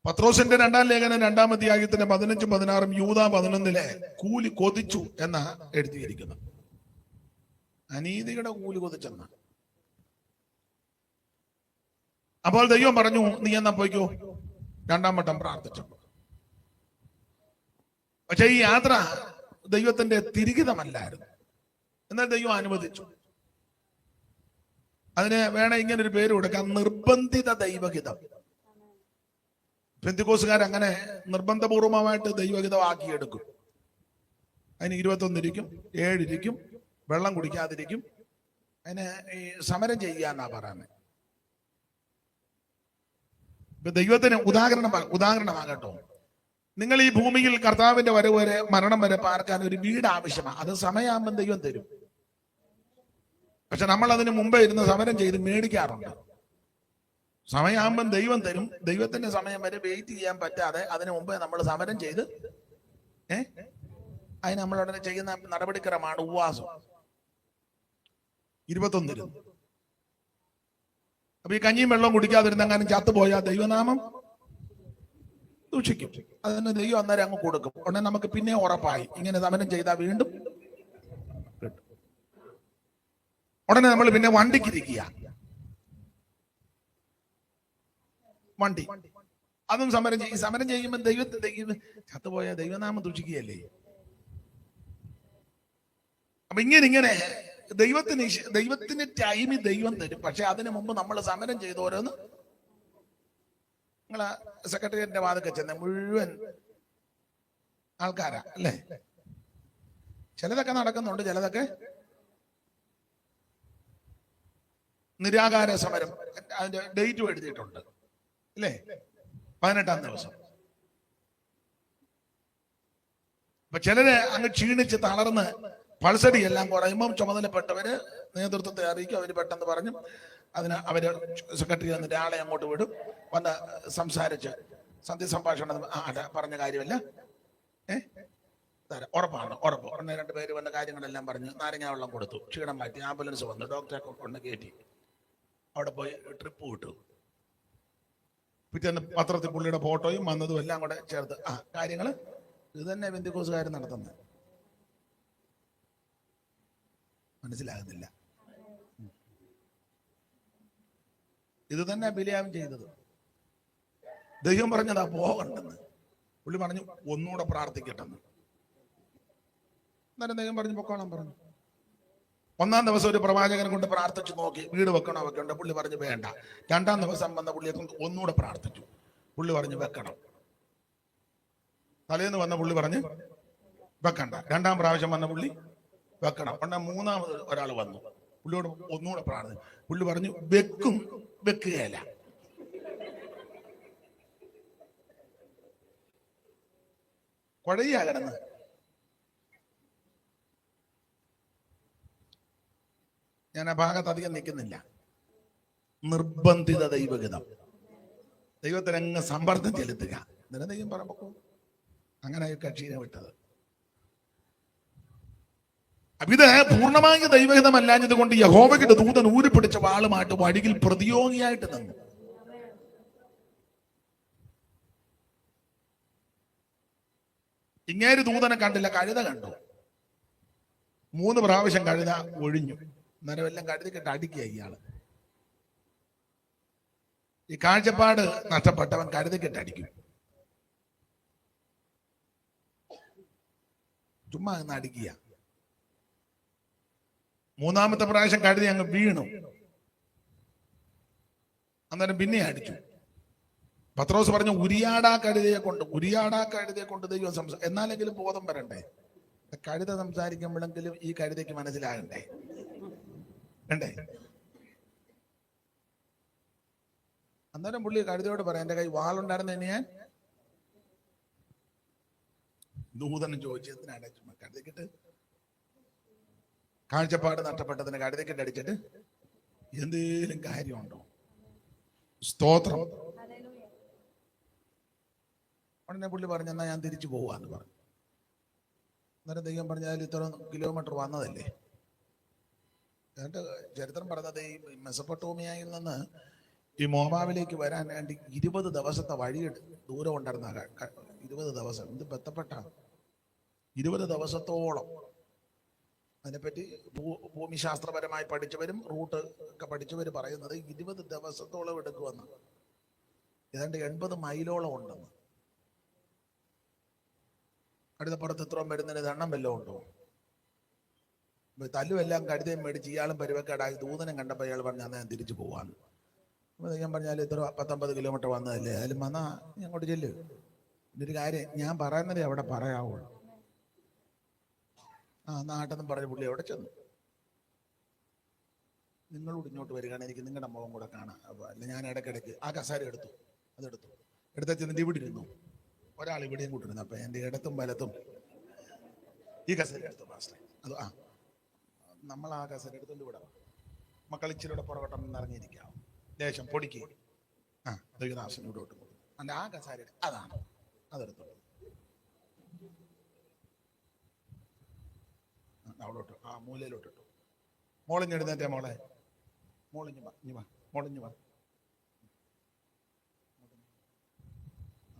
പത്രോസിന്റെ 2-ാം ലേഖനം 2-ാം അധ്യായത്തിന്റെ 15-16 യൂദാ 11 കൂലി കൊതിച്ചു എന്നാ എഴുതിയിരിക്കുന്നത്. അനീതിയുടെ കൂലി കൊതിച്ചെന്ന. അപ്പോൾ ദൈവം പറഞ്ഞു, നീ എന്നാ പോയിക്കോ. 2-ാം വട്ടം പ്രാർത്ഥിച്ചു. പക്ഷെ ഈ യാത്ര ദൈവത്തിന്റെ തിരികിതമല്ലായിരുന്നു. എന്നാൽ ദൈവം അനുവദിച്ചു. അതിന് വേണം ഇങ്ങനൊരു പേര് കൊടുക്കാം, നിർബന്ധിത ദൈവഹിതം. പെന്തിക്കോസുകാർ അങ്ങനെ നിർബന്ധപൂർവമായിട്ട് ദൈവഹിതമാക്കിയെടുക്കും. അതിന് 21 ഇരിക്കും, 7 ഇരിക്കും, വെള്ളം കുടിക്കാതിരിക്കും. അതിന് ഈ സമരം ചെയ്യാന്നാ പറയുന്നത്. ഇപ്പൊ ദൈവത്തിന് ഉദാഹരണമാകട്ടോ, നിങ്ങൾ ഈ ഭൂമിയിൽ കർത്താവിന്റെ വരവ് വരെ, മരണം വരെ പാർക്കാൻ ഒരു വീട് ആവശ്യമാണ്. അത് സമയമാകുമ്പോൾ ദൈവം തരും. പക്ഷെ നമ്മൾ അതിന് മുമ്പേ ഇരുന്ന് സമരം ചെയ്ത് മേടിക്കാറുണ്ട്. സമയമാകുമ്പം ദൈവം തരും. ദൈവത്തിന്റെ സമയം വരെ വെയിറ്റ് ചെയ്യാൻ പറ്റാതെ അതിനു മുമ്പേ നമ്മൾ സമരം ചെയ്ത് അതിന് നമ്മളുടനെ ചെയ്യുന്ന നടപടിക്രമമാണ് ഉപവാസം. 21 അപ്പൊ ഈ കഞ്ഞിയും വെള്ളവും കുടിക്കാതിരുന്നെങ്ങാനും ചത്തുപോയാൽ ദൈവനാമം ദൂഷിക്കും. അതിന് ദൈവം അന്നേരം അങ്ങ് കൊടുക്കും. ഉടനെ നമുക്ക് പിന്നെ ഉറപ്പായി ഇങ്ങനെ സമരം ചെയ്താൽ വീണ്ടും കിട്ടും. ഉടനെ നമ്മൾ പിന്നെ വണ്ടിക്കിരിക്കുക. വണ്ടി അതും സമരം ചെയ്യും. സമരം ചെയ്യുമ്പോൾ ദൈവം ചത്തുപോയ ദൈവനാമം ദൂഷിക്കുകയല്ലേ. അപ്പൊ ഇങ്ങനെ ദൈവത്തിന് ടൈമിൽ ദൈവം തരും. പക്ഷെ അതിനു മുമ്പ് നമ്മൾ സമരം ചെയ്ത് ഓരോന്ന്. നിങ്ങളെ സെക്രട്ടേറിയറ്റിന്റെ വാതൊക്കെ ചെന്ന മുഴുവൻ ആൾക്കാരാ അല്ലേ? ചിലതൊക്കെ നടക്കുന്നുണ്ട്, ചിലതൊക്കെ നിരാകാര സമരം. അതിന്റെ ഡേറ്റും എഴുതിയിട്ടുണ്ട് അല്ലേ? 18-ാം ദിവസം. അപ്പൊ ചിലര് അങ്ങ് ക്ഷീണിച്ച് തളർന്ന് പൾസടി എല്ലാം കുറയുമ്പോൾ ചുമതലപ്പെട്ടവര് നേതൃത്വത്തെ അറിയിക്കും. അവര് പെട്ടെന്ന് പറഞ്ഞു അതിന് അവര് സെക്രട്ടറി വന്നിട്ട് ആളെ അങ്ങോട്ട് വിടും. വന്ന് സംസാരിച്ച് സന്ധ്യ സംഭാഷണം പറഞ്ഞ കാര്യമല്ല, ഉറപ്പാണ്, ഉറപ്പ്. ഉടനെ 2 പേര് വന്ന കാര്യങ്ങളെല്ലാം പറഞ്ഞ് നാരങ്ങ വെള്ളം കൊടുത്തു. ക്ഷീണം മാറ്റി, ആംബുലൻസ് വന്നു, ഡോക്ടറെ കൊണ്ട് കയറ്റി അവിടെ പോയി ട്രിപ്പ് വിട്ടു. പിറ്റേന്ന് പത്രത്തിൽ പുള്ളിയുടെ ഫോട്ടോയും വന്നതും എല്ലാം കൂടെ ചേർത്ത് കാര്യങ്ങൾ ഇത് തന്നെ പെന്തിക്കോസുകാർ നടത്തുന്നത്. മനസ്സിലാകുന്നില്ല. ഇത് തന്നെ ബിലിയാം ചെയ്തത്. ദൈവം പറഞ്ഞതാ പോകണ്ടെന്ന്. പുള്ളി പറഞ്ഞു ഒന്നുകൂടെ പ്രാർത്ഥിക്കട്ടെന്ന്. എന്നാലും ദൈവം പറഞ്ഞു പൊക്കോളാൻ പറഞ്ഞു. 1-ാം ദിവസം ഒരു പ്രവാചകനെ കൊണ്ട് പ്രാർത്ഥിച്ചു നോക്കി, വീട് വെക്കണോ വെക്കണ്ട. പുള്ളി പറഞ്ഞു വേണ്ട. 2-ാം ദിവസം വന്ന പുള്ളിയെ കൊണ്ട് ഒന്നുകൂടെ പ്രാർത്ഥിച്ചു. പുള്ളി പറഞ്ഞു വെക്കണം. തലേന്ന് വന്ന പുള്ളി പറഞ്ഞ് വെക്കണ്ട. 2-ാം പ്രാവശ്യം വന്ന പുള്ളി വെക്കണം. ഉടനെ 3-ാമത് ഒരാൾ വന്നു, പുള്ളിയോട് ഒന്നുകൂടെ പ്രാർത്ഥിച്ചു. പുള്ളി പറഞ്ഞു വെക്കുകയല്ല. കുഴയാ കിടന്ന്. ഞാൻ ആ ഭാഗത്ത് അധികം നിൽക്കുന്നില്ല. നിർബന്ധിത ദൈവഹിതം. ദൈവത്തിനങ്ങ് സമ്മർദ്ദം ചെലുത്തുക. എന്നിട്ട് ദൈവം പറയുമ്പോ അങ്ങനെ കക്ഷീനെ വിട്ടത്. ഇത് പൂർണ്ണമായ ദൈവഹിതമല്ലാഞ്ഞത് കൊണ്ട് യഹോവയുടെ ദൂതൻ ഊരിപ്പിടിച്ച വാളുമായിട്ട് വഴിയിൽ പ്രതിയോഗിയായിട്ട് നിന്നു. ഇങ്ങേര് ദൂതനെ കണ്ടില്ല, കഴുത കണ്ടു. 3 പ്രാവശ്യം കഴുത ഒഴിഞ്ഞു. നരവെല്ലാം കഴുതിക്കിട്ട് അടിക്കുക ഇയാള്. ഈ കാഴ്ചപ്പാട് നഷ്ടപ്പെട്ടവൻ കഴുതിക്കിട്ട് അടിക്കും. ചുമ്മാ എന്ന് അടിക്കുക. 3-ാമത്തെ പ്രാവശ്യം കഴുതി അങ്ങ് വീണു. അന്നേരം പിന്നെ അടിച്ചു. പത്രോസ് പറഞ്ഞു ഉരിയാടാ കഴുതയെ കൊണ്ട് ദൈവം എന്നാലെങ്കിലും ബോധം വരണ്ടേ? കഴുത സംസാരിക്കുമ്പോഴെങ്കിലും ഈ കഴുതയ്ക്ക് മനസ്സിലാകണ്ടേ? വേണ്ടേ? അന്നേരം പുള്ളി കഴുതയോട് പറയാം, എന്റെ കൈ വാളുണ്ടായിരുന്നെ ഞാൻ ദൂതനും ചോദിച്ചതിനാണ് കഴുതക്കിട്ട് കാഴ്ചപ്പാട് നഷ്ടപ്പെട്ടതിന് കഴുതക്കിട്ട് അടിച്ചിട്ട് എന്തേലും കാര്യമുണ്ടോ? സ്തോത്രം. ഉടനെ പുള്ളി പറഞ്ഞു എന്നാ ഞാൻ തിരിച്ചു പോവാന്ന് പറഞ്ഞു. അന്നേരം ദൈവം പറഞ്ഞാൽ ഇത്ര കിലോമീറ്റർ വന്നതല്ലേ. എന്നിട്ട് ചരിത്രം പറഞ്ഞത് ഈ മെസപ്പൊട്ടോമിയയിൽ നിന്ന് ഈ മോവാബിലേക്ക് വരാൻ വേണ്ടി 20 ദിവസത്തെ വഴി ദൂരം ഉണ്ടായിരുന്ന 20 ദിവസം. ഇത് ബന്ധപ്പെട്ട 20 ദിവസത്തോളം അതിനെപ്പറ്റി ഭൂമിശാസ്ത്രപരമായി പഠിച്ചവരും റൂട്ട് ഒക്കെ പഠിച്ചവർ പറയുന്നത് 20 ദിവസത്തോളം എടുക്കുമെന്ന്. ഏതാണ്ട് 80 മൈലോളം ഉണ്ടെന്ന്. അടുത്ത പുറത്ത് ഇത്രയും വരുന്നതിന് എണ്ണം വല്ലതും ഉണ്ടോ? തല്ലുമെല്ലാം കരുതയും മേടിച്ച് ഇയാളും പരുവക്കേടായി ദൂതനം കണ്ടപ്പോൾ ഇയാൾ പറഞ്ഞാൽ ഞാൻ തിരിച്ചു പോവാന്ന്. ഞാൻ പറഞ്ഞാൽ ഇത്ര 19 കിലോമീറ്റർ വന്നതല്ലേ, അതിലും വന്നാ ഞാൻ അങ്ങോട്ട് ചെല്ലു. ഇതൊരു കാര്യം ഞാൻ പറയുന്നതേ അവിടെ പറയാവുള്ളൂ. നാട്ടെന്നും പറഞ്ഞ പുള്ളി അവിടെ ചെന്നു. നിങ്ങളോട് ഇങ്ങോട്ട് വരികയാണ്, എനിക്ക് നിങ്ങളുടെ മുഖം കൂടെ കാണാം. അപ്പോൾ അല്ല, ഞാൻ ഇടയ്ക്കിടയ്ക്ക് ആ കസാര എടുത്ത ചെന്നിട്ട് ഇവിടെ ഇരുന്നു. ഒരാൾ ഇവിടെയും കൂട്ടിരുന്നു. അപ്പൊ എൻ്റെ ഇടത്തും വലത്തും ഈ കസേര എടുത്തു മാസ്റ്റർ. അത് നമ്മൾ ആ കസേര എടുത്തുകൊണ്ട് വിടാം. മക്കൾ ഇച്ചിരിയുടെ പുറകോട്ടം നിറഞ്ഞിരിക്കാം, ദേശം പൊടിക്ക്. ദൈവദാസൻ ഇവിടോട്ട് പോകും. അല്ല, ആ കസേര അതാണ്, അതെടുത്തോളൂ. അവിടോട്ട് മൂലയിലോട്ടിട്ടു. മോളിഞ്ഞെടുന്നേറ്റേ മോളെ, മോളിഞ്ഞു വാ, മോളിഞ്ഞു വാ.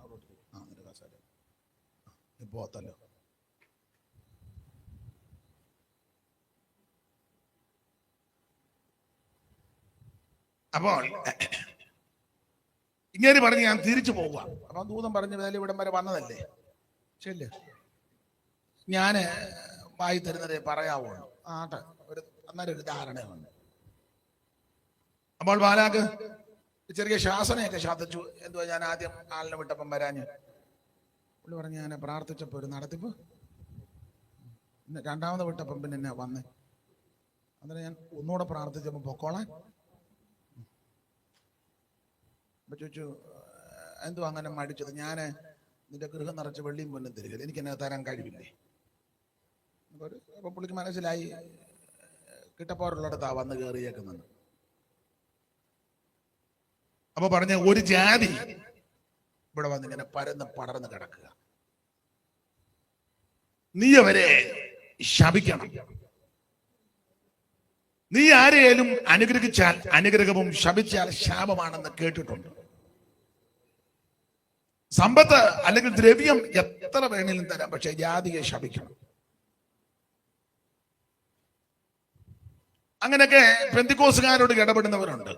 അവിടോട്ട് നിന്റെ കസേര പോത്തല്ലോ. അപ്പോൾ ഇങ്ങനെ പറഞ്ഞ് ഞാൻ തിരിച്ചു പോവുക. അപ്പൊ ദൂതം പറഞ്ഞു, വേല ഇവിടം വരെ വന്നതല്ലേ, ശരി ഞാന് വായി തരുന്നതേ പറയാവുള്ളൂ. അന്നേരം ഒരു ധാരണയുണ്ട്. അപ്പോൾ ബാലാക്ക് ചെറിയ ശാസനയൊക്കെ ശാസിച്ചു. എന്തുവാ, ഞാൻ ആദ്യം ആളിനെ വിട്ടപ്പം വരാഞ്ഞ് പുള്ളി പറഞ്ഞു, ഞാൻ പ്രാർത്ഥിച്ചപ്പോ ഒരു നടത്തിപ്പ്. രണ്ടാമത് വിട്ടപ്പം പിന്നെ എന്നെ വന്നേ. അന്നേരം ഞാൻ ഒന്നുകൂടെ പ്രാർത്ഥിച്ചപ്പോ പൊക്കോളാൻ. അപ്പൊ ചോദിച്ചു, എന്തുവാ അങ്ങനെ മടിച്ചത്? ഞാൻ നിന്റെ ഗൃഹം നിറച്ച് വെള്ളിയും പൊന്നും തരിക, എനിക്ക് എന്നെ തരാൻ കഴിവില്ലേ? അപ്പൊ പുള്ളിക്ക് മനസ്സിലായി കിട്ടപ്പോറുള്ളിടത്താ വന്ന് കയറിയേക്കുന്നുണ്ട്. അപ്പൊ പറഞ്ഞ ഒരു ജാതി ഇവിടെ വന്നിങ്ങനെ പരന്ന് പടർന്ന് കിടക്കുക, നീ അവരെ ശപിക്കണം. നീ ആരെയും അനുഗ്രഹിച്ചാൽ അനുഗ്രഹവും ശപിച്ചാൽ ശാപമാണെന്ന് കേട്ടിട്ടുണ്ട്. സമ്പത്ത് അല്ലെങ്കിൽ ദ്രവ്യം എത്ര വേണേലും തരാം, പക്ഷെ ജാതിയെ ശപിക്കണം. അങ്ങനെയൊക്കെ പെന്തിക്കോസുകാരോട് ഇടപെടുന്നവരുണ്ട്.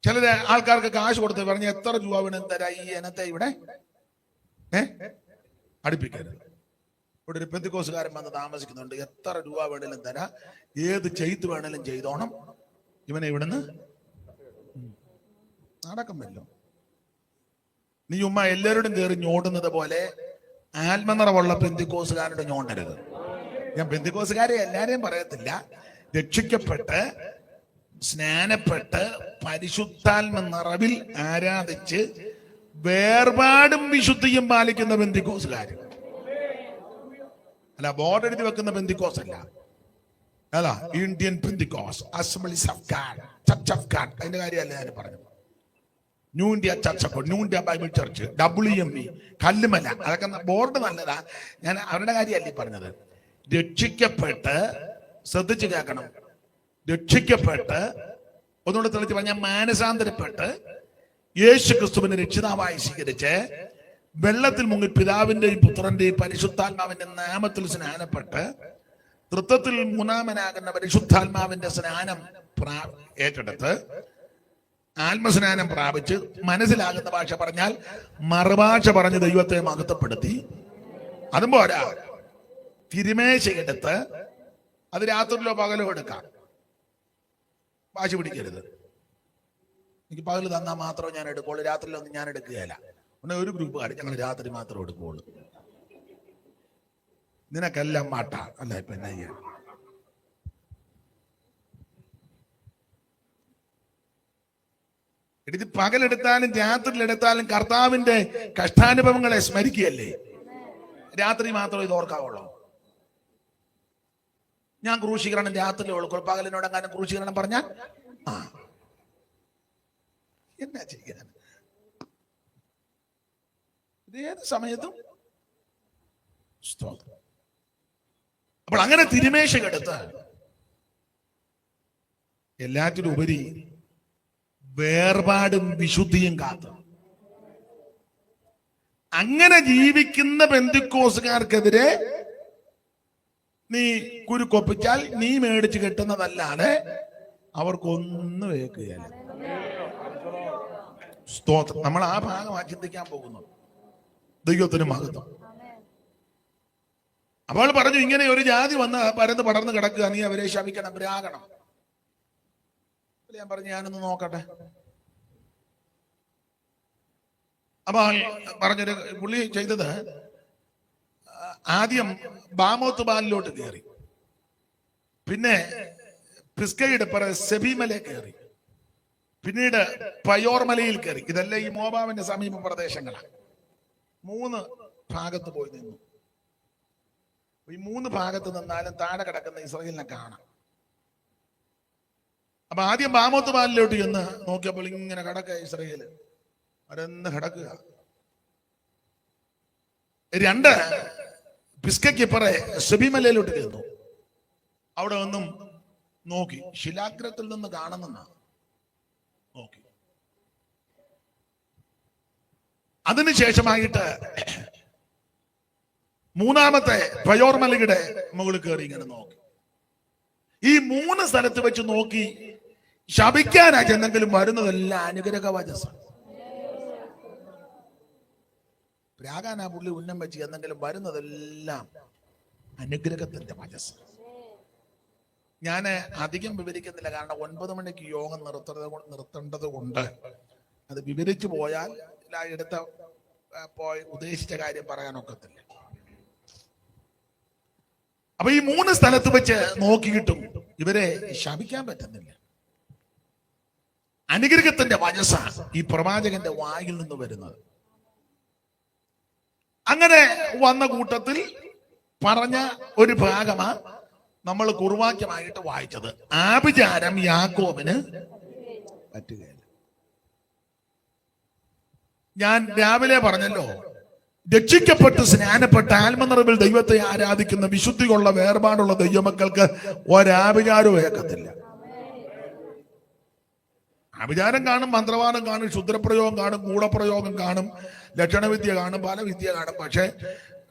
ചില ആൾക്കാർക്ക് കാശ് കൊടുത്ത് പറഞ്ഞ് എത്ര രൂപ വേണം തരാ, ഈ ഇനത്തെ ഇവിടെ അടുപ്പിക്കരുത്. ഇവിടെ ഒരു പെന്തിക്കോസുകാരൻ വന്ന് താമസിക്കുന്നുണ്ട്, എത്ര രൂപ വേണേലും തരാ, ഏത് ചെയ്ത് വേണേലും ചെയ്തോണം, ഇവനെ ഇവിടുന്ന് നടക്കുമല്ലോ. നീ ഉമ്മ എല്ലാവരോടും കയറി ഞോടുന്നത് പോലെ ആത്മനിറവുള്ള പെന്തിക്കോസുകാരോട് ഞോണ്ടരുത്. ഞാൻ പെന്തിക്കോസുകാരെ എല്ലാരെയും പറയത്തില്ല. രക്ഷിക്കപ്പെട്ട് സ്നാനപ്പെട്ട് പരിശുദ്ധാത്മ നിറവിൽ ആരാധിച്ച് വേർപാടും വിശുദ്ധിയും പാലിക്കുന്ന പെന്തിക്കോസുകാർ അല്ല, ബോർഡ് എഴുതി വെക്കുന്ന പെന്തിക്കോസ് അല്ല, അല്ല Indian Pentecost Assemblies of God, Church of God. അതിന്റെ കാര്യമല്ല ഞാൻ പറഞ്ഞത്. New India Church of, New India Bible Church, WME, Kallumala, അതൊക്കെ ബോർഡ് നല്ലതാ. ഞാൻ അവരുടെ കാര്യമല്ല പറഞ്ഞത്. രക്ഷിക്കപ്പെട്ട്, ശ്രദ്ധിച്ച് കേൾക്കണം, രക്ഷിക്കപ്പെട്ട്, ഒന്നുകൂടെ തെളിച്ച് പറഞ്ഞാൽ മാനസാന്തരപ്പെട്ട് യേശു ക്രിസ്തുവിനെ രക്ഷിതാവായി സ്വീകരിച്ച് വെള്ളത്തിൽ മുങ്ങി പിതാവിന്റെയും പുത്രന്റെയും പരിശുദ്ധാത്മാവിന്റെ നാമത്തിൽ സ്നാനപ്പെട്ട് തൃത്വത്തിൽ മൂന്നാമനാകുന്ന പരിശുദ്ധാത്മാവിന്റെ സ്നാനം ഏറ്റെടുത്ത് ആത്മസ്നാനം പ്രാപിച്ച് മനസ്സിലാകുന്ന ഭാഷ പറഞ്ഞാൽ മറുഭാഷ പറഞ്ഞ് ദൈവത്തെ മഹത്വപ്പെടുത്തി, അതും പോരാ, തിരുമേശയെടുത്ത് അത് രാത്രിയിലോ പകലോ എടുക്കാം, വാശി പിടിക്കരുത്. എനിക്ക് പകല് തന്നാൽ മാത്രമേ ഞാൻ എടുക്കുള്ളൂ, രാത്രിയിലൊന്നും ഞാൻ എടുക്കുകയില്ല. ഉടനെ ഒരു ഗ്രൂപ്പുകാർ ഞങ്ങൾ രാത്രി മാത്രം എടുക്കുകയുള്ളൂ. നിനക്കെല്ലാം മാട്ട അല്ല. ഇപ്പൊ എന്നാ ചെയ്യാൻ? ഇത് പകലെടുത്താലും രാത്രിയിലെടുത്താലും കർത്താവിന്റെ കഷ്ടാനുഭവങ്ങളെ സ്മരിക്കുകയല്ലേ. രാത്രി മാത്രം ഇത് ഓർക്കാവുള്ളൂ. ഞാൻ ക്രൂശീകരണം രാത്രി ഉള്ളൂ, പകലിനോട് എങ്ങാനും ക്രൂശീകരണം പറഞ്ഞാൽ എന്നാ ചെയ്യാൻ? ഏത് സമയത്തും. അപ്പോൾ അങ്ങനെ തിരുമേശയെടുത്ത് എല്ലാറ്റിലും ഉപരി വേർപാടും വിശുദ്ധിയും കാത്ത് അങ്ങനെ ജീവിക്കുന്ന പെന്തിക്കോസുകാർക്കെതിരെ നീ കുരുക്കൊപ്പിച്ചാൽ നീ മേടിച്ച് കെട്ടുന്നതല്ലാതെ അവർക്കൊന്നും ഏൽക്കുകയില്ല. സ്തോത്രം. നമ്മൾ ആ ഭാഗമാണ് ചിന്തിക്കാൻ പോകുന്നു. ദൈവത്തിന് മഹത്വം. അപ്പോൾ പറഞ്ഞു, ഇങ്ങനെ ഒരു ജാതി വന്ന് പരന്ന് പടർന്ന് കിടക്കുക, നീ അവരെ ശപിക്കണം, രാഗണം. ഞാൻ പറഞ്ഞു, ഞാനൊന്ന് നോക്കട്ടെ. അപ്പൊ പറഞ്ഞൊരു പുള്ളി ചെയ്തത്, ആദ്യം ബാമോത്ത് ബാലിലോട്ട് കയറി, പിന്നെ പിസ്കയുടെ സെബിമലയിൽ കയറി, പിന്നീട് പയോർമലയിൽ കയറി. ഇതെല്ലാം ഈ മോവാബിന്റെ സമീപ പ്രദേശങ്ങളാണ്. 3 ഭാഗത്ത് പോയി നിന്നു. ഈ 3 ഭാഗത്ത് നിന്നാലും താഴെ കിടക്കുന്ന ഇസ്രായേലിനെ കാണാം. അപ്പൊ ആദ്യം ബാമോത്ത് ബാലിലോട്ട് ചെന്ന് നോക്കിയപ്പോൾ ഇങ്ങനെ കിടക്കുക ഇസ്രായേല്, അവരെന്ന് കിടക്കുക. 2 പിസ്കയ്ക്ക് പറ സെബിമലയിലോട്ട് ചെന്നു. അവിടെ ഒന്നും നോക്കി, ശിലാഗ്രഹത്തിൽ നിന്ന് കാണുന്ന നോക്കി. അതിനുശേഷമായിട്ട് 3-ാമത്തെ പയോർമലയുടെ മുകളിൽ കയറി ഇങ്ങനെ നോക്കി. ഈ 3 സ്ഥലത്ത് വെച്ച് നോക്കി ശപിക്കാനാ ചെന്നെങ്കിലും വരുന്നതെല്ലാം അനുഗ്രഹ വചസ്സാണ്. പ്രാകാനാ പുള്ളി ഉന്നം വെച്ച് എന്തെങ്കിലും വരുന്നതെല്ലാം അനുഗ്രഹത്തിന്റെ വചസ്. ഞാൻ അധികം വിവരിക്കുന്നില്ല, കാരണം 9 മണിക്ക് യോഗം നിർത്തേണ്ടത് കൊണ്ട് അത് വിവരിച്ചു പോയാൽ എടുത്ത പോയി ഉദ്ദേശിച്ച കാര്യം പറയാനൊക്കത്തില്ല. അപ്പൊ ഈ 3 സ്ഥലത്ത് വെച്ച് നോക്കിയിട്ടും ഇവരെ ശപിക്കാൻ പറ്റുന്നില്ല. അനുഗ്രഹത്തിന്റെ വചസ്സാണ് ഈ പ്രവാചകന്റെ വായിൽ നിന്ന് വരുന്നത്. അങ്ങനെ വന്ന കൂട്ടത്തിൽ പറഞ്ഞ ഒരു ഭാഗമാ നമ്മൾ കുറുവാക്യമായിട്ട് വായിച്ചത്. ആഭിചാരം യാക്കോബിന് പറ്റുകയില്ല. ഞാൻ രാവിലെ പറഞ്ഞല്ലോ, രക്ഷിക്കപ്പെട്ട് സ്നാനപ്പെട്ട് ആത്മനിറവിൽ ദൈവത്തെ ആരാധിക്കുന്ന വിശുദ്ധിയുള്ള വേർപാടുള്ള ദൈവമക്കൾക്ക് ഒരാഭിചാരവും ഏക്കത്തില്ല. ആഭിചാരം കാണും, മന്ത്രവാദം കാണും, ക്ഷുദ്രപ്രയോഗം കാണും, ഗൂഢപ്രയോഗം കാണും, ലക്ഷണവിദ്യ കാണും, പല വിദ്യ കാണും. പക്ഷെ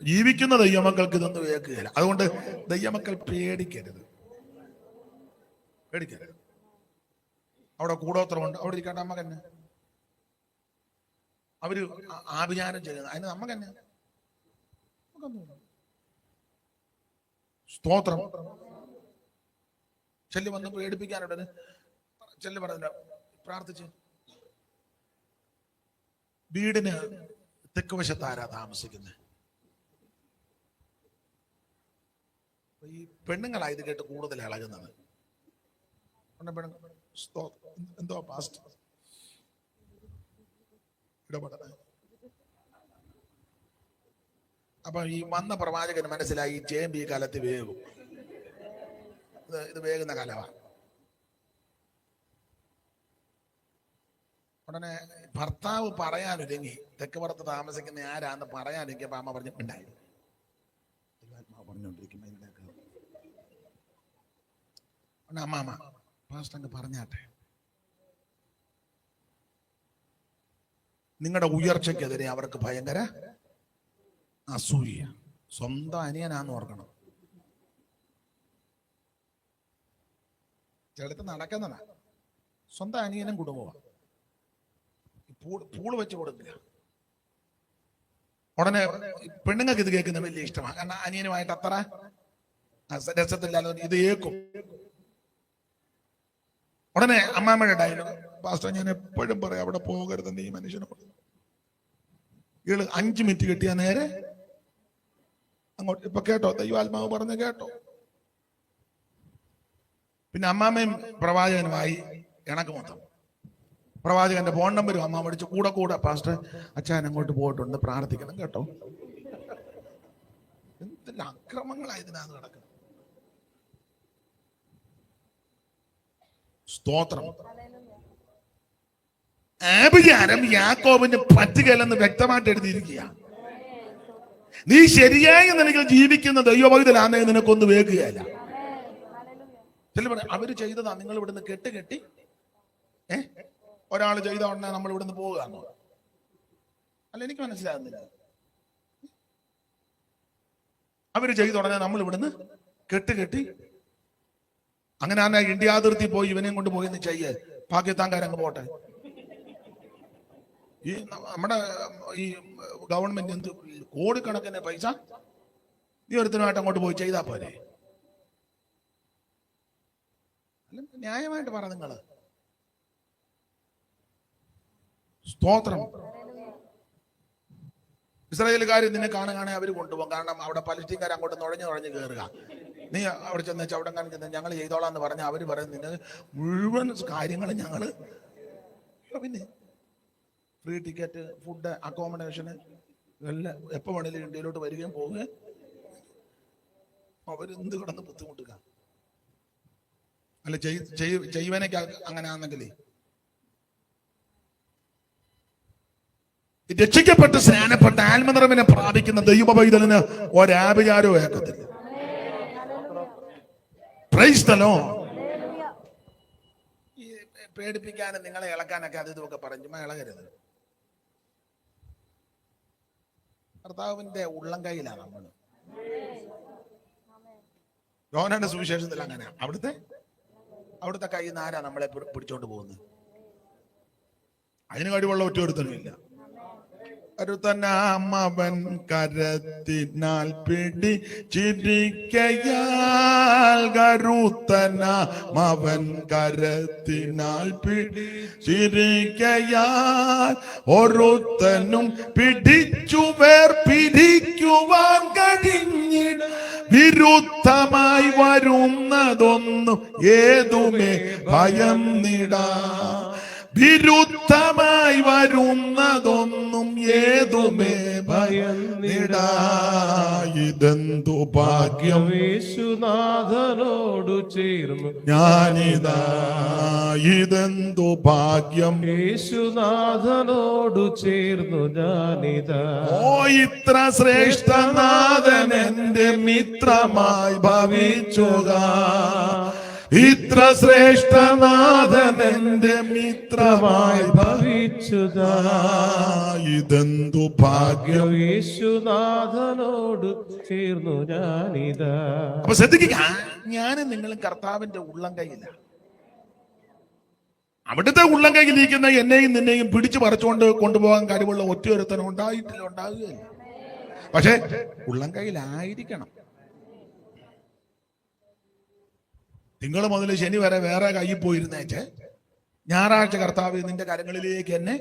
ജീവിക്കുന്ന ദൈവമക്കൾക്ക് ഇതൊന്നും ഏക്കുകയില്ല. അതുകൊണ്ട് ദൈവമക്കൾ പേടിക്കരുത്. അവിടെ കൂടോത്രമുണ്ട്, അവിടെ ഇരിക്കട്ടെ, നമ്മക്ക് തന്നെ അവര് ആഭിചാരം ചെയ്യുന്നത്, അതിന് നമ്മക്ക് തന്നെ സ്തോത്രം. ചെല്ലി വന്ന് പേടിപ്പിക്കാനുണ്ട്. ചെല്ലി പറഞ്ഞ പ്രാർത്ഥിച്ച്. വീടിന് തെക്ക് വശത്താരാ താമസിക്കുന്നത്? ഈ പെണ്ണുങ്ങളാ ഇത് കേട്ട് കൂടുതൽ ഇളകുന്നത്. എന്തോ പാസ്റ്റ് ഇടപെടണേ. അപ്പൊ ഈ വന്ന പ്രവാചകന് മനസ്സിലായി, ചേമ്പ് ഈ കാലത്ത് വേകും, ഇത് വേകുന്ന കാലമാണ്. ഉടനെ ഭർത്താവ് പറയാനൊരുങ്ങി, തെക്ക് പുറത്ത് താമസിക്കുന്ന ആരാന്ന് പറയാനൊരുങ്ങിയപ്പോ അമ്മ പറഞ്ഞിട്ടുണ്ടായി. പറഞ്ഞോണ്ടിരിക്കുമ്പോ അമ്മാമ്മ പാസ്റ്റർ പറഞ്ഞാട്ടെ, നിങ്ങളുടെ ഉയർച്ചയ്ക്കെതിരെ അവർക്ക് ഭയങ്കര അസൂയ. സ്വന്തം അനിയനാന്ന് ഓർക്കണം. ചെടുത്ത് നടക്കുന്നതാ, സ്വന്തം അനിയനും കുടുംബമാണ്. പൂള് വെച്ച് കൊടുക്കുക. ഉടനെ പെണ്ണുങ്ങൾക്ക് ഇത് കേൾക്കുന്ന വലിയ ഇഷ്ടമാണ്. കാരണം അനിയനുമായിട്ട് അത്ര രസത്തില്ലാതെ ഇത് ഏക്കും. ഉടനെ അമ്മാമ്മയുടെ ഡയലോഗ്, പാസ്റ്റർ ഞാൻ എപ്പോഴും പറയാം അവിടെ പോകരുതെന്ന് ഈ മനുഷ്യനോട്. ഇയാള് 5 മിനിറ്റ് കിട്ടിയ നേരെ അങ്ങോട്ട്. ഇപ്പൊ കേട്ടോ, ദൈവാത്മാവ് പറഞ്ഞ കേട്ടോ. പിന്നെ അമ്മാമ്മയും പ്രവാചകനുമായി ഇണക്ക് മൊത്തം. പ്രവാചകന്റെ ഫോൺ നമ്പരും അമ്മ വിളിച്ച് കൂടെ പാസ്റ്റർ അച്ഛൻ അങ്ങോട്ട് പോയിട്ടുണ്ട്, പ്രാർത്ഥിക്കണം കേട്ടോ. എന്തെല്ലാം അക്രമങ്ങളായതിനാണ് നടക്കുന്നത്. സ്തോത്രം. ആഭിചാരം യാക്കോബിന് പറ്റുകയില്ലെന്ന് വ്യക്തമായിട്ട് എഴുതിയിരിക്കുക. നീ ശരിയായ നിലയിൽ ജീവിക്കുന്ന ദൈവഭക്തനാന്നേ നിനക്കൊന്ന് വേക്കുകയല്ല. ചില പറയാം അവര് ചെയ്തതാ, നിങ്ങൾ ഇവിടുന്ന് കെട്ടി ഒരാൾ ചെയ്ത ഉടനെ നമ്മൾ ഇവിടുന്ന് പോവുകയാണോ? അല്ല, എനിക്ക് മനസ്സിലാകുന്നില്ല. അവര് ചെയ്ത ഉടനെ നമ്മൾ ഇവിടുന്ന് കെട്ടി അങ്ങനെ തന്നെ ഇന്ത്യ അതിർത്തി പോയി ഇവനെയും കൊണ്ട് പോയി ചെയ്യേ, പാകിസ്ഥാൻകാരങ്ങ് പോട്ടെ. ഈ നമ്മുടെ ഈ ഗവൺമെന്റ് എന്ത് കോടിക്കണക്കിന് പൈസ ഈ ഒരുത്തനുമായിട്ട് അങ്ങോട്ട് പോയി ചെയ്താ പോരെ? ന്യായമായിട്ട് പറ നിങ്ങള്. സ്തോത്രം. ഇസ്രായേലുകാർ നിന്നെ കാണാൻ അവർ കൊണ്ടുപോകും. കാരണം അവിടെ പലസ്തീൻകാർ അങ്ങോട്ട് നുഴഞ്ഞു കയറുക. നീ അവിടെ ചെന്ന് ചവിടങ്ങാൻ ചെന്ന് ഞങ്ങൾ ചെയ്തോളാം എന്ന് പറഞ്ഞാൽ അവർ പറയുന്നത് മുഴുവൻ കാര്യങ്ങളും ഞങ്ങള്. പിന്നെ ഫ്രീ ടിക്കറ്റ്, ഫുഡ്, അക്കോമഡേഷന് എല്ലാം എപ്പോ വേണേലും ഇന്ത്യയിലോട്ട് വരികയും പോവുകയും അവരെന്ത് കിടന്ന് ബുദ്ധിമുട്ടുക. അല്ല ചെയ്യുവാനൊക്കെ അങ്ങനെ ആണെങ്കിലേ രക്ഷിക്കപ്പെട്ട് സ്നാനപ്പെട്ട് ആത്മനിറവിനെ പ്രാപിക്കുന്ന ദൈവ പൈതലിന് ഒരാഭിചാരവും ഏക്കത്തില്ല. Praise the Lord. ഈ പേടിപ്പിക്കാനും നിങ്ങളെ ഇളക്കാനൊക്കെ അത് ഇതൊക്കെ പറഞ്ഞു ഇളകരുത്. കർത്താവിന്റെ ഉള്ളം കൈയിലാണ് നമ്മൾ. യോഹന്നാന്റെ സുവിശേഷത്തിൽ അങ്ങനെ അവിടുത്തെ കയ്യിൽ നിന്ന് ആരാ നമ്മളെ പിടിച്ചോണ്ട് പോകുന്നത്? അതിന് കഴിവുള്ള ഒറ്റൊരുത്തനുമില്ല. കരുത്തനാമവൻ കരത്തിനാൽ പിടിച്ചിരിക്കയാൽ, കരുത്തനാമവൻ കരത്തിനാൽ പിടിച്ചിരിക്കയാൽ, ഒരുത്തനും പിടിച്ചു വേർപിരിക്കുവാൻ കഴിഞ്ഞിട. വിരുദ്ധമായി വരുന്നതൊന്നും ഏതുമേ ഭയം നിടാ. വിരുദ്ധമായി വരുന്നതൊന്നും ഏതുമേ ഭയം നിടാ. ഇതെന്തു ഭാഗ്യം യേശുനാഥനോടു ചേർന്നു ഞാനിതാ. ഇതെന്തു ഭാഗ്യം യേശുനാഥനോടു ചേർന്നു ഞാനിതാ. ഓ ഇത്ര ശ്രേഷ്ഠനാഥൻ എന്റെ മിത്രമായി ഭവിച്ചുക. ഇത്ര ശ്രേഷ്ഠനാഥൻ എന്റെ മിത്രമായി ഭവിച്ചുതാ. ഇതെന്തു ഭാഗ്യം യേശുനാഥനോട് ചേർന്നു ഞാനിതാ. അപ്പൊ ശ്രദ്ധിക്കുക, ഞാനും നിങ്ങളും കർത്താവിന്റെ ഉള്ളം കൈയില്ല. അവിടുത്തെ ഉള്ളം കൈയിലിരിക്കുന്ന എന്നെയും നിന്നെയും പിടിച്ചു പറിച്ചുകൊണ്ട് കൊണ്ടുപോകാൻ കഴിവുള്ള ഒറ്റയൊരുത്തനും ഉണ്ടാകുകയില്ല. പക്ഷെ ഉള്ളം കൈയിലായിരിക്കണം. തിങ്കൾ മുതൽ ശനി വരെ വേറെ കയ്യിൽ പോയിരുന്നേച്ച് ഞായറാഴ്ച കർത്താവ് നിന്റെ കരങ്ങളിലേക്ക് എന്നെ,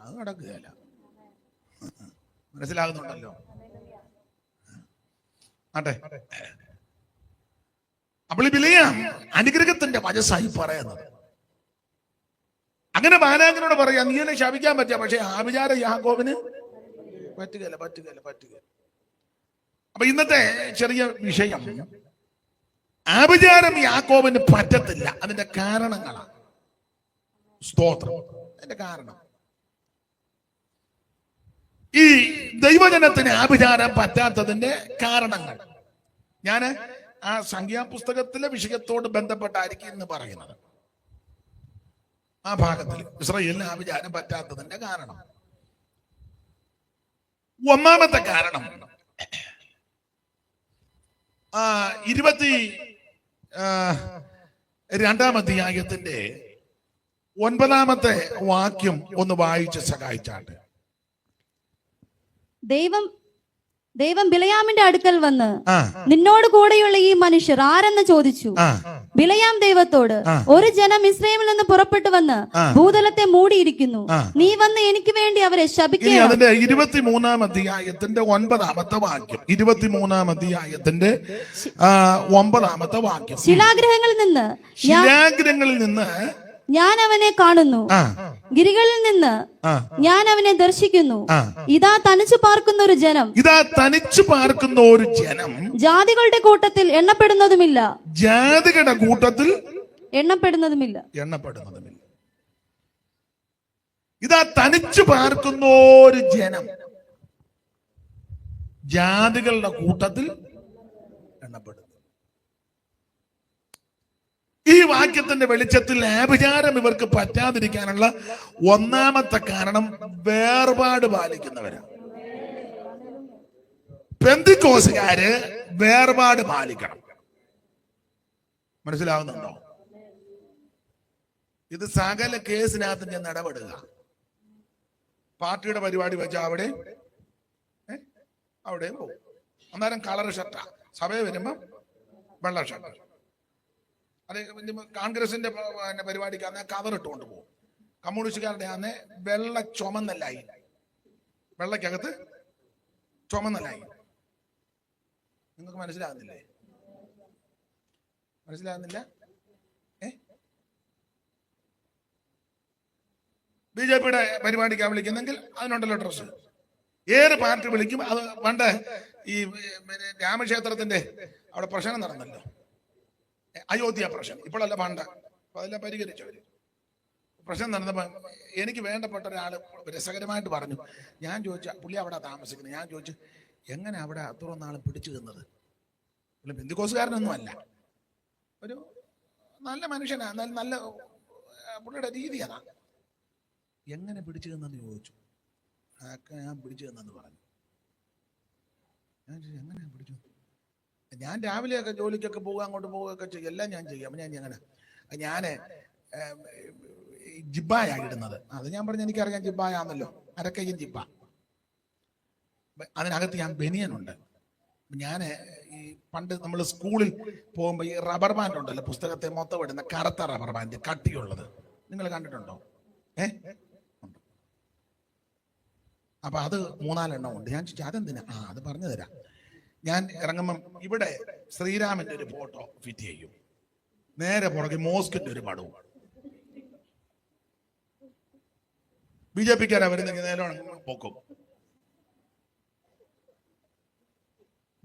അത് നടക്കുകയല്ല. മനസ്സിലാകുന്നുണ്ടല്ലോ? ആട്ടെ, അപ്പോൾ ബിലെയാം അനുഗ്രഹത്തിന്റെ വചസ്സായി പറയുന്നത്. അങ്ങനെ ബാലാകിനോട് പറയാ, നീ എന്നെ ശപിക്കാൻ പറ്റിയ, പക്ഷെ ആഭിചാരം യാക്കോബിന് പറ്റുകയില്ല. അപ്പൊ ഇന്നത്തെ ചെറിയ വിഷയം, ആഭിചാരം യാക്കോബിന് പറ്റത്തില്ല. അതിന്റെ കാരണങ്ങളാണ്. സ്തോത്രം. അതിന്റെ കാരണം, ഈ ദൈവജനത്തിന് ആഭിചാരം പറ്റാത്തതിന്റെ കാരണങ്ങൾ ഞാൻ ആ സംഖ്യാപുസ്തകത്തിലെ വിഷയത്തോട് ബന്ധപ്പെട്ടായിരിക്കും എന്ന് പറയുന്നത്. ആ ഭാഗത്തിൽ ഇസ്രായേലിന് ആഭിചാരം പറ്റാത്തതിന്റെ കാരണം, ഒന്നാമത്തെ കാരണം 22-ാം അധ്യായത്തിന്റെ 9-ാമത്തെ വാക്യം ഒന്ന് വായിച്ച് സഹായിച്ചാട്ടെ. ദൈവം ബിലെയാമിന്റെ അടുക്കൽ വന്ന്, നിന്നോട് കൂടെയുള്ള ഈ മനുഷ്യർ ആരെന്ന് ചോദിച്ചു. ബിലെയാം ദൈവത്തോട്, ഒരു ജനം ഇസ്രായേലിൽ നിന്ന് പുറപ്പെട്ടു വന്ന് ഭൂതലത്തെ മൂടിയിരിക്കുന്നു. നീ വന്ന് എനിക്ക് വേണ്ടി അവരെ ശപിക്കുക. അതിന്റെ 23-ാം അധ്യായത്തിന്റെ 9-ാമത്തെ വാക്യം, 23-ാം അധ്യായത്തിന്റെ 9-ാമത്തെ വാക്യം. ശിലാഗ്രഹങ്ങളിൽ നിന്ന് ഞാൻ അവനെ കാണുന്നു, ഗിരികളിൽ നിന്ന് ഞാൻ അവനെ ദർശിക്കുന്നു. ഇതാ തനിച്ചു പാർക്കുന്ന ഒരു ജനം, ജാതികളുടെ കൂട്ടത്തിൽ എണ്ണപ്പെടുന്നതുമില്ല. ഇതാ തനിച്ചു പാർക്കുന്ന ഒരു ജനം, ജാതികളുടെ കൂട്ടത്തിൽ എണ്ണപ്പെടുന്നു. ഈ വാക്യത്തിന്റെ വെളിച്ചത്തിൽ ആഭിചാരം ഇവർക്ക് പറ്റാതിരിക്കാനുള്ള ഒന്നാമത്തെ കാരണം വേർപാട് പാലിക്കുന്നവരാണ്. പെന്തിക്കോസുകാര് വേർപാട് പാലിക്കണം. മനസ്സിലാവുന്നുണ്ടോ? ഇത് സകല കേസിനകത്ത് ഞാൻ ഇടപെടുക. പാർട്ടിയുടെ പരിപാടി വെച്ചാൽ അവിടെയും പോകും. അന്നേരം കളർ ഷർട്ടാ, സഭയെ വരുമ്പോ വെള്ള ഷർട്ട്. അത് കോൺഗ്രസിന്റെ പരിപാടിക്ക് അന്നേ കവറിട്ടുകൊണ്ട് പോകും. കമ്മ്യൂണിസ്റ്റുകാരുടെ അന്നേ വെള്ള ചുമന്നല്ലായി, വെള്ളക്കകത്ത് ചുമന്നല്ലായി. നിങ്ങൾക്ക് മനസ്സിലാകുന്നില്ലേ? മനസ്സിലാകുന്നില്ല? BJP-യുടെ പരിപാടിക്കാണ് വിളിക്കുന്നെങ്കിൽ അതിനുണ്ടല്ലോ ഡ്രസ്. ഏത് പാർട്ടി വിളിക്കും. അത് പണ്ട് ഈ രാമക്ഷേത്രത്തിന്റെ അവിടെ പ്രശ്നം നടന്നല്ലോ, അയോധ്യ പ്രശ്നം. ഇപ്പോഴല്ല, പണ്ട്. അപ്പൊ അതെല്ലാം പരിഹരിച്ചവര്. പ്രശ്നം നടന്നപ്പോ എനിക്ക് വേണ്ടപ്പെട്ട ഒരാള് രസകരമായിട്ട് പറഞ്ഞു. ഞാൻ ചോദിച്ചു, പുള്ളി അവിടെ താമസിക്കുന്നത്. ഞാൻ ചോദിച്ചു, എങ്ങനെ അവിടെ അത്രയും നാളും പിടിച്ചു നിന്നത്? പുള്ളി ബന്ധുക്കോസുകാരനൊന്നും അല്ല, ഒരു നല്ല മനുഷ്യനാ, നല്ല പുള്ളിയുടെ രീതി അതാ. എങ്ങനെ പിടിച്ചു നിന്നെന്ന് ചോദിച്ചു. ഞാൻ പിടിച്ചു നിന്നെന്ന് പറഞ്ഞു. ഞാൻ ചോദിച്ചു, എങ്ങനെ പിടിച്ചു? ഞാൻ രാവിലെയൊക്കെ ജോലിക്കൊക്കെ പോകുക, അങ്ങോട്ട് പോവുകയൊക്കെ ചെയ്യും, എല്ലാം ഞാൻ ചെയ്യും. അപ്പം ഞാൻ എങ്ങനെ, ഞാന് ജിബ്ബായാണ് ഇടുന്നത്. അത് ഞാൻ പറഞ്ഞു, എനിക്കറിയാം ജിബ്ബായാന്നല്ലോ, അരക്കയ്യും ജിബ്ബ. അതിനകത്ത് ഞാൻ ബനിയനുണ്ട്. ഞാൻ ഈ പണ്ട് നമ്മൾ സ്കൂളിൽ പോകുമ്പോൾ ഈ റബ്ബർ ബാൻഡ് ഉണ്ടല്ലോ, പുസ്തകത്തെ മൊത്തം ഇടുന്ന കറുത്ത റബ്ബർ ബാൻഡ്, കട്ടിയുള്ളത്. നിങ്ങൾ കണ്ടിട്ടുണ്ടോ? അപ്പൊ അത് 4-5 എണ്ണം ഉണ്ട്. ഞാൻ ചോദിച്ചു, അതെന്തിനാ? അത് പറഞ്ഞു തരാം. ഞാൻ ഇറങ്ങുമ്പം ഇവിടെ ശ്രീരാമന്റെ ഒരു ഫോട്ടോ ഫിറ്റ് ചെയ്യും, നേരെ പുറകെ മോസ്കിന്റെ ഒരു പടവും. BJP-ക്കാരാ വരുന്നെങ്കിൽ നേരെ പൊക്കും.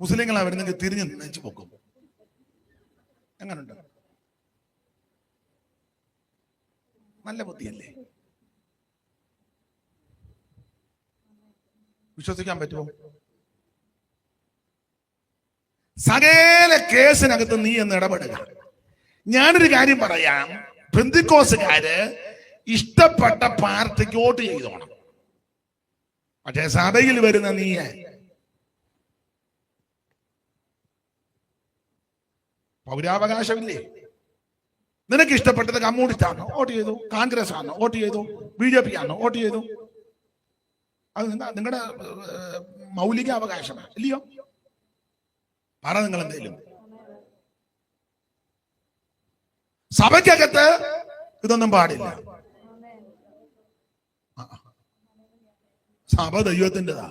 മുസ്ലിങ്ങളാ വരുന്നെങ്കിൽ തിരിഞ്ഞ് നെച്ച് പൊക്കും. എങ്ങനുണ്ട്? നല്ല ബുദ്ധിയല്ലേ? വിശ്വസിക്കാൻ പറ്റുമോ? സകല കേസിനകത്ത് നീ എന്ന് ഇടപെടുക. ഞാനൊരു കാര്യം പറയാം, പെന്തിക്കോസുകാര് ഇഷ്ടപ്പെട്ട പാർട്ടിക്ക് വോട്ട് ചെയ്തോണം. പക്ഷേ സഭയിൽ വരുന്ന നീ പൗരാവകാശമില്ലേ? നിനക്ക് ഇഷ്ടപ്പെട്ടത് കമ്മ്യൂണിസ്റ്റ് ആണോ വോട്ട് ചെയ്തു, കോൺഗ്രസ് ആണോ വോട്ട് ചെയ്തു, BJP ആണോ വോട്ട് ചെയ്തു? അത് നിങ്ങളുടെ മൗലിക അവകാശമാണ്, ഇല്ലയോ? പറ നിങ്ങൾ എന്തെങ്കിലും. സഭയ്ക്കകത്ത് ഇതൊന്നും പാടില്ല. സഭ ദൈവത്തിൻ്റെതാ.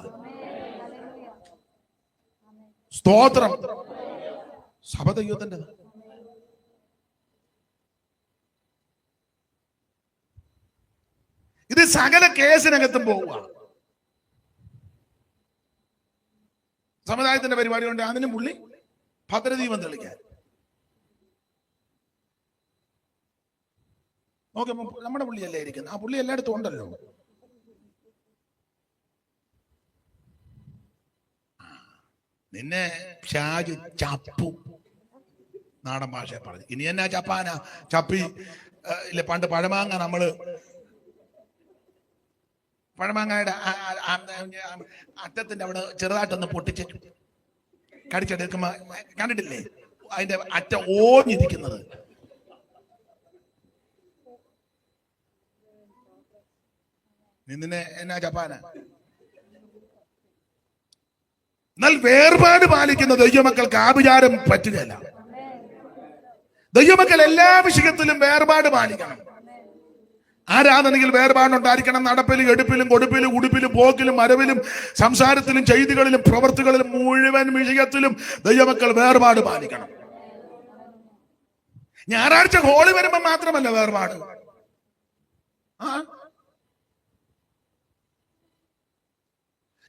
സ്തോത്രം. സഭ ദൈവത്തിൻ്റെതാ. ഇത് സകല കേസിനകത്തും പോവുക. സമുദായത്തിന്റെ പരിപാടി കൊണ്ട് അതിനും പുള്ളി ഭദ്രദീപം തെളിക്കാൻ നോക്കുമ്പോ നമ്മുടെ പുള്ളിയല്ലേ ഇരിക്കുന്നത്. ആ പുള്ളി എല്ലായിടത്തും ഉണ്ടല്ലോ. നിന്നെ ഷാജ് ചപ്പു, നാടൻ ഭാഷ പറഞ്ഞു. ഇനി എന്നാ ചപ്പാനാ? ചപ്പി ഇല്ല, പണ്ട് പഴമാങ്ങ നമ്മള് പഴമാങ്ങയുടെ അറ്റത്തിന്റെ അവിടെ ചെറുതായിട്ടൊന്ന് പൊട്ടിച്ച് കടിച്ചെടുക്കുമ്പോ കണ്ടിട്ടില്ലേ അതിന്റെ അറ്റ ഓഞ്ഞിരിക്കുന്നത്? നിന്നെ എന്നാ ചപ്പാന? എന്നാൽ വേർപാട് പാലിക്കുന്ന ദൈവമക്കൾക്ക് ആഭിചാരം പറ്റുകയല്ല. ദൈവമക്കൾ എല്ലാ വിഷയത്തിലും വേർപാട് പാലിക്കണം. ആരാധനയിൽ വേർപാടുണ്ടായിരിക്കണം. നടപ്പിലും എടുപ്പിലും കൊടുപ്പിലും ഉടുപ്പിലും പോക്കിലും വരവിലും സംസാരത്തിലും ചെയ്തികളിലും പ്രവൃത്തികളിലും മുഴുവൻ വിഷയത്തിലും ദൈവമക്കൾ വേർപാട് പാലിക്കണം. ഞായറാഴ്ച ഹോളി വരുമ്പോ മാത്രമല്ല വേർപാട്.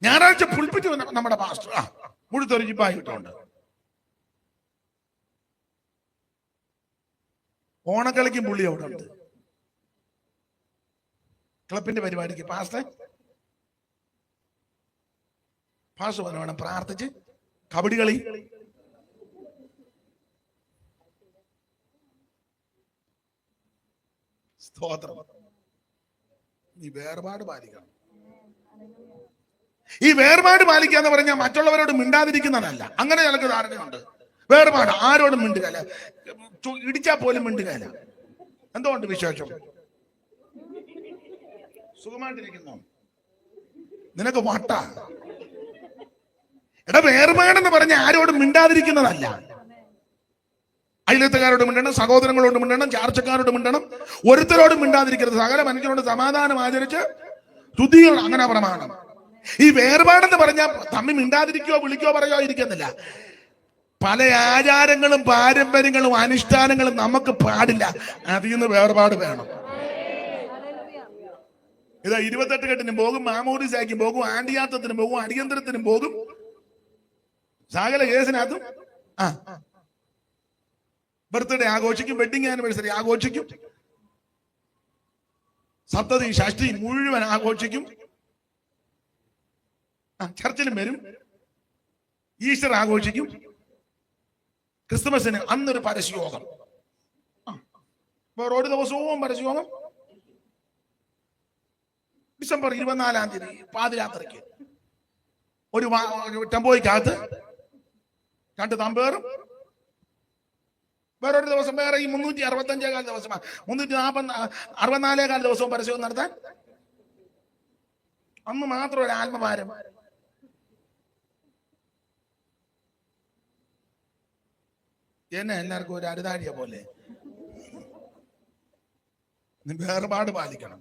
ഞായറാഴ്ച പുൽപ്പിറ്റ് നമ്മുടെ പാസ്റ്റർ മുഴുത്തൊരു ജിബ്ബായി ഇട്ടുണ്ട്. ഓണക്കളിക്കും പുള്ളി അവിടെ ഉണ്ട്. ക്ലബിന്റെ പരിപാടിക്ക് പാസ്റ്റർ വേണം പ്രാർത്ഥിച്ച് കബഡി കളി സ്തോത്രം. ഈ വേർപാട് പാലിക്കണം. ഈ വേർപാട് പാലിക്കുക എന്ന് പറഞ്ഞാൽ മറ്റുള്ളവരോട് മിണ്ടാതിരിക്കുന്നതല്ല. അങ്ങനെ ചിലക്ക് ധാരണയുണ്ട്. വേർപാട് ആരോടും മിണ്ടുകയില്ല, ഇടിച്ചാൽ പോലും മിണ്ടുകയില്ല. എന്തുകൊണ്ട് വിശേഷം? സുഖമായിട്ടിരിക്കുന്നു, നിനക്ക് വട്ട. എടാ, വേർപാടെന്ന് പറഞ്ഞ ആരോടും മിണ്ടാതിരിക്കുന്നതല്ല. അയലത്തുകാരോട് മിണ്ടണം, സഹോദരങ്ങളോട് മിണ്ടണം, ചാർച്ചക്കാരോട് മിണ്ടണം, ഒരുത്തരോടും മിണ്ടാതിരിക്കരുത്. സകല മനുഷ്യരോട് സമാധാനം ആചരിച്ച് ശുദ്ധീകരണം, അങ്ങനെ പ്രമാണം. ഈ വേർപാടെന്ന് പറഞ്ഞാൽ തമ്മിൽ മിണ്ടാതിരിക്കോ വിളിക്കോ പറയോ ഇരിക്കുന്നില്ല. പല ആചാരങ്ങളും പാരമ്പര്യങ്ങളും അനുഷ്ഠാനങ്ങളും നമുക്ക് പാടില്ല. അതിൽ നിന്ന് വേർപാട് വേണം. ഇതാ 28 കെട്ടിനും പോകും, മാമോദിസയ്ക്കും പോകും, ആണ്ടിയാത്തത്തിനും പോകും, അടിയന്തരത്തിനും പോകും, സകല കേസിനകത്തും ബർത്ത്ഡേ ആഘോഷിക്കും, വെഡിങ് ആനിവേഴ്സറി ആഘോഷിക്കും, സപ്തതി ഷഷ്ടി മുഴുവൻ ആഘോഷിക്കും, ചർച്ചിലും വരും, ഈസ്റ്റർ ആഘോഷിക്കും, ക്രിസ്തുമസിന് അന്നൊരു പരസ്യയോഗം, വേറെ ഒരു ദിവസവും പരസ്യയോഗം. ഡിസംബർ 24-ാം തീയതി പാതിരാത്രിക്ക് ഒരു ടെമ്പോയ്ക്കകത്ത് 2 തമ്പേറും, വേറൊരു ദിവസം വേറെ ഈ 365 ദിവസമാണ്, 364 ദിവസവും പരസ്യവും നടത്താൻ. അന്ന് മാത്രം ഒരു ആത്മഭാരം. എന്നെ എല്ലാവർക്കും ഒരു അരുതാഴിയ പോലെ. വേർപാട് പാലിക്കണം.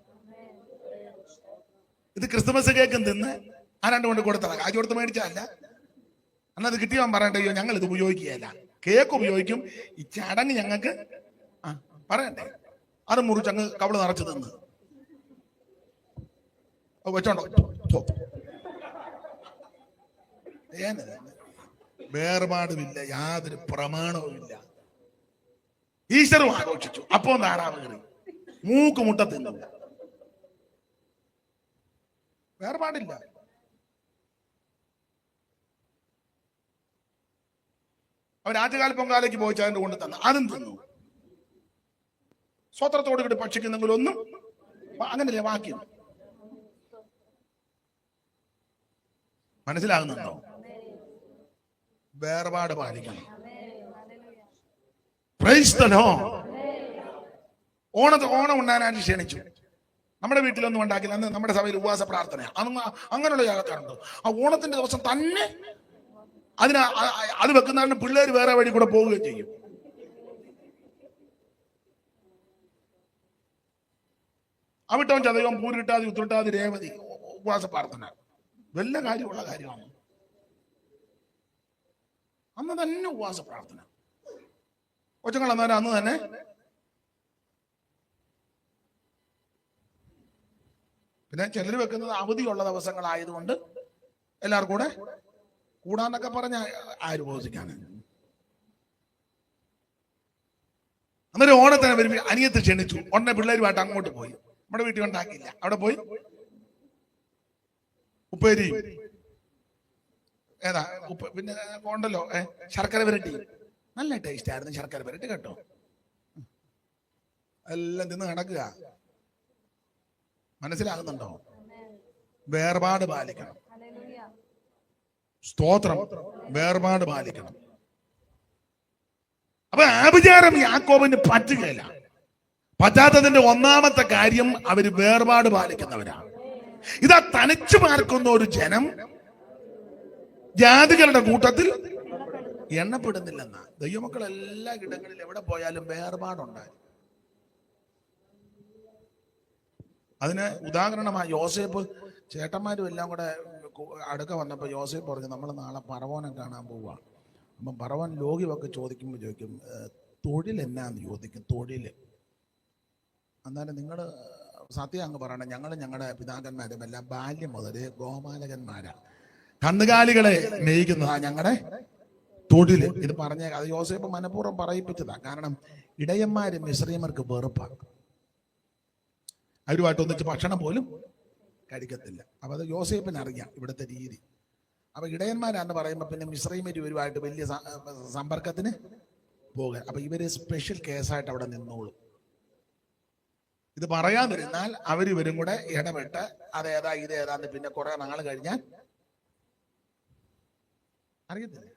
ഇത് ക്രിസ്തുമസ് കേക്കും തിന്ന് ആരാണ്ട് കൊണ്ട് കൊടുത്തതാ, കാശ് കൊടുത്ത് മേടിച്ചല്ല. അന്നത് കിട്ടിയവൻ പറയട്ടെ, അയ്യോ ഞങ്ങൾ ഇത് ഉപയോഗിക്കുകയല്ല. കേക്ക് ഉപയോഗിക്കും, ഈ ചടങ്ങ് ഞങ്ങൾക്ക് പറയണ്ടേ, അത് മുറിച്ചങ്ങ് കവള് നിറച്ച് തിന്ന് വെച്ചോണ്ടോ. വേർപാടുമില്ല, യാതൊരു പ്രമാണവുമില്ല. ഈശ്വരും ആഘോഷിച്ചു, അപ്പോ താറാവ് കയറി, മൂക്ക് മുട്ട തിന്നു. വേർപാടില്ല. അവർ ആറ്റുകാൽ പൊങ്കാലയ്ക്ക് പോയിച്ച് അതിന്റെ കൊണ്ട് തന്നു, അതും തിന്നു. സ്വത്രത്തോട് കൂടി ഭക്ഷിക്കുന്നെങ്കിലും ഒന്നും അങ്ങനല്ലേ വാക്യം. മനസ്സിലാകുന്നുണ്ടോ? വേർപാട് പാലിക്കണം. Praise the Lord. ഓണം ഉണ്ണാനായിട്ട് ക്ഷണിച്ചു. നമ്മുടെ വീട്ടിലൊന്നും ഉണ്ടാക്കില്ല. അന്ന് നമ്മുടെ സഭയിൽ ഉപവാസ പ്രാർത്ഥന, അങ്ങനെയുള്ള ആൾക്കാരുണ്ട്. ആ ഓണത്തിന്റെ ദിവസം തന്നെ അത് വെക്കുന്നതിന് പിള്ളേർ വേറെ വഴി കൂടെ പോവുകയും ചെയ്യും. അവിട്ടവൻ ചതയം, പൂരിട്ടാതി, ഉത്രട്ടാതി, രേവതി, ഉപവാസ പ്രാർത്ഥന വല്ല കാര്യമുള്ള കാര്യമാണ്. അന്ന് തന്നെ ഉപവാസ പ്രാർത്ഥന. കൊച്ചുങ്ങൾ അന്നേരം അന്ന് തന്നെ പിന്നെ ചിലർ വെക്കുന്നത് അവധിയുള്ള ദിവസങ്ങളായതുകൊണ്ട് എല്ലാവർക്കും കൂടെ കൂടാന്നൊക്കെ പറഞ്ഞ ആര് ബോധിക്കാണ്. അന്നേരം ഓണത്തിന് വരും അനിയത്ത് ക്ഷണിച്ചു. ഉടനെ പിള്ളേരുമായിട്ട് അങ്ങോട്ട് പോയി. നമ്മുടെ വീട്ടിൽ ഉണ്ടാക്കിയില്ല, അവിടെ പോയി ഉപ്പേരി ഏതാ പിന്നെ ഉണ്ടല്ലോ ശർക്കര വരട്ടി, നല്ല ടേസ്റ്റ് ആയിരുന്നു ശർക്കര വരട്ടി കേട്ടോ. എല്ലാം തിന്ന് നടക്കുക. മനസ്സിലാകുന്നുണ്ടോ? വേർപാട് പാലിക്കണം. സ്തോത്രം. വേർപാട് പാലിക്കണം. അപ്പൊ ആഭിചാരം യാക്കോബിന് പറ്റുകയില്ല. പറ്റാത്തതിന്റെ ഒന്നാമത്തെ കാര്യം അവര് വേർപാട് പാലിക്കുന്നവരാണ്. ഇതാ തനിച്ചു പാർക്കുന്ന ഒരു ജനം ജാതികളുടെ കൂട്ടത്തിൽ എണ്ണപ്പെടുന്നില്ലെന്ന. ദൈവമക്കൾ എല്ലാ ഇടങ്ങളിൽ എവിടെ പോയാലും വേർപാടുണ്ടായി. അതിന് ഉദാഹരണമായി യോസേപ്പ് ചേട്ടന്മാരും എല്ലാം കൂടെ അടുക്ക വന്നപ്പോൾ യോസേപ്പ് പറഞ്ഞു, നമ്മൾ നാളെ പറവോനെ കാണാൻ പോവുക. അപ്പം പറവോൻ ലോകിയൊക്കെ ചോദിക്കുമ്പോൾ ചോദിക്കും, തൊഴിൽ എന്നാന്ന് ചോദിക്കും. തൊഴിൽ എന്നാലും നിങ്ങൾ സത്യം അങ്ങ് പറയണം, ഞങ്ങൾ ഞങ്ങളുടെ പിതാക്കന്മാരും എല്ലാം ബാല്യം മുതൽ ഗോപാലകന്മാരാ, കന്നുകാലികളെ മേയ്ക്കുന്നതാ ഞങ്ങളുടെ തൊഴിൽ. ഇത് പറഞ്ഞ അത് യോസേപ്പ് മനഃപൂർവ്വം പറയിപ്പിച്ചതാ. കാരണം ഇടയന്മാര് മിസ്രൈമർക്ക് വെറുപ്പാണ്. അവരുമായിട്ട് ഒന്നിച്ച് ഭക്ഷണം പോലും കഴിക്കത്തില്ല. അപ്പൊ അത് യോസേപ്പിന് അറിയാം ഇവിടുത്തെ രീതി. അപ്പൊ ഇടയന്മാരാന്ന് പറയുമ്പോ പിന്നെ മിസ്രൈമര് ഇവരുമായിട്ട് വലിയ സമ്പർക്കത്തിന് പോകുക. അപ്പൊ ഇവര് സ്പെഷ്യൽ കേസായിട്ട് അവിടെ നിന്നോളും. ഇത് പറയാതിരുന്നാൽ അവരിവരും കൂടെ ഇടപെട്ട് അതേതാ ഇതേതാന്ന് പിന്നെ കുറെ നാൾ കഴിഞ്ഞാൽ അറിയത്തില്ല.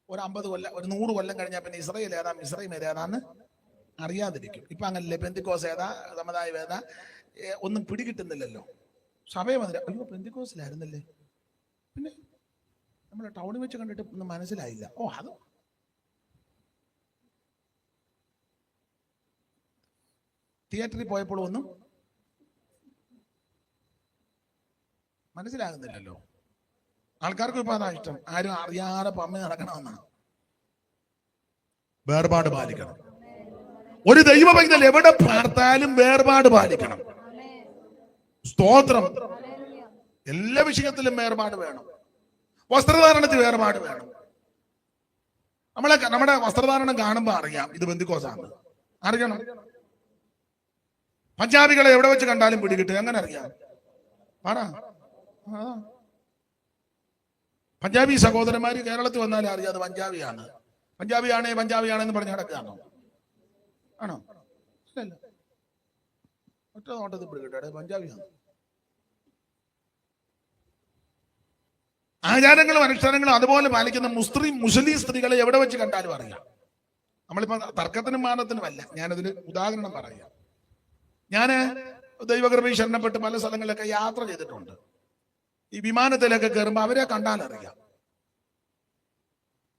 ഒരു 50 കൊല്ലം, ഒരു 100 കൊല്ലം കഴിഞ്ഞാൽ പിന്നെ ഇസ്രായേൽ ഏതാ മിസ്രൈം ഏതാന്ന് അറിയാതിരിക്കും. ഇപ്പൊ അങ്ങനല്ലേ, പെന്തിക്കോസ് ഏതാ സമുദായം ഏതാ ഒന്നും പിടികിട്ടുന്നില്ലല്ലോ. സഭയെ വന്നില്ല, അയ്യോ പെന്തിക്കോസിലായിരുന്നല്ലേ, പിന്നെ നമ്മളെ ടൗണിൽ വെച്ച് കണ്ടിട്ട് ഒന്നും മനസ്സിലായില്ല. ഓ അത് തിയേറ്ററിൽ പോയപ്പോൾ ഒന്നും മനസ്സിലാകുന്നില്ലല്ലോ. ആൾക്കാർക്കും ഇപ്പൊ അതാ ഇഷ്ടം, ആരും അറിയാതെ പമ്മി നടക്കണമെന്നാണ്. വേർപാട് പാലിക്കണം. ഒരു ദൈവ പൈതൽ എവിടെ പാർത്താലും വേർപാട് പാലിക്കണം. സ്തോത്രം. എല്ലാ വിഷയത്തിലും വേർപാട് വേണം. വസ്ത്രധാരണത്തിൽ വേർപാട് വേണം. നമ്മുടെ വസ്ത്രധാരണം കാണുമ്പോ അറിയാം ഇത് ബന്ധുക്കോസാണ്, അറിയണം. പഞ്ചാബികളെ എവിടെ വെച്ച് കണ്ടാലും പിടികിട്ടും, എങ്ങനെ അറിയാം? പറ. പഞ്ചാബി സഹോദരന്മാര് കേരളത്തിൽ വന്നാലും അറിയാം അത് പഞ്ചാബിയാണ്. പഞ്ചാബിയാണെന്ന് പറഞ്ഞ് നടക്കുകയാണോ? ആണോ? അല്ല, ഒറ്റ നോട്ടത്തിൽ പിടികിട്ടെ പഞ്ചാബിയാണ്. ആചാരങ്ങളും അനുഷ്ഠാനങ്ങളും അതുപോലെ പാലിക്കുന്ന മുസ്ലിം സ്ത്രീകളെ എവിടെ വെച്ച് കണ്ടാലും അറിയാം. നമ്മളിപ്പോ തർക്കത്തിനും മാനത്തിനുമല്ല, ഞാനതിന് ഉദാഹരണം പറയാം. ഞാന് ദൈവകൃപയിൽ ശരണപ്പെട്ട് പല സ്ഥലങ്ങളിലൊക്കെ യാത്ര ചെയ്തിട്ടുണ്ട്. ഈ വിമാനത്തിലൊക്കെ കയറുമ്പോ അവരെ കണ്ടാലറിയാം.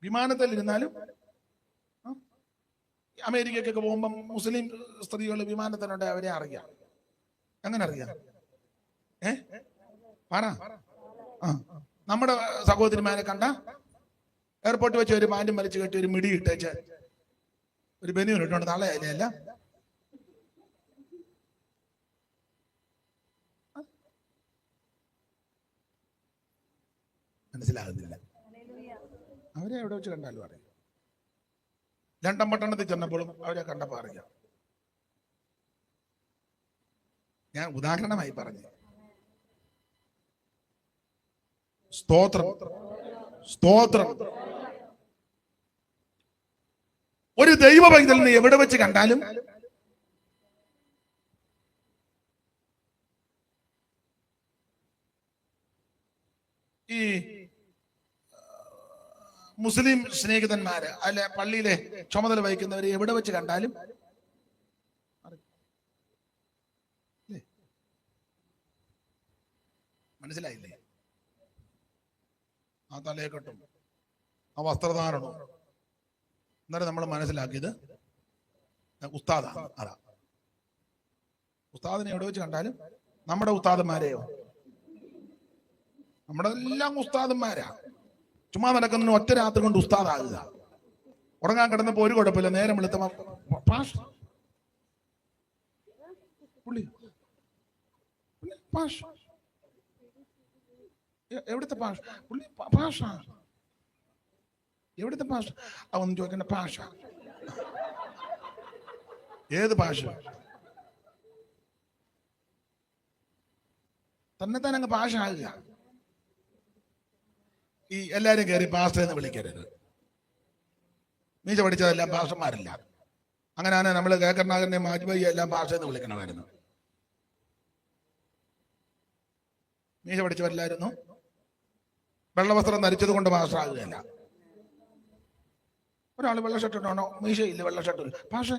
വിമാനത്തിൽ ഇരുന്നാലും അമേരിക്കക്കൊക്കെ പോകുമ്പം മുസ്ലിം സ്ത്രീകൾ വിമാനത്തിലുണ്ട്, അവരെ അറിയാം. എങ്ങനെ അറിയാം? പറ. നമ്മുടെ സഹോദരിമാരെ കണ്ട എയർപോർട്ടിൽ വെച്ച് ഒരു പാൻറ്റും വലിച്ചു കെട്ടി ഒരു മിടി ഇട്ടേച്ച് ഒരു ബനിയൻ ഇട്ടുകൊണ്ട് തള്ളയല്ലേ അല്ല. മനസ്സിലാകുന്നില്ല. അവരെ എവിടെ വെച്ച് കണ്ടാലും അറിയാം. ലണ്ടൻ പട്ടണത്തിൽ ചെന്നപ്പോഴും അവരെ കണ്ടപ്പോ അറിയാം. ഞാൻ ഉദാഹരണമായി പറഞ്ഞു. സ്തോത്രം, സ്തോത്രം. ഒരു ദൈവ പൈതലിനെ എവിടെ വെച്ച് കണ്ടാലും ഈ മുസ്ലിം സ്നേഹിതന്മാര് അല്ലെ പള്ളിയിലെ ചുമതല വഹിക്കുന്നവരെ എവിടെ വെച്ച് കണ്ടാലും മനസ്സിലായില്ലേ? ആ തലയെക്കെട്ടും ആ വസ്ത്രധാരണവും എന്നാലും നമ്മൾ മനസ്സിലാക്കിയത് ഉസ്താദാണ്. അതാ ഉസ്താദിനെ എവിടെ വെച്ച് കണ്ടാലും നമ്മുടെ ഉസ്താദന്മാരെയോ, നമ്മുടെ എല്ലാം ഉസ്താദന്മാരാ. ചുമ്മാ നടക്കുന്നതിന് ഒറ്റ രാത്രി കൊണ്ട് ഉസ്താദാകുക. ഉറങ്ങാൻ കിടന്നപ്പോ ഒരു കുഴപ്പമില്ല, നേരം വെളുത്തപ്പോ എവിടുത്തെ പാഷ പുള്ളി പാഷ എവിടുത്തെ പാഷ അവന്ന് ചോദിക്കണ്ട പാഷ ഏത് ഭാഷ? തന്നെ തന്നെ അങ്ങ് ഭാഷ ആകുക. ഈ എല്ലാരും കയറി പാസ്റ്റർ എന്ന് വിളിക്കരുത്. മീശ പഠിച്ചതെല്ലാം പാസ്റ്റർമാരല്ല. അങ്ങനെയാണ് നമ്മൾ കേക്കർനാഗറിനെ മാജ്ബയ്യ എല്ലാം പാസ്റ്റർ എന്ന് വിളിക്കണമായിരുന്നു. മീശ പഠിച്ചവരില്ലായിരുന്നു. വെള്ളവസ്ത്രം ധരിച്ചത് കൊണ്ട് പാസ്റ്റർ ആകുകയല്ല. ഒരാൾ വെള്ള ഷർട്ട് ഇട്ടാണോ? മീശയില്ല, വെള്ള ഷർട്ട്. പക്ഷെ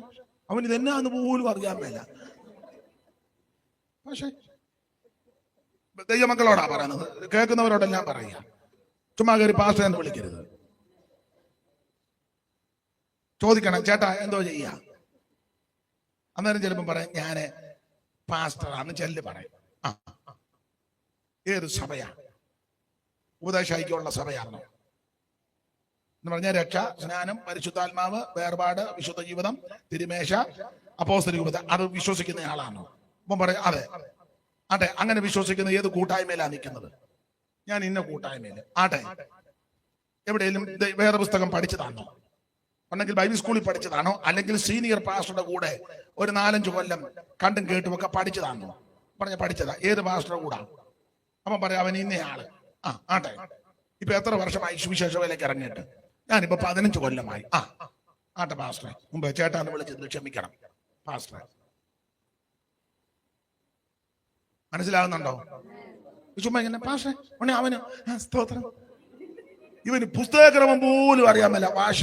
അവൻ ഇതെന്നാന്ന് പോലും അറിയാൻ മേല. പക്ഷെ ദൈവമക്കളോടാ പറയുന്നത്, കേൾക്കുന്നവരോടെല്ലാം പറയുക. ചുമ്മാ കയറി പാസ്റ്റർ എന്ന് വിളിക്കരുത്. ചോദിക്കണം, ചേട്ടാ എന്തോ ചെയ്യാ? അന്നേരം ചിലപ്പം പറയാം ഞാന് പാസ്റ്ററാന്ന് ചെല്ല് പറയും. ആ, ഏത് സഭയാ? ഉപദേശിക്കുള്ള സഭയാണോ എന്ന് പറഞ്ഞാൽ രക്ഷ, സ്നാനം, പരിശുദ്ധാത്മാവ്, വേർപാട്, വിശുദ്ധ ജീവിതം, തിരുമേശ, അപ്പോസ്തലിക ഉപദേശം അത് വിശ്വസിക്കുന്ന ആളാണോ? അപ്പം പറയാം അതെ. ആട്ടെ, അങ്ങനെ വിശ്വസിക്കുന്ന ഏത് കൂട്ടായ്മയിലാണ് നിൽക്കുന്നത്? ഞാൻ ഇന്ന കൂട്ടായ്മയില്. ആട്ടെ, എവിടെയെങ്കിലും വേറെ പുസ്തകം പഠിച്ചതാണോ? അല്ലെങ്കിൽ ബൈബിൾ സ്കൂളിൽ പഠിച്ചതാണോ? അല്ലെങ്കിൽ സീനിയർ പാസ്റ്ററുടെ കൂടെ ഒരു 4-5 കൊല്ലം കണ്ടും കേട്ടും ഒക്കെ പഠിച്ചതാണോ? പറഞ്ഞ പഠിച്ചതാ. ഏത് പാസ്റ്ററുടെ കൂടാ? അപ്പം പറയാം അവൻ ഇന്നയാള്. ആ, ആട്ടെ, ഇപ്പൊ എത്ര വർഷമായി സുവിശേഷ വേലയ്ക്ക് ഇറങ്ങിയിട്ട്? ഞാനിപ്പോ 15 കൊല്ലമായി. ആ, ആട്ടെ പാസ്റ്ററെ, മുമ്പ് ചേട്ടാന്ന് വിളിച്ചത് ക്ഷമിക്കണം പാസ്റ്ററെ. മനസ്സിലാകുന്നുണ്ടോ? ചുമ്മാ ഇങ്ങനെ പാഷ ഉടനെ അവന് സ്തോത്രം, ഇവന് പുസ്തകക്രമം പോലും അറിയാമല്ല ഭാഷ.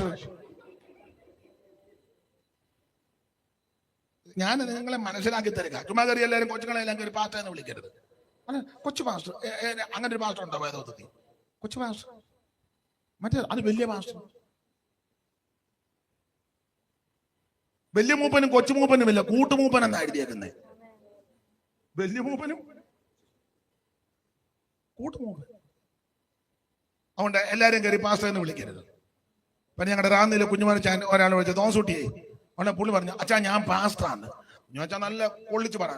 ഞാൻ നിങ്ങളെ മനസ്സിലാക്കി തരിക. ചുമ്മാ കയറി എല്ലാവരും കൊച്ചുങ്ങളെല്ലാം കയറി പാസ്റ്റർ എന്ന് വിളിക്കരുത്. കൊച്ചു പാസ്റ്റർ, അങ്ങനെ ഒരു പാസ്റ്റർ ഉണ്ടോ വേദോത്തത്തിൽ? കൊച്ചു പാസ്റ്റർ, മറ്റേ അത് വലിയ പാസ്റ്റർ. വലിയ മൂപ്പനും കൊച്ചു മൂപ്പനും ഇല്ല, കൂട്ടുമൂപ്പൻ എന്നാ എഴുതിയേക്കുന്നത്. വലിയ മൂപ്പനും കൂട്ടുമൂപ്പൻ. അതുകൊണ്ട് എല്ലാരും കയറി പാസ്റ്റർ എന്ന് വിളിക്കരുത്. പിന്നെ ഞങ്ങളുടെ റാന്നിയിലെ കുഞ്ഞുമാനച്ചാൻ ഒരാൾ വിളിച്ചത് തോസൂട്ടിയെ. അവിടെ പുള്ളി പറഞ്ഞു, അച്ഛാ ഞാൻ പാസ്റ്ററാണ്. ഞാൻ അച്ഛാ നല്ല പൊള്ളിച്ച് പറ,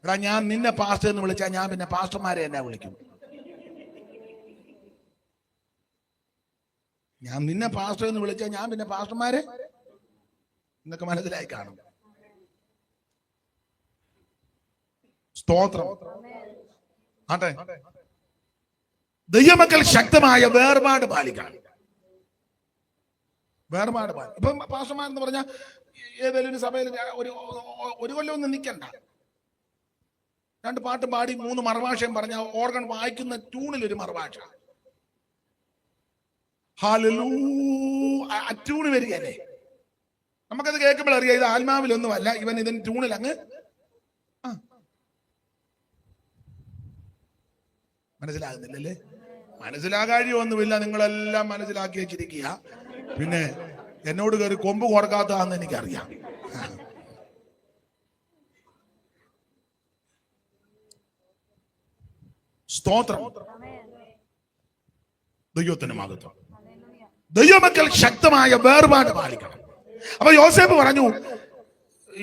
എടാ ഞാൻ നിന്നെ പാസ്റ്റർ എന്ന് വിളിച്ചാൽ ഞാൻ പിന്നെ പാസ്റ്റർമാരെ എന്നാ വിളിക്കും? ഞാൻ നിന്നെ പാസ്റ്റർ എന്ന് വിളിച്ചാൽ ഞാൻ പിന്നെ പാസ്റ്റർമാരെ എന്നൊക്കെ മനസ്സിലായി കാണും. സ്തോത്രം. ആട്ടെ, ദൈവമക്കൾ ശക്തമായ വേർപാട് പാലിക്കണം. വേർപാട് പാലിക്കണം. ഇപ്പം പാസ്റ്റർമാരെന്ന് പറഞ്ഞാൽ ഏതെങ്കിലും ഒരു സഭയിൽ ഒരു കൊല്ലമൊന്നും നിൽക്കണ്ട. 2 പാട്ടും പാടി 3 മറുഭാഷയും പറഞ്ഞ ഓർഗൻ വായിക്കുന്ന ട്യൂണിൽ ഒരു മറുഭാഷ, ആ ട്യൂണ് വരികയല്ലേ. നമുക്കത് കേൾക്കുമ്പോൾ അറിയാം ഇത് ആത്മാവിലൊന്നുമല്ല, ഇവൻ ഇതിന് ട്യൂണിൽ അങ്ങ്. മനസ്സിലാകുന്നില്ലല്ലേ? മനസ്സിലാകാഴിയൊന്നുമില്ല, നിങ്ങളെല്ലാം മനസ്സിലാക്കി വെച്ചിരിക്കുക. പിന്നെ എന്നോട് കയറി കൊമ്പ് കൊടുക്കാത്തതാന്ന് എനിക്കറിയാം. സ്തോത്രം. ദൈവത്തിന് മഹത്വം. ദൈവമക്കൾ ശക്തമായ വേർപാട് പാലിക്കണം. അപ്പൊ യോസേഫ് പറഞ്ഞു,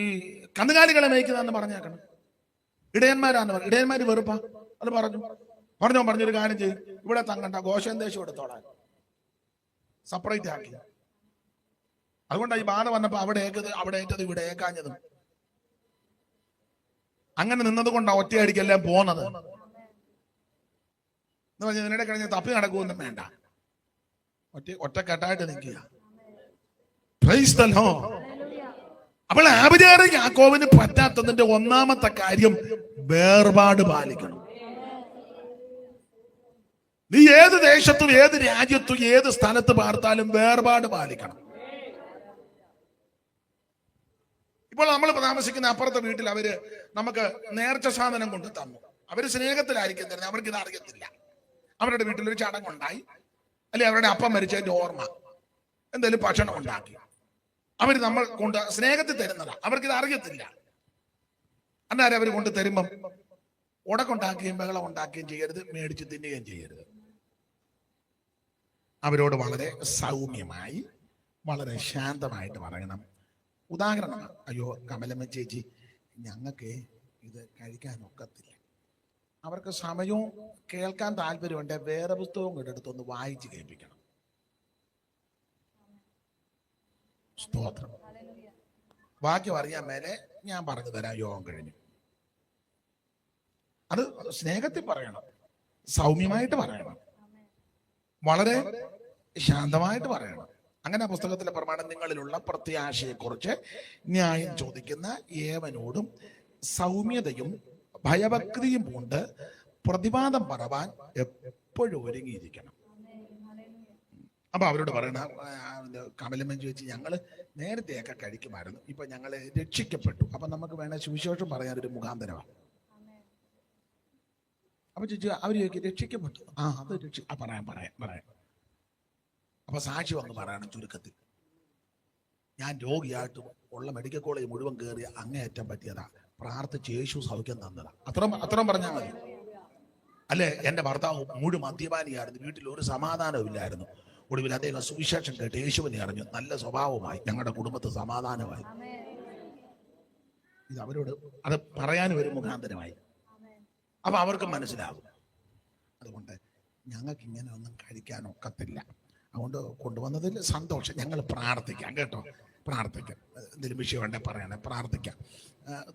ഈ കന്നുകാലികളെ മേയ്ക്കുന്നതെന്ന് പറഞ്ഞേക്കണം. ഇടയന്മാരാന്ന് പറഞ്ഞു. ഇടയന്മാര് വെറുപ്പാ അത് പറഞ്ഞൊരു കാര്യം ചെയ്യും, ഇവിടെ തങ്ങണ്ട, ഗോശൻ ദേശം എടുത്തോളാൻ സെപ്പറേറ്റ് ആക്കി. അതുകൊണ്ടാണ് ഈ ബാധ വന്നപ്പോ അവിടെ ഏറ്റത് ഇവിടെ ഏക്കാഞ്ഞതും. അങ്ങനെ നിന്നത് കൊണ്ടാണ് ഒറ്റയടിക്കെല്ലാം പോന്നത്. എന്ന് പറഞ്ഞാൽ ഇതിനിടെ കഴിഞ്ഞ് തപ്പി നടക്കുമൊന്നും വേണ്ട, ഒറ്റക്കെട്ടായിട്ട് നിൽക്കുക. Price the Lord. അപ്പോൾ ആബിരേലും യാക്കോബിന് പറ്റാത്തതിന്റെ ഒന്നാമത്തെ കാര്യം വേർപാട് പാലിക്കണം. നീ ഏത് ദേശത്തും ഏത് രാജ്യത്തും ഏത് സ്ഥലത്ത് പാർത്താലും വേർപാട് പാലിക്കണം. ഇപ്പോൾ നമ്മൾ താമസിക്കുന്ന അപ്പുറത്തെ വീട്ടിൽ അവര് നമുക്ക് നേർച്ച സാധനം കൊണ്ട് തന്നു. അവര് സ്നേഹത്തിലായിരിക്കും തരുന്നത്, അവർക്ക് ഇത് അറിയത്തില്ല. അവരുടെ വീട്ടിലൊരു ചടങ്ങുണ്ടായി, അല്ലെ അവരുടെ അപ്പം മരിച്ചതിന്റെ ഓർമ്മ എന്തെങ്കിലും ഭക്ഷണം ഉണ്ടാക്കി അവർ നമ്മൾ കൊണ്ട് സ്നേഹത്തിൽ തരുന്നതാ. അവർക്കിത് അറിയത്തില്ല. അന്നേരം അവർ കൊണ്ട് തരുമ്പം ഉടക്കുണ്ടാക്കുകയും ബഹളം ഉണ്ടാക്കുകയും ചെയ്യരുത്, മേടിച്ച് തിന്നുകയും ചെയ്യരുത്. അവരോട് വളരെ സൗമ്യമായി വളരെ ശാന്തമായിട്ട് പറയണം. ഉദാഹരണം, അയ്യോ കമലമ്മ ചേച്ചി ഞങ്ങൾക്ക് ഇത് കഴിക്കാൻ ഒക്കത്തില്ല. അവർക്ക് സമയവും കേൾക്കാൻ താല്പര്യമുണ്ട്, വേറെ പുസ്തകവും കൂടെ എടുത്തൊന്ന് വായിച്ച് കേൾപ്പിക്കണം. സ്തോത്രം. വാക്യം അറിയാൻ മേലെ ഞാൻ പറഞ്ഞു തരാം, യോഗം കഴിഞ്ഞു. അത് സ്നേഹത്തിൽ പറയണം, സൗമ്യമായിട്ട് പറയണം, വളരെ ശാന്തമായിട്ട് പറയണം. അങ്ങനെ പുസ്തകത്തിലെ പ്രമാണം, നിങ്ങളിലുള്ള പ്രത്യാശയെക്കുറിച്ച് ന്യായം ചോദിക്കുന്ന ഏവനോടും സൗമ്യതയും ഭയഭക്തിയും കൊണ്ട് പ്രതിവാദം പറവാൻ എപ്പോഴും ഒരുങ്ങിയിരിക്കണം. അപ്പൊ അവരോട് പറയണ, കമലമ്മൻ ചോദിച്ചു, ഞങ്ങള് നേരത്തെയൊക്കെ കഴിക്കുമായിരുന്നു, ഇപ്പൊ ഞങ്ങള് രക്ഷിക്കപ്പെട്ടു, അപ്പൊ നമുക്ക് വേണ സുവിശേഷം പറയാനൊരു മുഖാന്തരമാണ്. അപ്പൊ ചോദിച്ചു, അവര് ചോദിക്കും രക്ഷിക്കപ്പെട്ടു, അത് പറയാം. അപ്പൊ സാക്ഷി വന്ന് പറയണം ചുരുക്കത്തിൽ, ഞാൻ രോഗിയായിട്ട് ഉള്ള മെഡിക്കൽ കോളേജ് മുഴുവൻ കയറി അങ്ങേയറ്റം പറ്റിയതാ, പ്രാർത്ഥിച്ച് യേശു സൗഖ്യം തന്നതാ. അത്രയും പറഞ്ഞാൽ മതി. അല്ലെ, എന്റെ ഭർത്താവ് മുഴുവൻ മദ്യപാനിയായിരുന്നു, വീട്ടിൽ ഒരു സമാധാനവും ഇല്ലായിരുന്നു, ഒടുവിൽ അദ്ദേഹം സുവിശേഷം കേട്ട് യേശുവിനെ അറിഞ്ഞു, നല്ല സ്വഭാവമായി, ഞങ്ങളുടെ കുടുംബത്തിൽ സമാധാനമായി. ഇത് അവരോട് അത് പറയാനും ഒരു മുഖാന്തരമായി. അപ്പൊ അവർക്ക് മനസ്സിലാകും. അതുകൊണ്ട് ഞങ്ങൾക്ക് ഇങ്ങനെ ഒന്നും കഴിക്കാൻ ഒക്കത്തില്ല, അതുകൊണ്ട് കൊണ്ടുവന്നതിൽ സന്തോഷം, ഞങ്ങൾ പ്രാർത്ഥിക്കാം കേട്ടോ, പ്രാർത്ഥിക്കാം, എന്തെങ്കിലും വിഷയം ഉണ്ടെങ്കിൽ പറയണേ, പ്രാർത്ഥിക്കാം,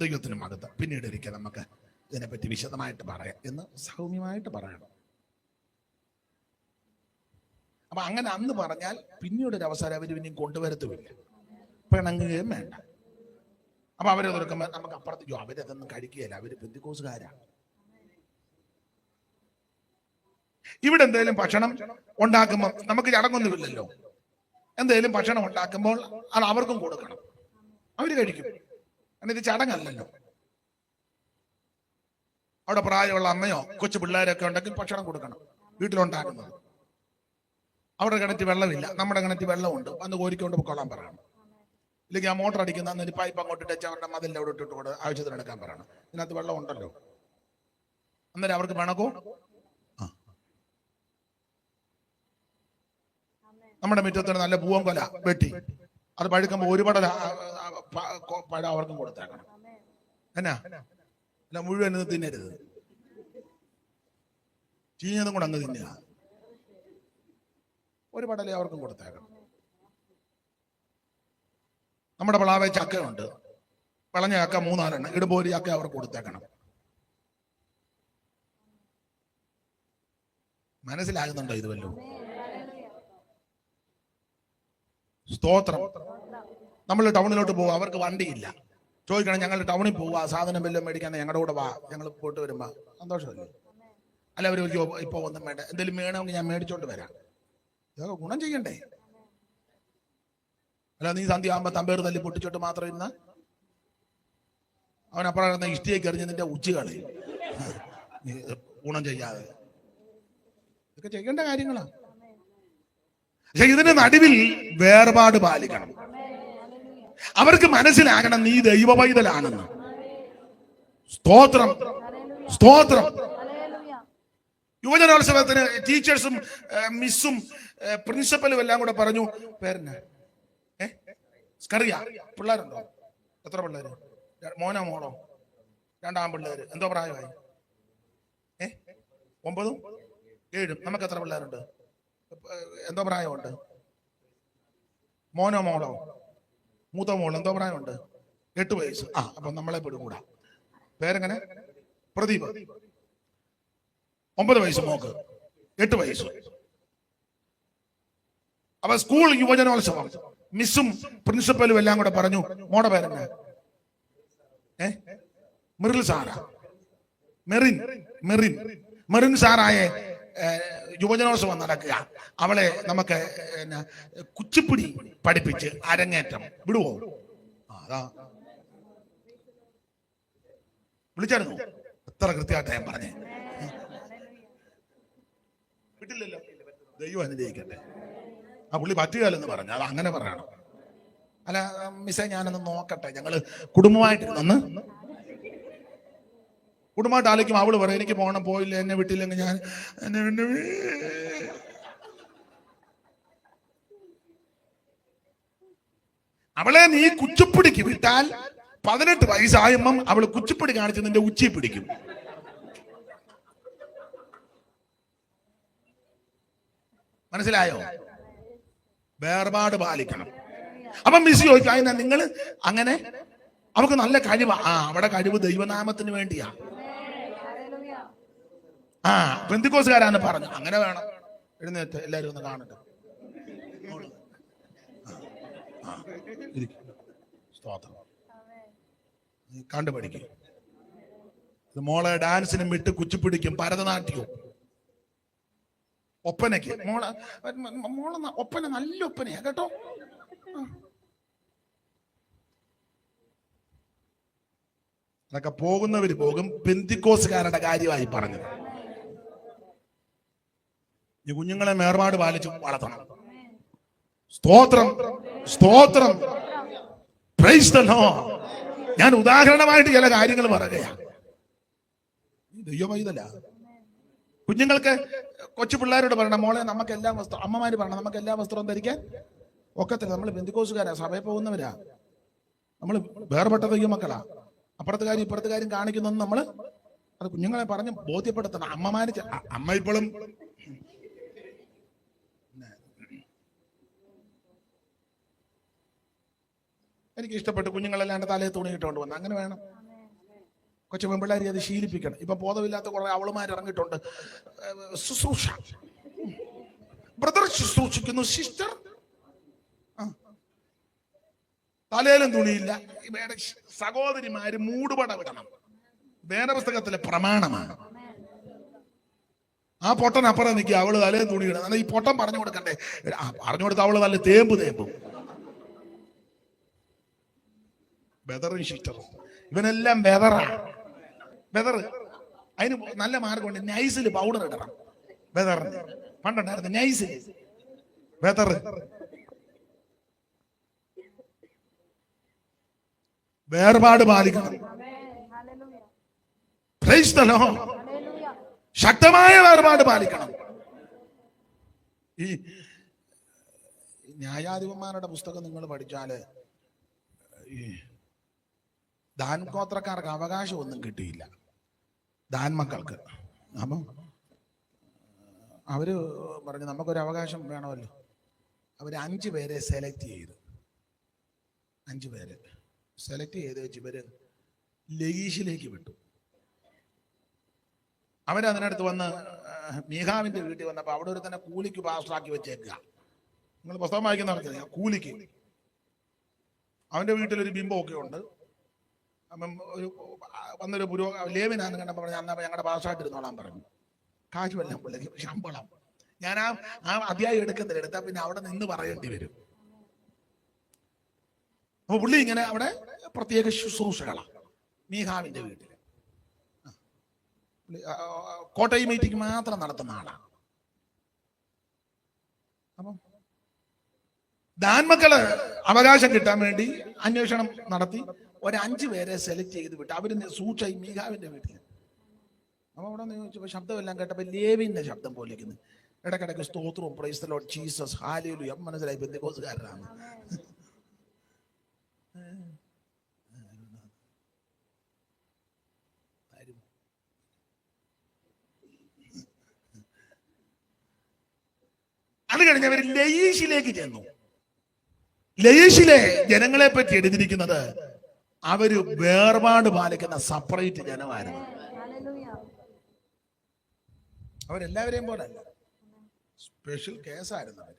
ദൈവത്തിന് മഹത്വം, പിന്നീട് ഒരിക്കൽ നമുക്ക് ഇതിനെപ്പറ്റി വിശദമായിട്ട് പറയാം എന്ന് സൗമ്യമായിട്ട് പറയണം. അപ്പൊ അങ്ങനെ അന്ന് പറഞ്ഞാൽ പിന്നീടൊരു അവസരം അവർ പിന്നെയും കൊണ്ടുവരത്തുമില്ല, പിണങ്ങുകയും വേണ്ട. അപ്പൊ അവരെ തുറക്കുമ്പോൾ നമുക്ക് അപ്പുറത്തേക്കോ അവരതൊന്നും കഴിക്കുകയില്ല, അവര് പെന്തിക്കോസുകാരാണ്, ഇവിടെ എന്തെങ്കിലും ഭക്ഷണം ഉണ്ടാക്കുമ്പോൾ നമുക്ക് ചടങ്ങൊന്നുമില്ലല്ലോ. എന്തെങ്കിലും ഭക്ഷണം ഉണ്ടാക്കുമ്പോൾ അത് അവർക്കും കൊടുക്കണം, അവര് കഴിക്കും. കാരണം ഇത് ചടങ്ങല്ലല്ലോ. അവിടെ പ്രായമുള്ള അമ്മയോ കൊച്ചു പിള്ളേരൊക്കെ ഉണ്ടെങ്കിൽ ഭക്ഷണം കൊടുക്കണം. വീട്ടിലുണ്ടാക്കുന്നത് അവിടെ കിണറ്റിൽ വെള്ളമില്ല, നമ്മുടെ കിണറ്റിൽ വെള്ളമുണ്ട്, വന്ന് കോരിക്കൊണ്ട് പൊക്കോളാൻ പറയണം. ഇല്ലെങ്കിൽ ആ മോട്ടർ അടിക്കുന്ന അന്നൊരു പൈപ്പ് അങ്ങോട്ട് ഇട്ട് അവരുടെ മതിലിന്റെ അവിടെ ഇട്ടിട്ട് കൂടെ ആവശ്യത്തിന് എടുക്കാൻ പറയണം. ഇതിനകത്ത് വെള്ളം ഉണ്ടല്ലോ. അന്നേരം അവർക്ക് വേണക്കോ. നമ്മുടെ മുറ്റത്തിന് നല്ല പൂവൻ കൊല വെട്ടി അത് പഴുക്കുമ്പോൾ ഒരു പടല പഴം അവർക്കും കൊടുത്തേക്കണം. എന്നാ അല്ല, മുഴുവൻ തിന്നരുത്, ചീഞ്ഞതും കൂടെ അങ്ങ് തിന്നുക. ഒരു പടലേ അവർക്കും കൊടുത്തേക്കണം. നമ്മുടെ പ്ലാവേ ചക്കയുണ്ട്, വിളഞ്ഞ ചക്ക 3-4 ഇടുമ്പോൾ ഒരു ചക്ക അവർക്ക് കൊടുത്തേക്കണം. മനസ്സിലാകുന്നുണ്ടോ ഇത് വല്ലതും? സ്തോത്രം. നമ്മൾ ടൗണിലോട്ട് പോകും, അവർക്ക് വണ്ടിയില്ല. ചോദിക്കണം, ഞങ്ങൾ ടൗണിൽ പോവാ, സാധനം വല്ലതും മേടിക്കാൻ ഞങ്ങളുടെ കൂടെ വാ, ഞങ്ങൾ പോയിട്ട് വരുമ്പോ സന്തോഷമല്ലേ? അല്ല, അവർ ഇപ്പൊ ഒന്നും വേണ്ട, എന്തെങ്കിലും വേണമെങ്കിൽ ഞാൻ മേടിച്ചോണ്ട് വരാം. ഇതൊക്കെ ഗുണം ചെയ്യണ്ടേ? അല്ല, നീ സന്ധ്യ ആകുമ്പോ തമ്പേർ തല്ലി പൊട്ടിച്ചോട്ട് മാത്രം ഇരുന്ന അവനപ്പുറം ഇഷ്ടിയേക്ക് എറിഞ്ഞ് നിന്റെ ഉച്ചകളെ ഗുണം ചെയ്യാതെ. ഇതൊക്കെ ചെയ്യേണ്ട കാര്യങ്ങളാണ്. പക്ഷെ ഇതിന്റെ നടുവിൽ വേർപാട് പാലിക്കണം. അവർക്ക് മനസ്സിലാകണം നീ ദൈവ പൈതലാണെന്ന്. സ്തോത്രം, സ്തോത്രം. യുവജനോത്സവത്തിന് ടീച്ചേഴ്സും മിസ്സും പ്രിൻസിപ്പലും എല്ലാം കൂടെ പറഞ്ഞു, പേരെന്നാ സ്കറിയ, പിള്ളേരുണ്ടോ? എത്ര പിള്ളേര്? മോനോ മോളോ? 2 ആൺപിള്ളേര്. എന്തോ പ്രായമായി? 9, 7. നമുക്ക് എത്ര പിള്ളേരുണ്ട്? എന്തോ പ്രായമുണ്ട്? മോനോ മോളോ? മൂത്ത മോൾ എന്തോ പ്രായമുണ്ട്? 8 വയസ്സ്. അപ്പൊ നമ്മളെ പെടുകൂടാ. പേരെങ്ങനെ? പ്രദീപ്. 9 വയസ്സ് മോക്ക്, 8 വയസ്സ്. അപ്പൊ സ്കൂൾ യുവജനോത്സവം മിസ്സും പ്രിൻസിപ്പലും എല്ലാം കൂടെ പറഞ്ഞു, മോടെ പേരെന്നെ? മെറിൽ സാറാ. മെറിൻ സാറായ യുവജനോത്സവം നടക്കുക. അവളെ നമുക്ക് കുച്ചിപ്പിടി പഠിപ്പിച്ച് അരങ്ങേറ്റം വിടുവോ? അതാ വിളിച്ചായിരുന്നു. എത്ര കൃത്യമായിട്ട് ഞാൻ പറഞ്ഞേ. വിട്ടില്ലല്ലോ. ദൈവം അനുഗ്രഹിക്കട്ടെ. ആ പുള്ളി പറ്റുകയല്ലെന്ന് പറഞ്ഞു. അത് അങ്ങനെ പറയണം. അല്ല മിസ്സേ, ഞാനൊന്ന് നോക്കട്ടെ. ഞങ്ങള് കുടുംബമായിട്ടിരുന്ന് കുടുംബമായിട്ട് ആലോചിക്കും. അവള് പറയും, എനിക്ക് പോകണം, പോയില്ല, എന്നെ വിട്ടില്ലെങ്കിൽ ഞാൻ അവളെ നീ കുച്ചിപ്പിടിക്ക് വിട്ടാൽ 18 വയസ്സായുമ്പം അവള് കുച്ചിപ്പിടി കാണിച്ച് നിന്റെ ഉച്ചി പിടിക്കും. മനസ്സിലായോ? വേർപാട് പാലിക്കണം. അപ്പൊ മിസ് ചോദിക്കാം, നിങ്ങൾ അങ്ങനെ അവർക്ക് നല്ല കഴിവാ. അവിടെ കഴിവ് ദൈവനാമത്തിന് വേണ്ടിയാ. പെന്തിക്കോസുകാരാണ് പറഞ്ഞു, അങ്ങനെ വേണം. എഴുന്നേറ്റ് എല്ലാരും ഒന്ന് കാണട്ടെ. കണ്ടുപഠിക്കും. മോളെ ഡാൻസിനും വിട്ട് കുച്ചിപ്പിടിക്കും, ഭരതനാട്യവും, ഒപ്പനയ്ക്ക്. മോളെ ഒപ്പന നല്ല ഒപ്പനയാ കേട്ടോ. അതൊക്കെ പോകുന്നവര് പോകും. പെന്തിക്കോസുകാരുടെ കാര്യമായി പറഞ്ഞത്. ഈ കുഞ്ഞുങ്ങളെ വേർപാട് പാലിച്ചു വളർത്തണം. സ്തോത്രം, സ്തോത്രം. Price the Lord. ഞാൻ ഉദാഹരണമായിട്ട് ചില കാര്യങ്ങൾ പറയുകയാണ്. ദൈവമൈതല കുഞ്ഞുങ്ങൾക്ക് കൊച്ചു പിള്ളേരോട് പറയണം, മോളെ നമുക്ക് എല്ലാ വസ്ത്രം, അമ്മമാര് പറയണം നമുക്ക് എല്ലാ വസ്ത്രവും ധരിക്കാൻ ഒക്കത്തില്ല. നമ്മൾ പെന്തിക്കോസുകാരാ, സഭയിൽ പോകുന്നവരാ, നമ്മൾ വേർപെട്ട ദൈവമക്കളാ. അപ്പുറത്തെ കാര്യം ഇപ്പുറത്തെ കാര്യം കാണിക്കുന്നൊന്നും നമ്മള് അത് കുഞ്ഞുങ്ങളെ പറഞ്ഞ് ബോധ്യപ്പെടുത്തണം. അമ്മമാര് അമ്മ ഇപ്പോഴും എനിക്ക് ഇഷ്ടപ്പെട്ട് കുഞ്ഞുങ്ങളെല്ലാണ്ട് തലയെ തുണി ഇട്ടുകൊണ്ട് വന്നു. അങ്ങനെ വേണം. കൊച്ചു പെൺപിള്ളേരെ അത് ശീലിപ്പിക്കണം. ഇപ്പൊ ബോധമില്ലാത്ത കുറെ അവളുമാർ ഇറങ്ങിയിട്ടുണ്ട്. ശുശ്രൂഷ, ബ്രദർ ശുശ്രൂഷിക്കുന്നു, സിസ്റ്റർ തലയിലും തുണിയില്ല. സഹോദരിമാര് മൂടുപട വിടണം. വേദപുസ്തകത്തിലെ പ്രമാണമാണ്. ആ പൊട്ടൻ അപ്പുറം നിൽക്കുക, അവള് തലേ തുണിയിടണം. എന്നാൽ ഈ പൊട്ടൻ പറഞ്ഞു കൊടുക്കണ്ടേ? പറഞ്ഞു കൊടുത്ത അവള് നല്ല തേമ്പും ബെതറും ഷിസ്റ്ററും. ഇവനെല്ലാം ബെതറാ. അതിന് നല്ല മാർഗമുണ്ട്. നൈസിൽ പൗഡർ ഇടണം. ബെതറിന് പണ്ടുണ്ടായിരുന്നു നൈസിൽ ബെതർ. വേർപാട് പാലിക്കണം. Praise the Lord. ശക്തമായ വേർപാട് പാലിക്കണം. ഈ ന്യായാധിപന്മാരുടെ പുസ്തകം നിങ്ങൾ പഠിച്ചാല് ഈ ദാൻ ഗോത്രക്കാർക്ക് അവകാശമൊന്നും കിട്ടിയില്ല, ദാൻ മക്കൾക്ക്. അപ്പം അവര് പറഞ്ഞു നമുക്കൊരു അവകാശം വേണമല്ലോ. അവർ 5 പേരെ സെലക്ട് ചെയ്തു. 5 പേരെ സെലക്ട് ചെയ്ത് വെച്ച് ഇവര് ലയീഷിലേക്ക് വിട്ടു. അവരതിനടുത്ത് വന്ന് മീഖാവിന്റെ വീട്ടിൽ വന്നപ്പോൾ അവിടെ ഒരു തന്നെ കൂലിക്ക് പാസ്റ്ററാക്കി വെച്ചേക്കുക. നിങ്ങൾ പുസ്തകം വായിക്കുന്നവർക്ക് കൂലിക്ക്. അവന്റെ വീട്ടിലൊരു ബിംബമൊക്കെ ഉണ്ട്. അപ്പം വന്നൊരു ലേവിനാന്ന് കണ്ടപ്പോൾ പറഞ്ഞു അന്നപ്പോൾ ഞങ്ങളുടെ പാസ്റ്ററായിട്ടിരുന്നോളാൻ പറഞ്ഞു. കാശുമെല്ലാം പുള്ളിക്ക് ശമ്പളം. ഞാൻ ആ അധ്യായം എടുക്കുന്നില്ല, എടുത്താൽ പിന്നെ അവിടെ നിന്ന് പറയേണ്ടി വരും. അപ്പൊ പുള്ളി ഇങ്ങനെ അവിടെ പ്രത്യേക ശുശ്രൂഷകളാണ് മീഖാവിന്റെ വീട്ടിൽ. കോട്ടയം മീറ്റിംഗ് മാത്രം നടത്തുന്ന ആളാണ്. അപ്പം ദാൻമക്കള് അവകാശം കിട്ടാൻ വേണ്ടി അന്വേഷണം നടത്തി ഒരു 5 പേരെ സെലക്ട് ചെയ്ത് വിട്ടു. അവര് സൂക്ഷായി മീഖാവിന്റെ വീട്ടിൽ. അപ്പൊ അവിടെ ചോദിച്ചപ്പോ ശബ്ദമെല്ലാം കേട്ടപ്പോ ലേവിന്റെ ശബ്ദം പോലിരിക്കുന്നു. ഇടക്കിടക്ക് സ്തോത്രവും price the Lord Jesus hallelujah മനസ്സിലായി പെന്തക്കോസ്തുകാരനാണ്. അത് കഴിഞ്ഞ് അവർ ലയീഷിലേക്ക് ചെന്നു. ലയീഷിലെ ജനങ്ങളെ പറ്റി എഴുതിയിരിക്കുന്നത് അവര് വേർപാട് പാലിക്കുന്ന സെപ്പറേറ്റ് ജനമായിരുന്നു. അവരെല്ലാവരെയും പോലെ അല്ല, സ്പെഷ്യൽ കേസായിരുന്നു അവർ.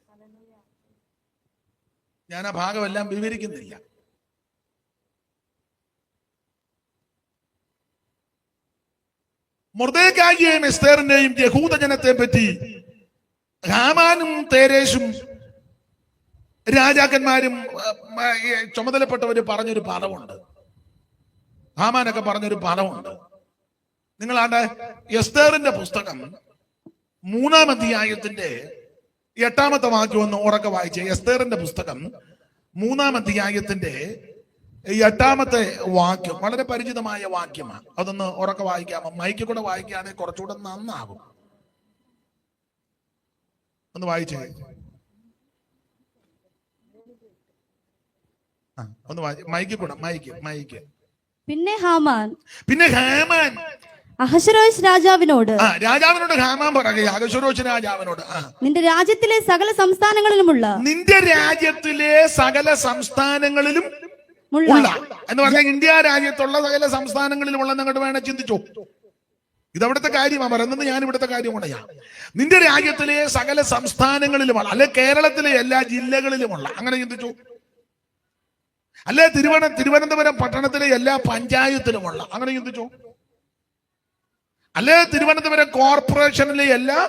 ഞാൻ ആ ഭാഗമെല്ലാം വിവരിക്കുന്നില്ല. മൊർദെഖായിയെയും എസ്തേറിനെയും യഹൂദ ജനത്തെ പറ്റി ഹാമാനും തേരേശും രാജാക്കന്മാരും ചുമതലപ്പെട്ടവര് പറഞ്ഞൊരു പദമുണ്ട്. ഹാമാനൊക്കെ പറഞ്ഞൊരു പദമുണ്ട്. നിങ്ങളാണ്ട് എസ്തേറിന്റെ പുസ്തകം 3-ാം അധ്യായത്തിന്റെ 8-ാമത്തെ വാക്യം ഒന്ന് ഉറക്കെ വായിച്ചേ. എസ്തേറിന്റെ പുസ്തകം 3-ാം അധ്യായത്തിന്റെ 8-ാമത്തെ വാക്യം വളരെ പരിചിതമായ വാക്യമാണ്. അതൊന്ന് ഉറക്കെ വായിക്കാമോ? മൈക്കിൽ കൂടെ വായിക്കുകയാണെങ്കിൽ കുറച്ചുകൂടെ നന്നാകും. ഒന്ന് വായിച്ചേ. ഒന്ന് മൈക്കിൽ കൂടെ മൈക്ക്. പിന്നെ ഹാമാൻ അഹശ്വേരോശ് രാജാവിനോട് ഹാമാൻ പറയുക, അഹശ്വേരോശ് രാജാവിനോട് നിന്റെ രാജ്യത്തിലെ സകല സംസ്ഥാനങ്ങളിലുമുള്ള എന്ന് പറഞ്ഞാൽ ഇന്ത്യ രാജ്യത്തുള്ള സകല സംസ്ഥാനങ്ങളിലുമുള്ള നിങ്ങളുടെ വേണേ ചിന്തിച്ചോ. ഇതവിടുത്തെ കാര്യമാണ് പറയുന്നത്, ഞാൻ ഇവിടുത്തെ കാര്യം കൊണ്ടാ. നിന്റെ രാജ്യത്തിലെ സകല സംസ്ഥാനങ്ങളിലുമുള്ള, അല്ലെ കേരളത്തിലെ എല്ലാ ജില്ലകളിലുമുള്ള, അങ്ങനെ ചിന്തിച്ചു. അല്ലെ തിരുവനന്തപുരം പട്ടണത്തിലെ എല്ലാ പഞ്ചായത്തിലുമുള്ള, അങ്ങനെ ചിന്തിച്ചു. അല്ലെ തിരുവനന്തപുരം കോർപ്പറേഷനിലെ എല്ലാ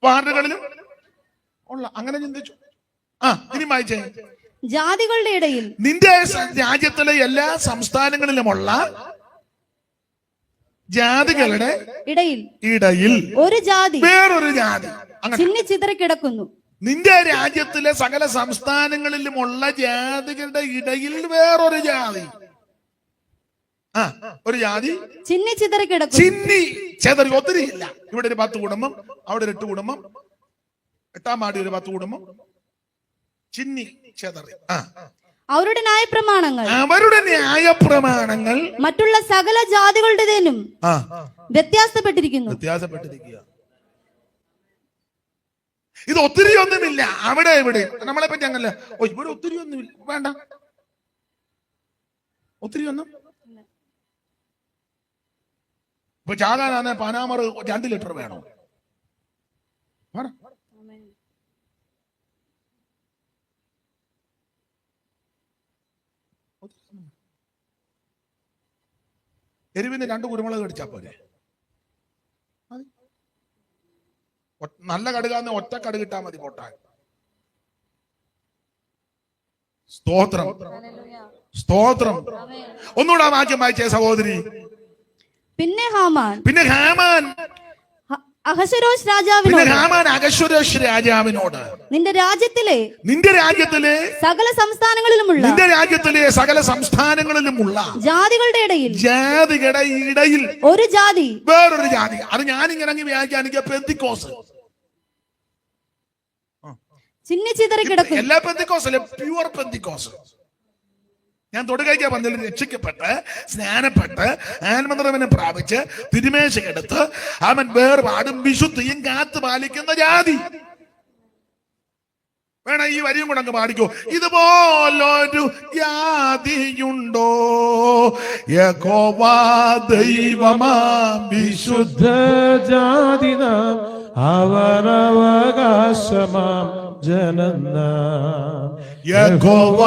വാർഡുകളിലും ഉള്ള, അങ്ങനെ ചിന്തിച്ചു. ഇനി വായിച്ചേ. ജാതികളുടെ ഇടയിൽ, നിന്റെ രാജ്യത്തിലെ എല്ലാ സംസ്ഥാനങ്ങളിലുമുള്ള ജാതികളുടെ ഇടയിൽ ഒരു ജാതി വേറൊരു ജാതി ചിന്നിച്ചിതറി കിടക്കുന്നു. നിന്റെ രാജ്യത്തിലെ സകല സംസ്ഥാനങ്ങളിലുമുള്ള ജാതികളുടെ ഇടയിൽ വേറൊരു ജാതി, ഒരു ജാതി ചിന്നിച്ചിതറി കിടക്കുന്നു. ചിന്നി ചെതറി, ഒത്തിരി ഇല്ല. ഇവിടെ ഒരു 10 കുടുംബം, അവിടെ ഒരു 8 കുടുംബം, 8-ാം വാർഡിൽ ഒരു 10 കുടുംബം, ചിന്നി ചെതറി. അവരുടെ ന്യായപ്രമാണങ്ങൾ മറ്റുള്ള സകല ജാതികളുടേതിനും വ്യത്യാസപ്പെട്ടിരിക്കുക. ഇത് ഒത്തിരി ഒന്നുമില്ല അവിടെ ഇവിടെ. നമ്മളെ പറ്റി അങ്ങനല്ല, ഇവിടെ ഒത്തിരി ഒന്നുമില്ല, വേണ്ട ഒത്തിരി ഒന്നും. ഇപ്പൊ ചാകാനാണ് പനാമർ 2 ലിറ്റർ വേണോ? എരിവിന് 2 കുരുമുളക് അടിച്ചാ പോരെ? നല്ല കടുകാന്ന് ഒറ്റ കടുക് ഇട്ടാ മതി പൊട്ടാൻ. സ്തോത്രം, സ്തോത്രം. ഒന്നുകൂടെ ആ വാക്യം വായിച്ചേ സഹോദരി. പിന്നെ ഹാമാൻ അഹശ്വേരോശ് രാജാവിനോട് നിന്റെ രാജ്യത്തിലെ സകല സംസ്ഥാനങ്ങളിലുമുള്ള ജാതികളുടെ ഇടയിൽ ഒരു ജാതി, വേറൊരു ജാതി. അത് ഞാനിങ്ങനെ വ്യാഖ്യാനിക്കുക പെന്തിക്കോസ്. ചിന്നിച്ചിതറി കിടക്കും. എല്ലാ പെന്തിക്കോസല്ലേ, പ്യുവർ പെന്തിക്കോസ്. ഞാൻ തൊടുകൈക്ക പന്തലിൽ രക്ഷിക്കപ്പെട്ട് സ്നാനപ്പെട്ട് ആത്മനിറവിനെ പ്രാപിച്ച് തിരുമേശയെടുത്ത് അവൻ വേർപാടും വിശുദ്ധിയും കാത്തു പാലിക്കുന്ന ജാതി. വേണ ഈ വരിയും കൂടെ അങ്ങ് പാടിക്കോ. ഇതുപോലൊരു ജാതിയുണ്ടോ, യഹോവ ദൈവമാം വിശുദ്ധ ജാതി നാം അവനവകാശമാം ജനം നാം. യഹോവ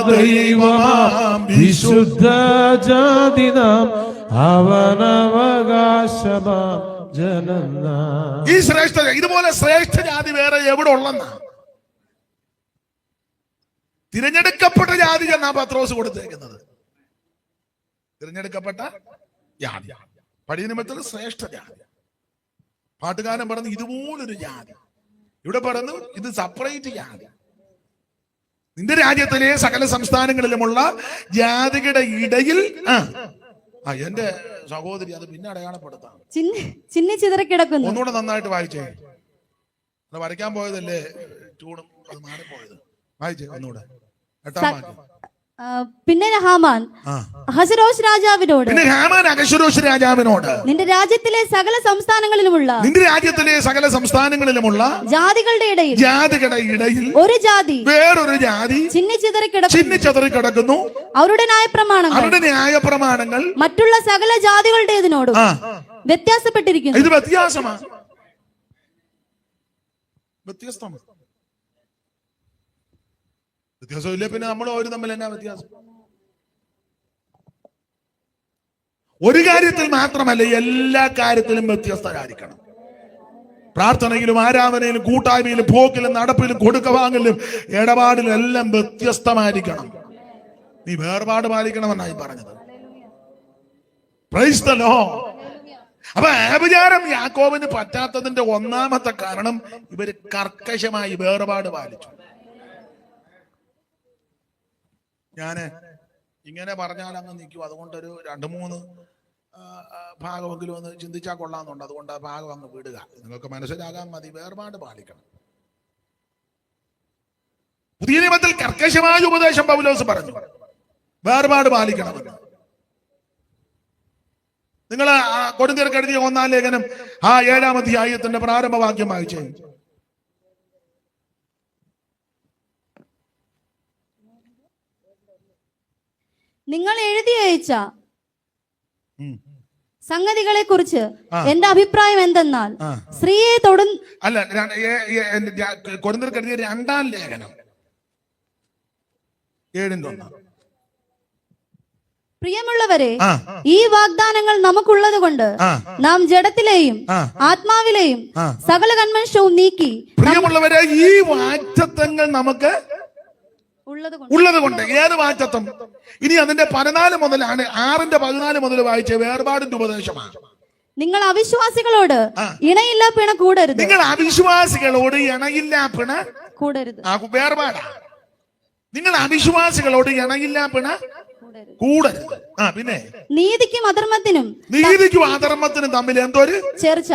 ദൈവമാം വിശുദ്ധ ജാതി നാം അവനവകാശമാം ജനം നാം. ഈ ശ്രേഷ്ഠ, ഇതുപോലെ ശ്രേഷ്ഠ ജാതി വേറെ എവിടെ ഉള്ളെന്നാ? തിരഞ്ഞെടുക്കപ്പെട്ട ജാതി എന്നാ പത്രോസ് കൊടുത്തേക്കുന്നത്. തിരഞ്ഞെടുക്കപ്പെട്ട ജാതി, പഴയ നിയമത്തിൽ ശ്രേഷ്ഠ ജാതി. പാട്ടുകാരൻ പറഞ്ഞു ഇതുപോലൊരു ജാതി. ഇവിടെ പറഞ്ഞു ഇത് സെപ്പറേറ്റ് ജാതി. നിന്റെ രാജ്യത്തിലെ സകല സംസ്ഥാനങ്ങളിലുമുള്ള ജാതികളുടെ ഇടയിൽ എന്റെ സഹോദരി അത് പിന്നെ അടയാളപ്പെടുത്താം. ചിന്നിച്ചിതറി കിടക്കുന്നു. ഒന്നുകൂടെ നന്നായിട്ട് വായിച്ചേ. വരയ്ക്കാൻ പോയതല്ലേ ചൂടും അത് മാറിപ്പോയത്. വായിച്ചേ ഒന്നുകൂടെ. പിന്നെ ഹാമാൻ അഹശ്വേരോശ് രാജാവിനോട് നിന്റെ രാജ്യത്തിലെ സകല സംസ്ഥാനങ്ങളിലുമുള്ള ജാതികളുടെ ഇടയിൽ ഒരു ജാതി, വേറൊരു ജാതി ചിന്നിച്ചിതറി കിടക്കുന്നു. അവരുടെ ന്യായപ്രമാണങ്ങൾ മറ്റുള്ള സകല ജാതികളുടേതിനോടും വ്യത്യാസപ്പെട്ടിരിക്കുന്നു. ഇത് വ്യത്യാസമാണ്, വ്യത്യസ്തമാണ്. വ്യത്യാസമില്ല പിന്നെ നമ്മൾ ഒരു തമ്മിൽ എന്നാ വ്യത്യാസം? ഒരു കാര്യത്തിൽ മാത്രമല്ല, എല്ലാ കാര്യത്തിലും വ്യത്യസ്തരായിരിക്കണം. പ്രാർത്ഥനയിലും ആരാധനയിലും കൂട്ടായ്മയിലും പോക്കിലും നടപ്പിലും കൊടുക്ക വാങ്ങലിലും ഇടപാടിലും എല്ലാം വ്യത്യസ്തമായിരിക്കണം. നീ വേർപാട് പാലിക്കണമെന്നായി പറഞ്ഞത്. Price the Lord. അപ്പൊ ആഭിചാരം യാക്കോബിന് പറ്റാത്തതിന്റെ ഒന്നാമത്തെ കാരണം ഇവര് കർക്കശമായി വേർപാട് പാലിച്ചു. ഞാന് ഇങ്ങനെ പറഞ്ഞാൽ അങ്ങ് നിൽക്കും. അതുകൊണ്ടൊരു 2-3 ഭാഗമെങ്കിലും ഒന്ന് ചിന്തിച്ചാൽ കൊള്ളാമെന്നുണ്ട്. അതുകൊണ്ട് ആ ഭാഗം അങ്ങ് വിടുക. നിങ്ങൾക്ക് മനസ്സിലാകാൻ മതി. വേർപാട് പാലിക്കണം. പുതിയ നിയമത്തിൽ കർക്കശമായ ഉപദേശം പൗലോസ് പറഞ്ഞു, വേർപാട് പാലിക്കണമെന്ന്. നിങ്ങൾ കൊരിന്ത്യർക്ക് എഴുതിയ 1-ാം ലേഖനം 7-ാം അധ്യായത്തിന്റെ പ്രാരംഭവാക്യം വായിച്ചേ. നിങ്ങൾ എഴുതി അയച്ച സംഗതികളെ കുറിച്ച് എന്റെ അഭിപ്രായം എന്തെന്നാൽ സ്ത്രീയെ കൊരിന്ത്യർക്ക് എഴുതിയ 2-ാം ലേഖനം 7-1. പ്രിയമുള്ളവരെ, ഈ വാഗ്ദാനങ്ങൾ നമുക്കുള്ളത് കൊണ്ട് നാം ജഡത്തിലെയും ആത്മാവിലെയും സകല കന്മഷവും നീക്കി. പ്രിയമുള്ളവരെ, ഈ വാഗ്ദത്തങ്ങൾ നമുക്ക് ഉള്ളത് കൊണ്ട്. ഏത് വാഗ്ദത്തം? ഇനി അതിന്റെ 14 മുതലാണ് 6-14 മുതൽ വായിച്ച വേർപാടിന്റെ ഉപദേശമാണ്. നിങ്ങൾ അവിശ്വാസികളോട് ഇണയില്ല പിണ കൂടരുത്. നിങ്ങൾ അവിശ്വാസികളോട് ഇണയില്ല പിണ കൂടരുത്. വേർപാടാ. നിങ്ങൾ അവിശ്വാസികളോട് ഇണയില്ല പിണ കൂടരുത്. പിന്നെ നീതിക്കും അധർമ്മത്തിനും തമ്മിൽ എന്തൊരു ചേർച്ച.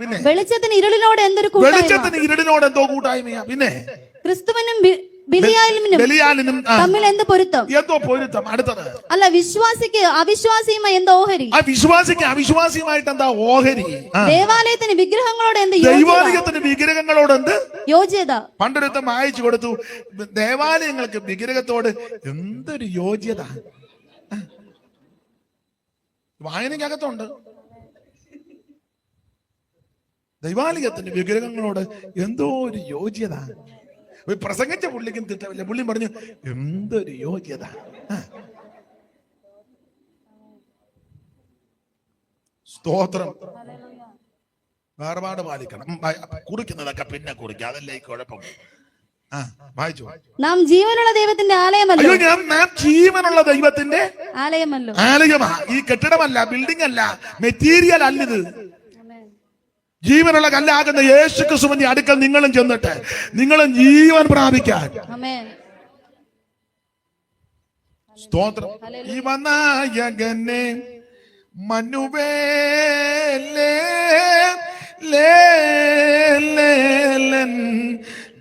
പിന്നെ വെളിച്ചത്തിന് ഇരുളിനോട് എന്തോ കൂട്ടായ്മയാ. പിന്നെ ക്രിസ്തുവിനും ബലിയാലിനും തമ്മിൽ എന്തോ പൊരുത്തം. അടുത്തത് അല്ല, വിശ്വാസിക്ക് അവിശ്വാസിയുമായി എന്തോ ഓഹരി. ആ വിശ്വാസിക്ക് അവിശ്വാസിയുമായിട്ട് എന്താ ഓഹരി? ദേവാലയത്തിന് വിഗ്രഹങ്ങളോട് എന്ത് യോഗ്യത? പണ്ടൊരുത്തം വായിച്ചു കൊടുത്തു, ദേവാലയങ്ങൾക്ക് വിഗ്രഹത്തോട് എന്തൊരു യോഗ്യത. വായനക്കകത്തുണ്ട്. ദൈവാലയത്തിന്റെ വിഗ്രഹങ്ങളോട് എന്തോ ഒരു യോഗ്യത. പ്രസംഗിച്ച പുള്ളിക്കും തിട്ടമില്ല. പുള്ളി പറഞ്ഞു എന്തൊരു യോഗ്യത. സ്തോത്രം. വേർപാട് പാലിക്കണം. കുറിക്കുന്നതൊക്കെ പിന്നെ കുറിക്കുക, അതല്ലേ ഈ കുഴപ്പം. ആ, വായിച്ചു. നാം ജീവനുള്ള ദൈവത്തിന്റെ ആലയമല്ലോ. അയ്യോ, നാം ജീവനുള്ള ദൈവത്തിന്റെ ആലയമല്ലോ. ആലയമാ. ഈ കെട്ടിടമല്ല, ബിൽഡിംഗ് അല്ല, മെറ്റീരിയൽ അല്ലിത്. ജീവനുള്ള കല്ലാകുന്ന യേശു ക്രിസ്തുവിന്റെ അടുക്കൽ നിങ്ങളും ചെന്നിട്ട് നിങ്ങളും ജീവൻ പ്രാപിക്കാൻ. ആമേൻ. സ്തോത്രം. ഈ വനായകനെ മനുവേലേ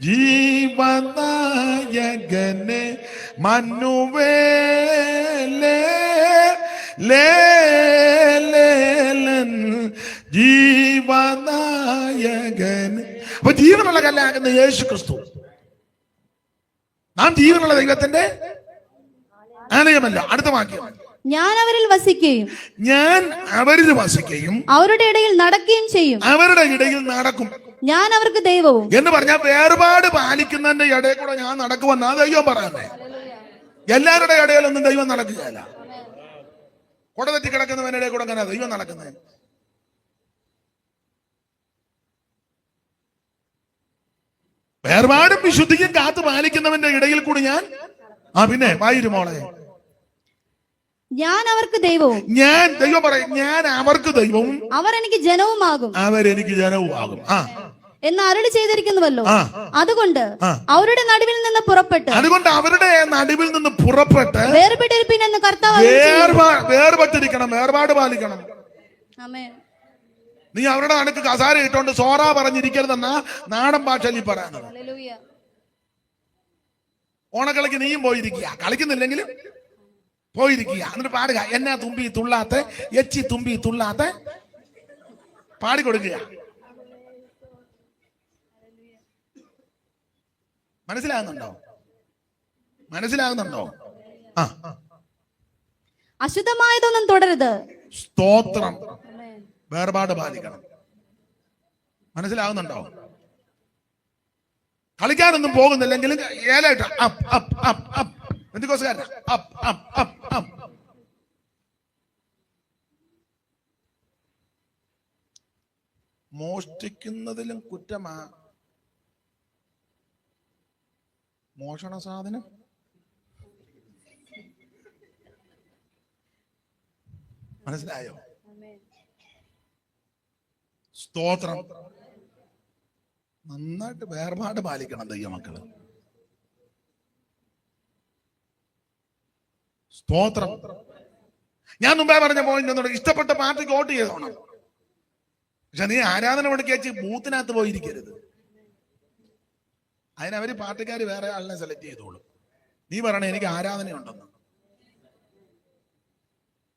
ജീവനായകനെ മനുവേലേ ജീവനായകൻ. അപ്പൊ ജീവനുള്ള കല്ലാകുന്ന യേശു ക്രിസ്തു. നാം ജീവനുള്ള ദൈവത്തിന്റെ ആലയമല്ല. അടുത്ത വാക്യം. ഞാൻ അവരിൽ വസിക്കുകയും ഞാൻ അവരിൽ വസിക്കുകയും അവരുടെ ഇടയിൽ നടക്കുകയും ചെയ്യും. അവരുടെ ഇടയിൽ നടക്കും. ഞാൻ അവർക്ക് ദൈവവും എന്ന് പറഞ്ഞാൽ വേർപാട് പാലിക്കുന്നതിന്റെ ഇടയിൽ കൂടെ ഞാൻ നടക്കുമെന്നാ ദൈവം പറയുന്നേ. എല്ലാവരുടെ ഇടയിലൊന്നും ദൈവം നടക്കുകയല്ല. കുട തെറ്റി കിടക്കുന്നവന്റെ ഇടയിൽ കൂടെ അങ്ങനെ ദൈവം നടക്കുന്നത്. വേർപാടും വിശുദ്ധിയും കാത്തു പാലിക്കുന്നവന്റെ ഇടയിൽ കൂടി ഞാൻ. പിന്നെ വായിരുമോളെ, ഞാൻ അവർക്ക് ദൈവവും. ഞാൻ ദൈവം പറയും, ഞാൻ അവർക്ക് ദൈവവും അവർ എനിക്ക് ജനവുമാകും. അവരെനിക്ക് ജനവുമാകും. എന്ന് അരുളി ചെയ്തിരിക്കുന്നുവല്ലോ. അതുകൊണ്ട് അവരുടെ നടുവിൽ നിന്ന് പുറപ്പെട്ട് വേർപെട്ടിരിപ്പിൻ എന്ന് കർത്താവ് വേർപെട്ടിരിക്കണം, വേർപാട് പാലിക്കണം. ആമേൻ. നീ അവരുടെ അടുക്ക് കസാര ഇട്ടോണ്ട് സോറ പറഞ്ഞിരിക്കരുതെന്നാ നാടൻ ഭാഷയിൽ പറയാനുള്ളത്. ഹല്ലേലൂയ. ഓണക്കളിക്ക് നീയും പോയിരിക്കുക, കളിക്കുന്നില്ലെങ്കിലും പോയിരിക്കുക. എന്നിട്ട് പാടുക, എന്നാ തുമ്പി തുള്ളാത്ത എച്ചി തുമ്പി തുള്ളാത്ത പാടിക്കൊടുക്കുക. മനസ്സിലാകുന്നുണ്ടോ? മനസ്സിലാകുന്നുണ്ടോ? അശുദ്ധമായതൊന്നും തുടരുത്. സ്തോത്രം. വേർപാട് പാലിക്കണം. മനസ്സിലാകുന്നുണ്ടോ? കളിക്കാനൊന്നും പോകുന്നില്ലെങ്കിലും ഏലായിട്ട് മോഷ്ടിക്കുന്നതിലും കുറ്റമാ മോഷണ സാധനം. മനസ്സിലായോ? സ്തോത്രം. നന്നായിട്ട് വേർപാട് പാലിക്കണം ദൈവമക്കള്. സ്തോത്രം. ഞാൻ മുമ്പേ പറഞ്ഞ പോയിന്റ്, ഇഷ്ടപ്പെട്ട പാർട്ടിക്ക് വോട്ട് ചെയ്തോണം. പക്ഷെ നീ ആരാധന മുടക്കി ബൂത്തിനകത്ത് പോയിരിക്കരുത്. അതിനവര് പാർട്ടിക്കാര് വേറെ ആളിനെ സെലക്ട് ചെയ്തോളും. നീ പറയണേ എനിക്ക് ആരാധനയുണ്ടെന്ന്.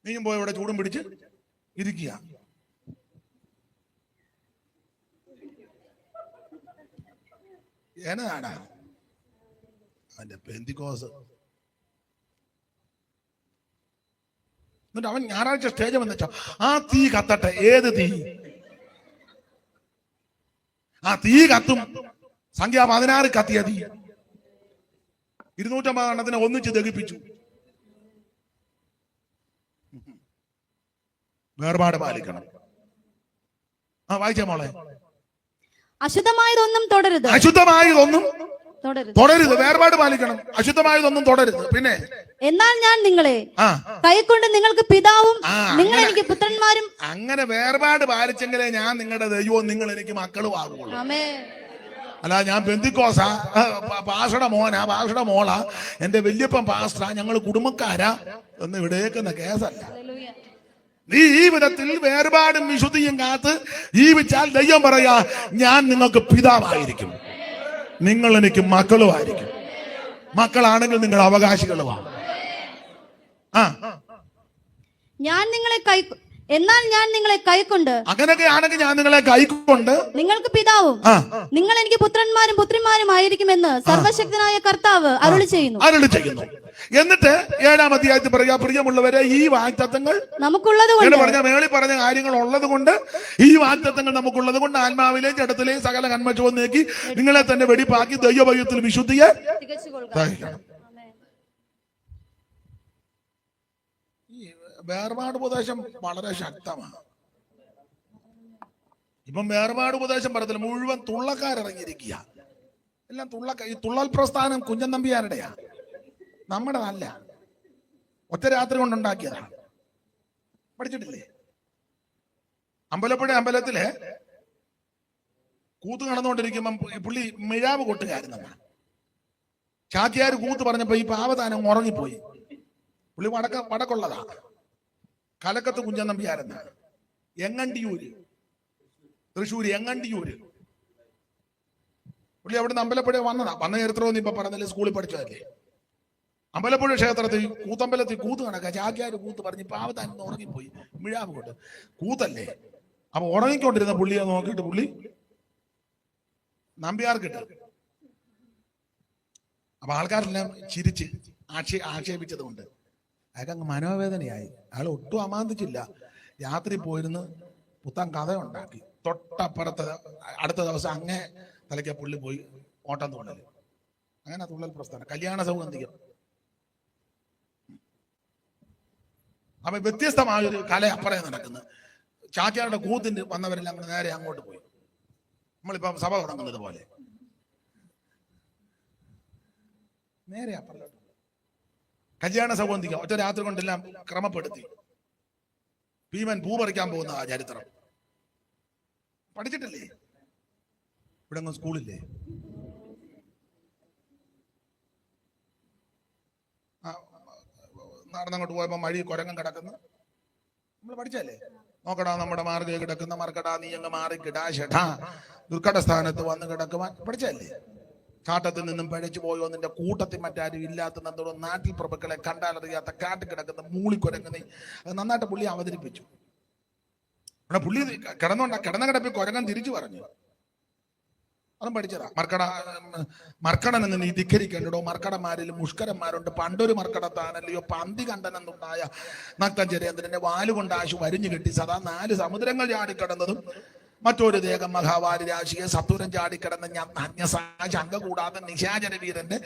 നീയും പോയി ഇവിടെ ചൂടും പിടിച്ച് ഇരിക്കുക. എന്നതാടാ അവന്റെ പെന്തിക്കോസ്. എന്നിട്ട് അവൻ ഞായറാഴ്ച സ്റ്റേജ് വന്നിച്ചോ, ആ തീ കത്തട്ടെ. ഏത് തീ? ആ തീ കത്തും. സംഖ്യ 16 കത്തിയ തീ 250 എണ്ണത്തിനെ ഒന്നിച്ച് ദഹിപ്പിച്ചു. വേർപാട് പാലിക്കണം. വായിച്ച മോളെ. അശുദ്ധമായതൊന്നും തുടരുത്. അശുദ്ധമായതൊന്നും തുടരുത്. വേർപാട് പാലിക്കണം. അശുദ്ധമായതൊന്നും തുടരുത്. പിന്നെ എന്നാൽ ഞാൻ നിങ്ങളെ കൈക്കൊണ്ട് നിങ്ങൾക്ക് പിതാവും നിങ്ങൾ എനിക്ക് പുത്രന്മാരും. അങ്ങനെ വേർപാട് പാലിച്ചെങ്കിലേ ഞാൻ നിങ്ങളുടെ ദൈവവും നിങ്ങൾ എനിക്ക് മക്കളും ആകുള്ളൂ. അല്ല ഞാൻ പെന്തിക്കോസാ, പാസ്റ്ററുടെ മോനാ, പാസ്റ്ററുടെ മോളാ, എന്റെ വല്യപ്പൻ പാസ്റ്ററാ, ഞങ്ങൾ കുടുംബക്കാരാ എന്ന് ഇവിടേക്കുന്ന കേസല്ല. നീ ഈ വിധത്തിൽ വേർപാടും വിശുദ്ധിയും കാത്ത് ജീവിച്ചാൽ ദൈവം പറയാ, ഞാൻ നിങ്ങൾക്ക് പിതാവായിരിക്കും, നിങ്ങൾ എനിക്ക് മക്കളുമായിരിക്കും. മക്കളാണെങ്കിൽ നിങ്ങൾ അവകാശികളുമാണ്. എന്നാൽ ഞാൻ നിങ്ങളെ കൈക്കൊണ്ട്, അങ്ങനെയൊക്കെ ആണെങ്കിൽ ഞാൻ നിങ്ങളെ കൈക്കൊണ്ട് നിങ്ങൾക്ക് പിതാവും നിങ്ങൾ എനിക്ക് പുത്രന്മാരും പുത്രിമാരും ആയിരിക്കുമെന്ന് സർവശക്തനായ കർത്താവ് അരുളി ചെയ്യുന്നു. എന്നിട്ട് 7-ാം അധ്യായത്തിൽ പറയാ, പ്രിയമുള്ളവരെ, ഈ വാഗ്ദത്തങ്ങൾ നമുക്കുള്ളത് കൊണ്ട്, പറഞ്ഞ മേളിൽ പറഞ്ഞ കാര്യങ്ങൾ ഉള്ളത് കൊണ്ട്, ഈ വാഗ്ദത്തങ്ങൾ നമുക്കുള്ളത് കൊണ്ട് ആത്മാവിലെയും ജഡത്തിലെയും സകല കന്മഷവും നീക്കി നിങ്ങളെ തന്നെ വെടിപ്പാക്കി ദൈവഭയത്തിൽ വിശുദ്ധിയെ ധരിക്കണം. ഈ വേർപാട് ഉപദേശം വളരെ ശക്തമാണ്. ഇപ്പം വേർപാട് ഉപദേശം പറയത്തില്ല, മുഴുവൻ തുള്ളക്കാരിറങ്ങിയിരിക്കുക. എല്ലാം ഈ തുള്ളൽ പ്രസ്ഥാനം കുഞ്ഞൻ നമ്പ്യാരുടെയാ, നമ്മുടെതല്ല. ഒറ്റ രാത്രി കൊണ്ടുണ്ടാക്കിയതാണ്. പഠിച്ചിട്ടില്ലേ? അമ്പലപ്പുഴ അമ്പലത്തില് കൂത്ത് നടന്നുകൊണ്ടിരിക്കുമ്പം പുള്ളി മിഴാവ് കൊട്ടുകാരുന്ന ചാക്യാര് കൂത്ത് പറഞ്ഞപ്പോ ഈ പാവതാനം ഉറങ്ങിപ്പോയി. പുള്ളി വടക്കുള്ളതാ, കലക്കത്ത് കുഞ്ഞൻ നമ്പ്യാരെന്ന, എങ്ങണ്ടിയൂര്, തൃശ്ശൂര് എങ്ങണ്ടിയൂര്. പുള്ളി അവിടുന്ന് അമ്പലപ്പുഴ വന്നതാ. വന്ന ചരിത്രമൊന്നും ഇപ്പൊ പറഞ്ഞില്ല, സ്കൂളിൽ പഠിച്ചതല്ലേ. അമ്പലപ്പുഴ ക്ഷേത്രത്തിൽ കൂത്തമ്പലത്തിൽ കൂത്ത് കണക്കാ, ചാക്യാര് കൂത്ത് പറഞ്ഞ് പാവതാനം ഉറങ്ങിപ്പോയി, മിഴാവ് കൊണ്ട്. കൂത്തല്ലേ, അപ്പൊ ഉറങ്ങിക്കൊണ്ടിരുന്ന പുള്ളിയെ നോക്കിയിട്ട് പുള്ളി നമ്പ്യാർക്കിട്ട്. അപ്പൊ ആൾക്കാരെല്ലാം ചിരിച്ച് ആക്ഷേപിച്ചത് കൊണ്ട് അയാൾക്ക് അങ്ങ് മനോവേദനയായി. അയാൾ ഒട്ടും അമാന്തിച്ചില്ല. രാത്രി പോയിരുന്ന് പുത്തൻ കഥ ഉണ്ടാക്കി. തൊട്ടപ്പുറത്ത് അടുത്ത ദിവസം അങ്ങേ തലയ്ക്ക് പുള്ളി പോയി ഓട്ടം തുള്ളൽ. അങ്ങനെ തുള്ളൽ പ്രസ്ഥാനം, കല്യാണ സൗഗന്ധികം. അപ്പൊ വ്യത്യസ്തമായൊരു കല അപ്പുറം നടക്കുന്നു. ചാക്യാരുടെ കൂത്തിന് വന്നവരെല്ലാം നേരെ അങ്ങോട്ട് പോയി. നമ്മളിപ്പം സഭ തുടങ്ങുന്നത് പോലെ നേരെ അപ്പുറം കല്യാണ സൗഗന്ധികം ഒറ്റ രാത്രി കൊണ്ടെല്ലാം ക്രമപ്പെടുത്തി. ഭീമൻ പൂ പറിക്കാൻ പോകുന്ന ആ ചരിത്രം പഠിച്ചിട്ടില്ലേ? ഇവിടെ ഒന്നും സ്കൂളില്ലേ? നടന്നങ്ങോട്ട് പോയപ്പോ മഴ കുരങ്ങൻ കിടക്കുന്നു, നമ്മൾ പഠിച്ചല്ലേ? നോക്കടാ നമ്മുടെ മാർഗ കിടക്കുന്ന മർക്കടാ നീ അങ്ങ് മാറി കിടാ ഷെടാ ദുർഘട സ്ഥാനത്ത് വന്ന് കിടക്കുവാൻ പഠിച്ചല്ലേ? കാട്ടത്തിൽ നിന്നും പഴച്ചു പോയോ നിന്റെ കൂട്ടത്തിൽ മറ്റാരും ഇല്ലാത്ത എന്തോ നാട്ടിൽ പ്രഭുക്കളെ കണ്ടാലറിയാത്ത കാട്ടിൽ കിടക്കുന്ന മൂളിക്കുരങ്ങ് നീ. അത് നന്നായിട്ട് പുള്ളി അവതരിപ്പിച്ചു. അവിടെ പുള്ളി കിടന്ന കിടപ്പിൽ കുരങ്ങൻ തിരിച്ചു പറഞ്ഞു. അതും പഠിച്ചതാ. മർക്കടൻ എന്ന് നീ ധിക്കരിക്കേണ്ടോ, മർക്കടന്മാരിലും മുഷ്കരന്മാരുണ്ട്. പണ്ടൊരു മർക്കടത്താനല്ലയോ പന്തി കണ്ടനെന്നുണ്ടായ നക്തഞ്ചരേന്ദ്രന്റെ വാലുകൊണ്ട് ആശു വരിഞ്ഞു കെട്ടി സദാ 4 സമുദ്രങ്ങൾ ചാടിക്കടന്നതും മറ്റൊരു ദേഹം മഹാവാരി രാശിയെ സത്വരം ചാടിക്കിടന്ന ശങ്ക കൂടാതെ നിശാചര വീരന്റെ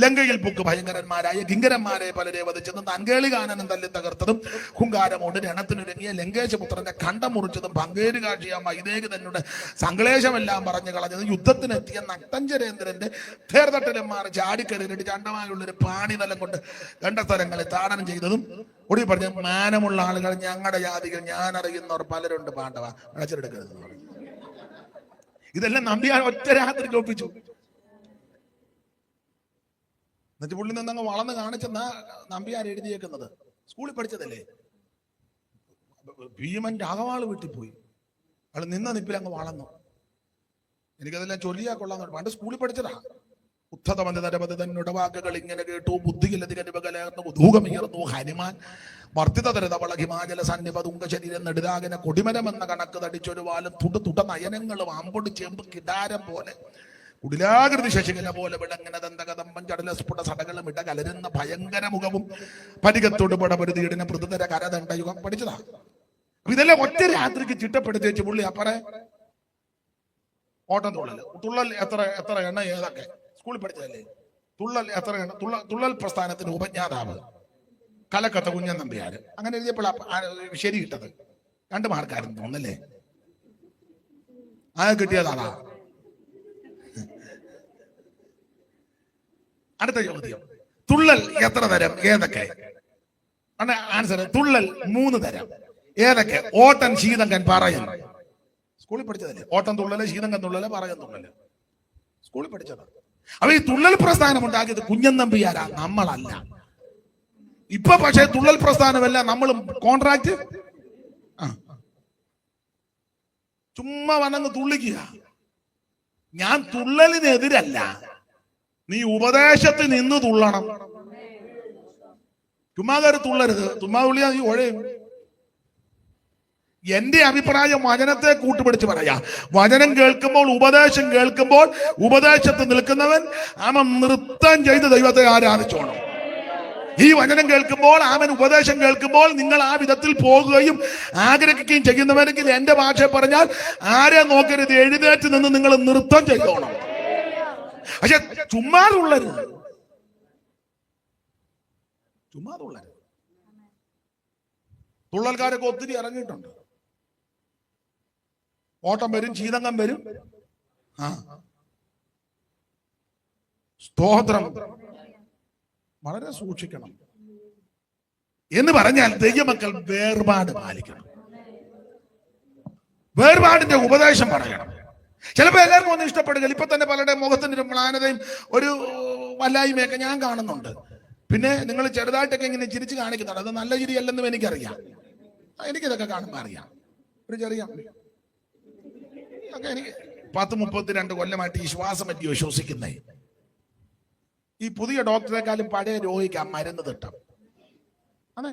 ലങ്കയിൽ പൊക്ക് ഭയങ്കരന്മാരായ കിങ്കരന്മാരെ പലരെ വധിച്ചതും തങ്കേളി കാനനം തല്ലി തകർത്തതും ഹുങ്കാരമോട് രണത്തിനൊരുങ്ങിയ ലങ്കേശപുത്രന്റെ കണ്ടം മുറിച്ചതും പങ്കേര് കാഴ്ചയ വൈദേഹി തന്നെ സങ്കലേശമെല്ലാം പറഞ്ഞു കളഞ്ഞതും യുദ്ധത്തിനെത്തിയ നക്തഞ്ചരേന്ദ്രന്റെ തേർതട്ടലന്മാർ ചാടിക്കരയിട്ട് ചണ്ടമായുള്ളൊരു പാണിതലം കൊണ്ട് ഗണ്ഡസ്ഥലങ്ങളെ താടനം ചെയ്തതും ഒടുവിൽ പറഞ്ഞ മാനമുള്ള ആളുകൾ ഞങ്ങളുടെ ജാതികൾ ഞാൻ അറിയുന്നവർ പലരുണ്ട് പാണ്ഡവ വിളച്ചെടുക്കരുത്. ഇതെല്ലാം നമ്പ്യാർ ഒറ്റ രാത്രിക്ക് ഒപ്പിച്ചു. എന്നിട്ട് പുള്ളി നിന്നങ്ങ് വളർന്ന് കാണിച്ചെന്നാ നമ്പ്യാർ എഴുതിയേക്കുന്നത്. സ്കൂളിൽ പഠിച്ചതല്ലേ? ഭീമൻ രാഘവാള് വീട്ടിൽ പോയി, അയാൾ നിന്ന നിപ്പിൽ അങ്ങ് വളർന്നു. എനിക്കതെല്ലാം ചൊല്ലിയാ കൊള്ളാൻ പണ്ട് സ്കൂളിൽ പഠിച്ചതാ. ഉദ്ധതമന്ത് തന്നുട വാക്കുകൾ ഇങ്ങനെ കേട്ടു, ബുദ്ധിയിലധികനുപകലർന്നു ഭൂകമിയർന്നു ഹനുമാൻ വർദ്ധിതതരതവള ഹിമാചല സന്നിപതുങ്ക ശരീരം നെടുതാകന കൊടിമരമെന്ന കണക്ക് തടിച്ചൊരു വാലും തുട നയനങ്ങളും അമ്പൊടി ചേമ്പ് കിടാരം പോലെ കുടിലാകൃതി ശശികല പോലെ വിളങ്ങനെ ദന്തകദമ്പം ചടല സ്ഫുട സടകളും ഇട കലരുന്ന ഭയങ്കര മുഖവും പരികത്തോട് പടപരുതിയിടിന പൃഥുതര കരദണ്ഡയുഗം പഠിച്ചതാ. ഇതെല്ലാം ഒറ്റ രാത്രിക്ക് ചിട്ടപ്പെടുത്തി വെച്ച് പുള്ളി അപ്പറെ ഓട്ടം തുള്ളൽ എത്ര എണ്ണ ഏതൊക്കെ സ്കൂളിൽ പഠിച്ചതല്ലേ? തുള്ളൽ എത്ര എണ്ണ തുള്ളൽ പ്രസ്ഥാനത്തിന് ഉപജ്ഞാതാവ് കലക്കത്ത കുഞ്ഞൻ നമ്പ്യാര്. അങ്ങനെ എഴുതിയപ്പോൾ ശരി കിട്ടത് 2 മാർക്കാരും തോന്നല്ലേ? ആ കിട്ടിയതാണാ. അടുത്ത ചോദ്യം, തുള്ളൽ എത്ര തരം ഏതൊക്കെ? ആൻസർ, തുള്ളൽ 3 തരം. ഏതൊക്കെ? ഓട്ടൻ, ശീതങ്കൻ, പറയൻ. സ്കൂളിൽ പഠിച്ചതല്ലേ? ഓട്ടം തുള്ളല്, ശീതങ്കൻ തുള്ളല്, പറയൻ തുള്ളല്. സ്കൂളിൽ പഠിച്ചത്. അപ്പൊ ഈ തുള്ളൽ പ്രസ്ഥാനം ഉണ്ടാക്കിയത് കുഞ്ഞൻ നമ്പ്യാരാ, നമ്മളല്ല. ഇപ്പൊ പക്ഷേ തുള്ളൽ പ്രസ്ഥാനമല്ല, നമ്മളും കോൺട്രാക്ട് ചുമ്മാ വന്നങ്ങ് തുള്ളിക്കുക. ഞാൻ തുള്ളലിനെതിരല്ല, നീ ഉപദേശത്തിൽ നിന്ന് തുള്ളണം. ചുമ്മാ കയറി തുള്ളരുത്. ചുമ്മാ തുള്ളിയാ നീ ഒഴയും. എന്റെ അഭിപ്രായം വചനത്തെ കൂട്ടുപിടിച്ച് പറയാ. വചനം കേൾക്കുമ്പോൾ, ഉപദേശം കേൾക്കുമ്പോൾ, ഉപദേശത്തിൽ നിൽക്കുന്നവൻ അവൻ നൃത്തം ചെയ്ത് ദൈവത്തെ ആരാധിച്ചോണം. ഈ വചനം കേൾക്കുമ്പോൾ, അവൻ ഉപദേശം കേൾക്കുമ്പോൾ നിങ്ങൾ ആ വിധത്തിൽ പോകുകയും ആഗ്രഹിക്കുകയും ചെയ്യുന്നവരെങ്കിൽ എന്റെ ഭാഷ പറഞ്ഞാൽ ആരെ നോക്കരുത്, എഴുന്നേറ്റ് നിന്ന് നിങ്ങൾ നൃത്തം ചെയ്തോണം. പക്ഷെ ചുമ്മാതുള്ളരുത്, ചുമ്മാതുള്ളരുത്. തുള്ളൽക്കാരൊക്കെ ഒത്തിരി ഇറങ്ങിയിട്ടുണ്ട്. ഓട്ടം വരും, ചീതങ്കം വരും. ആ സ്തോത്രം. വളരെ സൂക്ഷിക്കണം. എന്ന് പറഞ്ഞാൽ ദൈവമക്കൾ വേർപാട് പാലിക്കണം. വേർപാടിന്റെ ഉപദേശം പറയണം. ചിലപ്പോൾ എല്ലാവർക്കും ഒന്നും ഇഷ്ടപ്പെടുക. ഇപ്പൊ തന്നെ പലരുടെ മുഖത്തിന്റെ ഒരു മ്ലാനതയും ഒരു വല്ലായ്മയൊക്കെ ഞാൻ കാണുന്നുണ്ട്. പിന്നെ നിങ്ങൾ ചെറുതായിട്ടൊക്കെ ഇങ്ങനെ ചിരിച്ച് കാണിക്കുന്നുണ്ട്. അത് നല്ല ചിരിയല്ലെന്നും എനിക്കറിയാം. എനിക്കിതൊക്കെ കാണുമ്പോൾ അറിയാം. ഒരു ചെറിയ എനിക്ക് 10-32 കൊല്ലമായിട്ട് ഈ ശ്വാസം പറ്റിയോ ശ്വസിക്കുന്നേ. ഈ പുതിയ ഡോക്ടറെക്കാളും പഴയ രോഗിക്ക് മരുന്ന് തിട്ടാം. അതെ,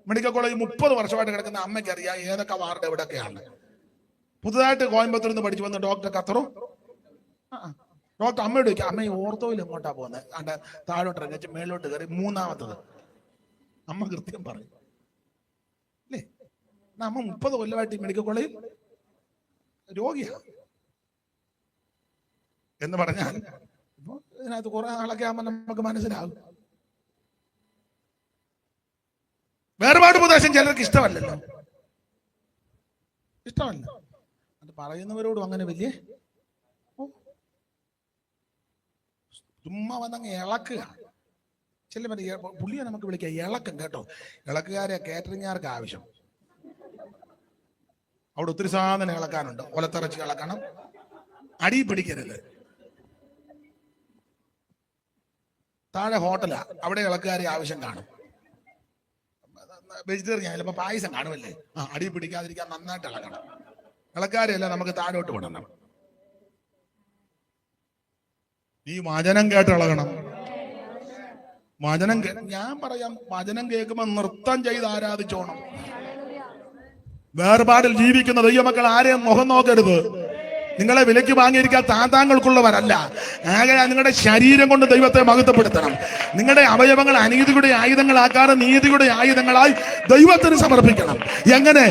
മെഡിക്കൽ കോളേജ് 30 വർഷമായിട്ട് കിടക്കുന്ന അമ്മയ്ക്ക് അറിയാം ഏതൊക്കെ വാർഡ് എവിടെയൊക്കെയാണ്. പുതുതായിട്ട് കോയമ്പത്തൂരിൽ നിന്ന് പഠിച്ചു വന്ന ഡോക്ടർ കത്തറോ ഡോക്ടർ അമ്മയോട് ചോദിക്കും, അമ്മ ഈ ഓർത്തോയിൽ എങ്ങോട്ടാ പോകുന്നത്? അണ്ട താഴോട്ട് ഇറങ്ങിച്ച് മേലോട്ട് കയറി 3ാമത്തത്. അമ്മ കൃത്യം പറയും അല്ലേ. അമ്മ 30 കൊല്ലമായിട്ട് ഈ മെഡിക്കൽ കോളേജിൽ രോഗിയാണ് എന്ന് പറഞ്ഞാൽ ഇപ്പൊ ഇതിനകത്ത് കുറെ നാളൊക്കെ ആകുമ്പോൾ നമുക്ക് മനസ്സിലാകും. വേർപാട് ഉപദേശം ചിലർക്ക് ഇഷ്ടമല്ലല്ലോ, ഇഷ്ടമല്ല. അത് പറയുന്നവരോടും അങ്ങനെ വലിയ ചുമ്മാ വന്നങ്ങ് ഇളക്കുക. ചില പുള്ളിയെ നമുക്ക് വിളിക്കാം ഇളക്കം കേട്ടോ. ഇളക്കുകാരെ കേറ്ററിംഗുകാർക്ക് ആവശ്യം. അവിടെ ഒത്തിരി സാധനം ഇളക്കാനുണ്ട്. ഒലത്തിറച്ചി ഇളക്കണം, അടി പിടിക്കരുത്. താഴെ ഹോട്ടലാ, അവിടെ ഇളക്കുകാരെ ആവശ്യം കാണും. വെജിറ്റേറിയൻ ചിലപ്പോൾ പായസം കാണുമല്ലേ, അടി പിടിക്കാതിരിക്കാൻ നന്നായിട്ട് ഇളക്കണം. ഇളക്കാരെയല്ല നമുക്ക് താഴോട്ട് വിടണം. ഈ വചനം കേട്ട് ഇളകണം. വചനം ഞാൻ പറയാം, വചനം കേൾക്കുമ്പോൾ നൃത്തം ചെയ്ത് ആരാധിച്ചോണം. വേർപാടിൽ ജീവിക്കുന്ന ദൈവമക്കൾ ആരെയും മുഖം നോക്കരുത്. നിങ്ങളെ വിലയ്ക്ക് വാങ്ങിയിരിക്കാൻ താതാങ്ങൾക്കുള്ളവരല്ല. ആകെ നിങ്ങളുടെ ശരീരം കൊണ്ട് ദൈവത്തെ മഹത്വപ്പെടുത്തണം. നിങ്ങളുടെ അവയവങ്ങൾ അനീതിയുടെ ആയുധങ്ങളാക്കാതെ നീതിയുടെ ആയുധങ്ങളായി ദൈവത്തിന് സമർപ്പിക്കണം. എങ്ങനെ?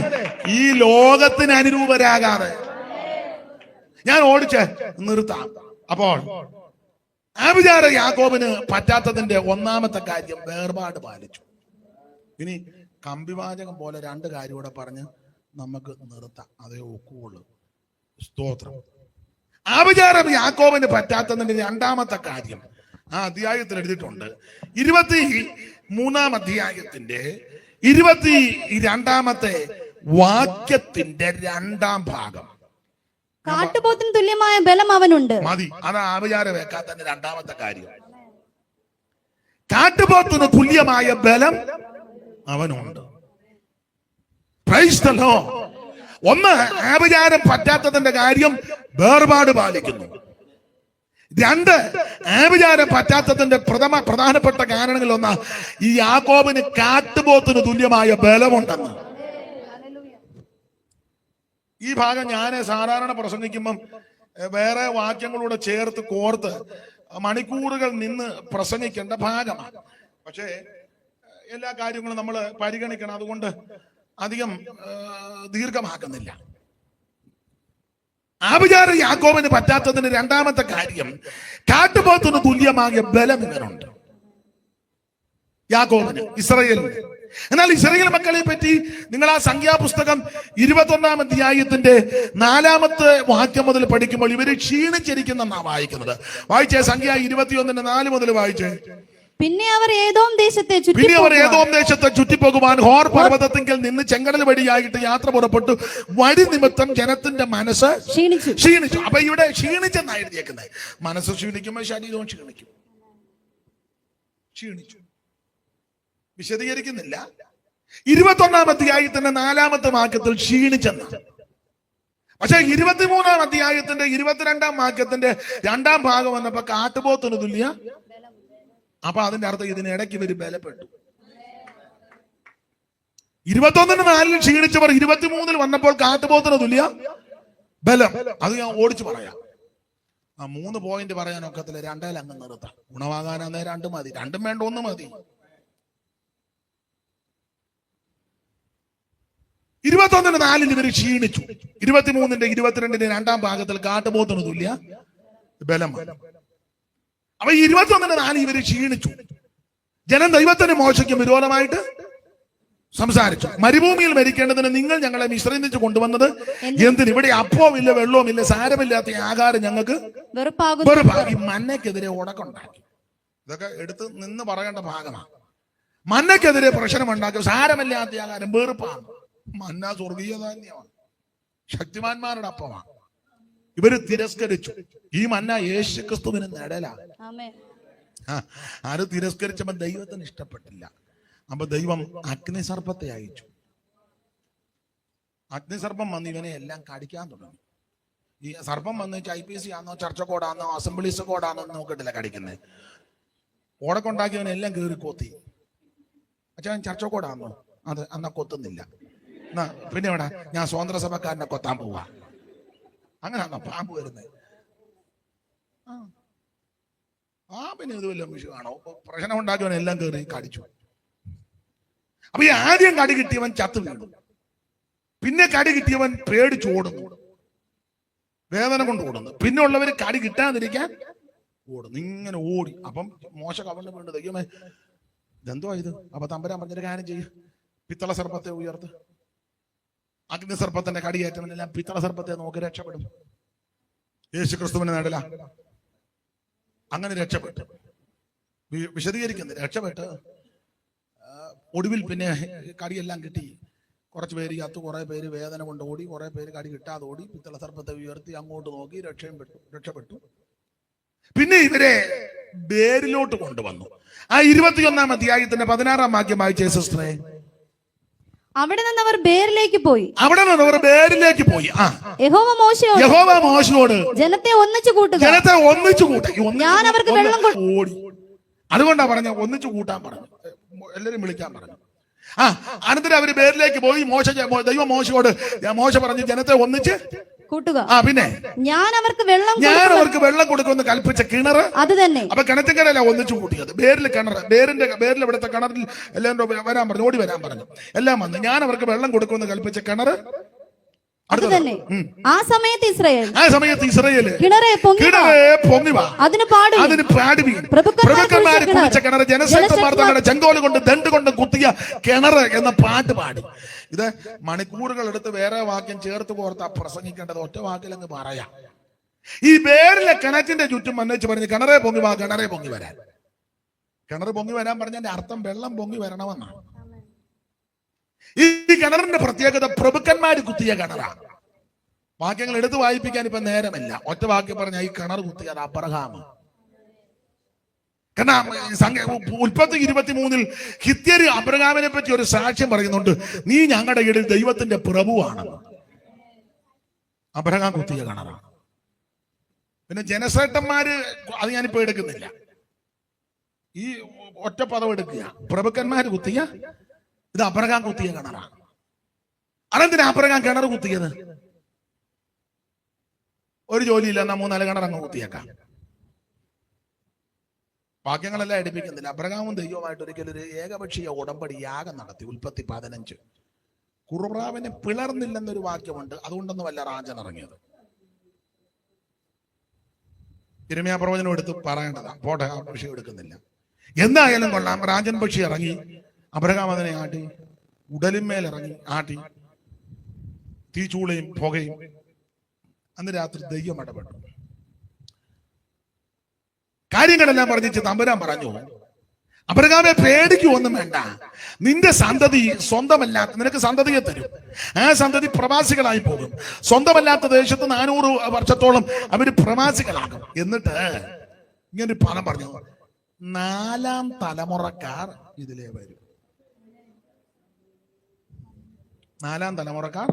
ഈ ലോകത്തിന് അനുരൂപരാകാതെ. ഞാൻ ഓടിച്ച് നിർത്താം. അപ്പോൾ ആഭിചാര യാക്കോബിന് പറ്റാത്തതിന്റെ 1ാമത്തെ കാര്യം വേർപാട് പാലിച്ചു. ഇനി കമ്പിവാചകം പോലെ 2 കാര്യം കൂടെ പറഞ്ഞ് നമുക്ക് നിർത്താം. അതേ ഒക്കുള്ളൂ. സ്തോത്രം. ആഭിചാരം യാക്കോബിന് പറ്റാത്തതിന്റെ 2ാമത്തെ കാര്യം ആ അധ്യായത്തിൽ എഴുതിയിട്ടുണ്ട്. 23-ാം അധ്യായത്തിന്റെ 22-ാമത്തെ വാക്യത്തിന്റെ 2ാം ഭാഗം. കാട്ടുപോത്തിന് തുല്യമായ ബലം അവനുണ്ട്. മതി, അത് ആഭിചാരം വെക്കാത്തതിന്റെ 2ാമത്തെ കാര്യം. കാട്ടുപോത്തിന് തുല്യമായ ബലം അവനുണ്ട്. Praise the Lord. 1, ആഭിചാരം പറ്റാത്തതിന്റെ കാര്യം വേർപാട് പാലിക്കുന്നു. 2, ആഭിചാരം പറ്റാത്തതിന്റെ പ്രധാനപ്പെട്ട കാരണങ്ങളിൽ 1 ഈ യാക്കോബിന് കാട്ടുപോത്തിന് തുല്യമായ ബലമുണ്ടെന്ന്. ഈ ഭാഗം ഞാൻ സാധാരണ പ്രസംഗിക്കുമ്പം വേറെ വാക്യങ്ങളൂടെ ചേർത്ത് കോർത്ത് മണിക്കൂറുകൾ നിന്ന് പ്രസംഗിക്കേണ്ട ഭാഗമാണ്. പക്ഷേ എല്ലാ കാര്യങ്ങളും നമ്മൾ പരിഗണിക്കണം. അതുകൊണ്ട് അധികം ദീർഘമാക്കുന്നില്ല. ആഭിചാരം യാക്കോബിന് പറ്റാത്തതിന് 2ാമത്തെ കാര്യം കാട്ടുപോത്തിന് തുല്യമായ ബലം ഇവനുണ്ട് യാക്കോബിന്, ഇസ്രായേലിന്. എന്നാൽ ഇസ്രായേൽ മക്കളെ പറ്റി നിങ്ങൾ ആ സംഖ്യാപുസ്തകം 21-ാം അധ്യായത്തിന്റെ 4-ാമത്തെ വാക്യം മുതൽ പഠിക്കുമ്പോൾ ഇവര് ക്ഷീണിച്ചിരിക്കുന്നെന്നാ വായിക്കുന്നത്. വായിച്ചേ, സംഖ്യ 21-4 മുതൽ വായിച്ചേ. പിന്നെ അവർ ഏദോം ദേശത്തെ ചുറ്റിപ്പോകുവാൻ ഹോർ പർവ്വതത്തിങ്കിൽ നിന്ന് ചെങ്കടൽ വഴിയായിട്ട് യാത്ര പുറപ്പെട്ടു. വഴി നിമിത്തം ജനത്തിന്റെ മനസ്സ് ക്ഷീണിച്ചു. അപ്പൊ ഇവിടെ ക്ഷീണിച്ചെന്നാ എഴുതിയേക്കുന്നത്. മനസ്സ് ക്ഷീണിക്കുമ്പോൾ ശരീരവും ക്ഷീണിച്ചു. വിശദീകരിക്കുന്നില്ല. 21-ാം അധ്യായത്തിന്റെ 4-ാമത്തെ വാക്യത്തിൽ ക്ഷീണിച്ചെന്ന. പക്ഷെ 23-ാം അധ്യായത്തിന്റെ 22-ാം വാക്യത്തിന്റെ 2-ാം ഭാഗം വന്നപ്പോ കാട്ടുപോത്തിന് തുല്യ. അപ്പൊ അതിന്റെ അർത്ഥം ഇതിനിടയ്ക്ക് ഇവര് ബലപ്പെട്ടു. 21-4 ക്ഷീണിച്ചവർ 23 വന്നപ്പോൾ കാട്ടുപോത്തിന് തുല്യ ബലം. അത് ഞാൻ ഓടിച്ചു പറയാം. 3 പോയിന്റ് പറയാൻ ഒക്കത്തില്ല. 2 അങ്ങ് നിർത്താം. ഗുണമാകാനേ 2 മതി. 2 വേണ്ട, 1 മതി. 21-4 ഇവര് ക്ഷീണിച്ചു. 23-ന്റെ 22-ന്റെ 2-ാം ഭാഗത്തിൽ കാട്ടുപോത്തിന് തുല്യ ബലം. അപ്പൊ 21-4 ഇവര് ക്ഷീണിച്ചു. ജനം ദൈവത്തിന് മോശയ്ക്കും വിരോധമായിട്ട് സംസാരിച്ചു. മരുഭൂമിയിൽ മരിക്കേണ്ടതിന് നിങ്ങൾ ഞങ്ങളെ മിശ്രമിച്ച് കൊണ്ടുവന്നത് എന്തിന്? ഇവിടെ അപ്പവും ഇല്ല, വെള്ളവും ഇല്ല, സാരമില്ലാത്ത ആഹാരം ഞങ്ങൾക്ക് വെറുപ്പാകും. ഈ മന്നയ്ക്കെതിരെ ഉടക്കുണ്ടാക്കി. ഇതൊക്കെ എടുത്ത് നിന്ന് പറയേണ്ട ഭാഗമാണ്. മന്നയ്ക്കെതിരെ പ്രശ്നമുണ്ടാക്കി. സാരമില്ലാത്ത ആഹാരം വെറുപ്പാണ്. മന്ന സ്വർഗീയ ധാന്യമാണ്, ശക്തിമാന്മാരുടെ അപ്പമാണ്. ഇവര് തിരസ്കരിച്ചു. ഈ മന്ന യേശുക്രിസ്തുവിന് നിഴലാണ്. ആര് തിരസ്കരിച്ചപ്പോ ദൈവത്തിന് ഇഷ്ടപ്പെട്ടില്ല. അപ്പൊ ദൈവം അഗ്നിസർപ്പത്തെ അയച്ചു. അഗ്നിസർപ്പം വന്ന് ഇവനെ എല്ലാം കടിക്കാൻ തുടങ്ങി. ഈ സർപ്പം വന്ന് IPC ആണോ, ചർച്ച കോഡാണോ, അസംബ്ലീസ് കോഡാണോ എന്ന് നോക്കിയിട്ടില്ല കടിക്കുന്നത്. ഓടക്കൊണ്ടാക്കിയവനെ എല്ലാം കീറി കൊത്തി. അച്ഛാ ചർച്ച കോഡാണോ? അത് അന്നാ കൊത്തുന്നില്ല. എന്നാ പിന്നെ എവിടെ? ഞാൻ സ്വതന്ത്ര സഭക്കാരനെ കൊത്താൻ പോവാ. അങ്ങനെയാണോ പാമ്പ് വരുന്നത്? പിന്നെ ഇത് വല്ല വിഷയമാണോ? പ്രശ്നം ഉണ്ടാക്കിയവൻ എല്ലാം കയറി കടിച്ചു. അപ്പൊ ഈ ആദ്യം കടി കിട്ടിയവൻ ചത്തു വീണു. പിന്നെ കടി കിട്ടിയവൻ പേടിച്ചു ഓടുന്നു, വേദന കൊണ്ട് ഓടുന്നു. പിന്നെ ഉള്ളവര് കടി കിട്ടാതിരിക്കാൻ ഓടുന്നു, ഇങ്ങനെ ഓടി. അപ്പം മോശ കവളിന് വീണ് ദൈവമേ ഇതെന്തോ ഇത്? അപ്പൊ തമ്പുരാൻ പറഞ്ഞൊരു കാര്യം ചെയ്യും, പിത്തള സർപ്പത്തെ ഉയർത്ത്. അഗ്നിസർപ്പത്തിന്റെ കടിയേറ്റവനെല്ലാം പിത്തള സർപ്പത്തെ നോക്കി രക്ഷപ്പെടും. യേശുക്രിസ്തുവിന്റെ നടല അങ്ങനെ രക്ഷപ്പെട്ടു. വിശദീകരിക്കുന്നത് രക്ഷപ്പെട്ട് ഒടുവിൽ പിന്നെ കടിയെല്ലാം കിട്ടി. കുറച്ച് പേര് ചത്തു, കുറെ പേര് വേദന കൊണ്ട് ഓടി, കുറെ പേര് കടി കിട്ടാതെ ഓടി. പിത്തള സർപ്പത്തെ ഉയർത്തി അങ്ങോട്ട് നോക്കി രക്ഷപ്പെട്ടു. പിന്നെ ഇവരെ ബേരിലോട്ട് കൊണ്ടുവന്നു. ആ 21-ാം അധ്യായത്തിന്റെ 16-ാം വാക്യം വായിച്ചേ സിസ്റ്ററെ. അവിടെ നിന്ന് അവർ ബേരിലേക്ക് പോയി. യഹോവ മോശയോട് ജനത്തെ ഒന്നിച്ചു കൂട്ടുക. ഞാൻ അവർക്ക് വെള്ളം ഓടി. അതുകൊണ്ടാ പറഞ്ഞ ഒന്നിച്ചു കൂട്ടാൻ പറഞ്ഞു, എല്ലാരും വിളിക്കാൻ പറഞ്ഞു. അനന്തരം അവര് ബേരിലേക്ക് പോയി. ദൈവം മോശ പറഞ്ഞു ജനത്തെ ഒന്നിച്ച് കൂട്ടുക. പിന്നെ ഞാൻ അവർക്ക് വെള്ളം കൊടുക്കുമെന്ന് കൽപ്പിച്ച കിണറ് അത് തന്നെ. അപ്പൊ കിണറ്റിക്കടല്ല ഒന്നിച്ചു കൂട്ടിയത്. ബേരിൽ കിണറ്, ബേരിൽ ഇവിടുത്തെ കിണറിൽ എല്ലാം വരാൻ പറഞ്ഞു, ഓടി വരാൻ പറഞ്ഞു. എല്ലാം വന്ന് ഞാൻ അവർക്ക് വെള്ളം കൊടുക്കുമെന്ന് കൽപ്പിച്ച കിണറ് അത് തന്നെ. ആ സമയത്ത് ഇസ്രായേൽ കിണറെ പൊങ്ങി വാ, അതിന് പാടുവീൻ. പ്രഭുക്കന്മാര് കുടിച്ച കിണറ്, ജനശക്തന്മാർ തങ്ങളുടെ ചെങ്കോല് കൊണ്ട് ദണ്ട് കൊണ്ട് കുത്തിയ കിണറ് എന്ന പാട്ട് പാടി. ഇത് മണിക്കൂറുകൾ എടുത്ത് വേറെ വാക്യം ചേർത്ത് കോർത്താ പ്രസംഗിക്കേണ്ടത്. ഒറ്റ വാക്കിലങ്ങ് പറയാം. ഈ ബേരിലെ കിണറ്റിന്റെ ചുറ്റും വന്നേച്ച് പറഞ്ഞ് കിണറെ പൊങ്ങി വാ, കിണറെ പൊങ്ങി വരാൻ. കിണർ പൊങ്ങി വരാൻ പറഞ്ഞതിന്റെ അർത്ഥം വെള്ളം പൊങ്ങി വരണമെന്നാണ്. ഈ കിണറിന്റെ പ്രത്യേകത പ്രഭുക്കന്മാര് കുത്തിയ കിണറാണ്. വാക്യങ്ങൾ എടുത്ത് വായിപ്പിക്കാൻ ഇപ്പൊ നേരമില്ല. ഒറ്റ വാക്യം പറഞ്ഞ ഈ കിണർ കുത്തിയത് അബ്രഹാം. കാരണം ഉൽപ്പത്തി 23-ൽ ഹിത്യര് അബ്രഹാമിനെ പറ്റി ഒരു സാക്ഷ്യം പറയുന്നുണ്ട്, നീ ഞങ്ങളുടെ ഇടയിൽ ദൈവത്തിന്റെ പ്രഭുവാണ്. അബ്രഹാം കുത്തിയ കിണറാണ്. പിന്നെ ജനശ്രേഷ്ഠന്മാര് അത് ഞാനിപ്പോ എടുക്കുന്നില്ല. ഈ ഒറ്റ പദം എടുക്കുക, പ്രഭുക്കന്മാര് കുത്തിയ, ഇത് അബ്രഹാം കുത്തിയ കിണറാണ്. അതെന്തിനാ അബ്രഹാം കിണർ കുത്തിയത്? ഒരു ജോലിയില്ല, എന്നാ 3-4 കിണർ അങ്ങ് കുത്തിയേക്കാം. വാക്യങ്ങളെല്ലാം എടുപ്പിക്കുന്നില്ല. അബ്രഹാമും ദൈവമായിട്ട് ഒരിക്കലും ഒരു ഏകപക്ഷീയ ഉടമ്പടി യാഗം നടത്തി. ഉൽപ്പത്തി 15. കുറുപ്രാവിനെ പിളർന്നില്ലെന്നൊരു വാക്യമുണ്ട്. അതുകൊണ്ടൊന്നും വല്ല റാഞ്ചൻ ഇറങ്ങിയത്. യിരെമ്യാ പ്രവചനം എടുത്ത് പറയേണ്ടതാ. പോട്ടെ, ആ പക്ഷി എടുക്കുന്നില്ല. എന്തായാലും കൊള്ളാം, റാഞ്ചൻ പക്ഷി ഇറങ്ങി. അബ്രഹാം അതിനെ ആട്ടി, ഉടലിന്മേലിറങ്ങി ആട്ടി, തീച്ചൂളയും പുകയും. അന്ന് രാത്രി ദൈവം ഇടപെട്ടു. കാര്യങ്ങളെല്ലാം പറഞ്ഞിട്ട് തമ്പുരാൻ പറഞ്ഞു, അബ്രഹാമെ പേടിക്കൊന്നും വേണ്ട, നിന്റെ സന്തതി സ്വന്തമല്ലാത്ത, നിനക്ക് സന്തതിയെ തരും. ആ സന്തതി പ്രവാസികളായി പോകും. സ്വന്തമല്ലാത്ത ദേശത്ത് 400 വർഷത്തോളം അവര് പ്രവാസികളാകും. എന്നിട്ട് ഇങ്ങനെ പണം പറഞ്ഞു, 4ാം തലമുറക്കാർ ഇതിലേ വരും. 4ാം തലമുറക്കാർ.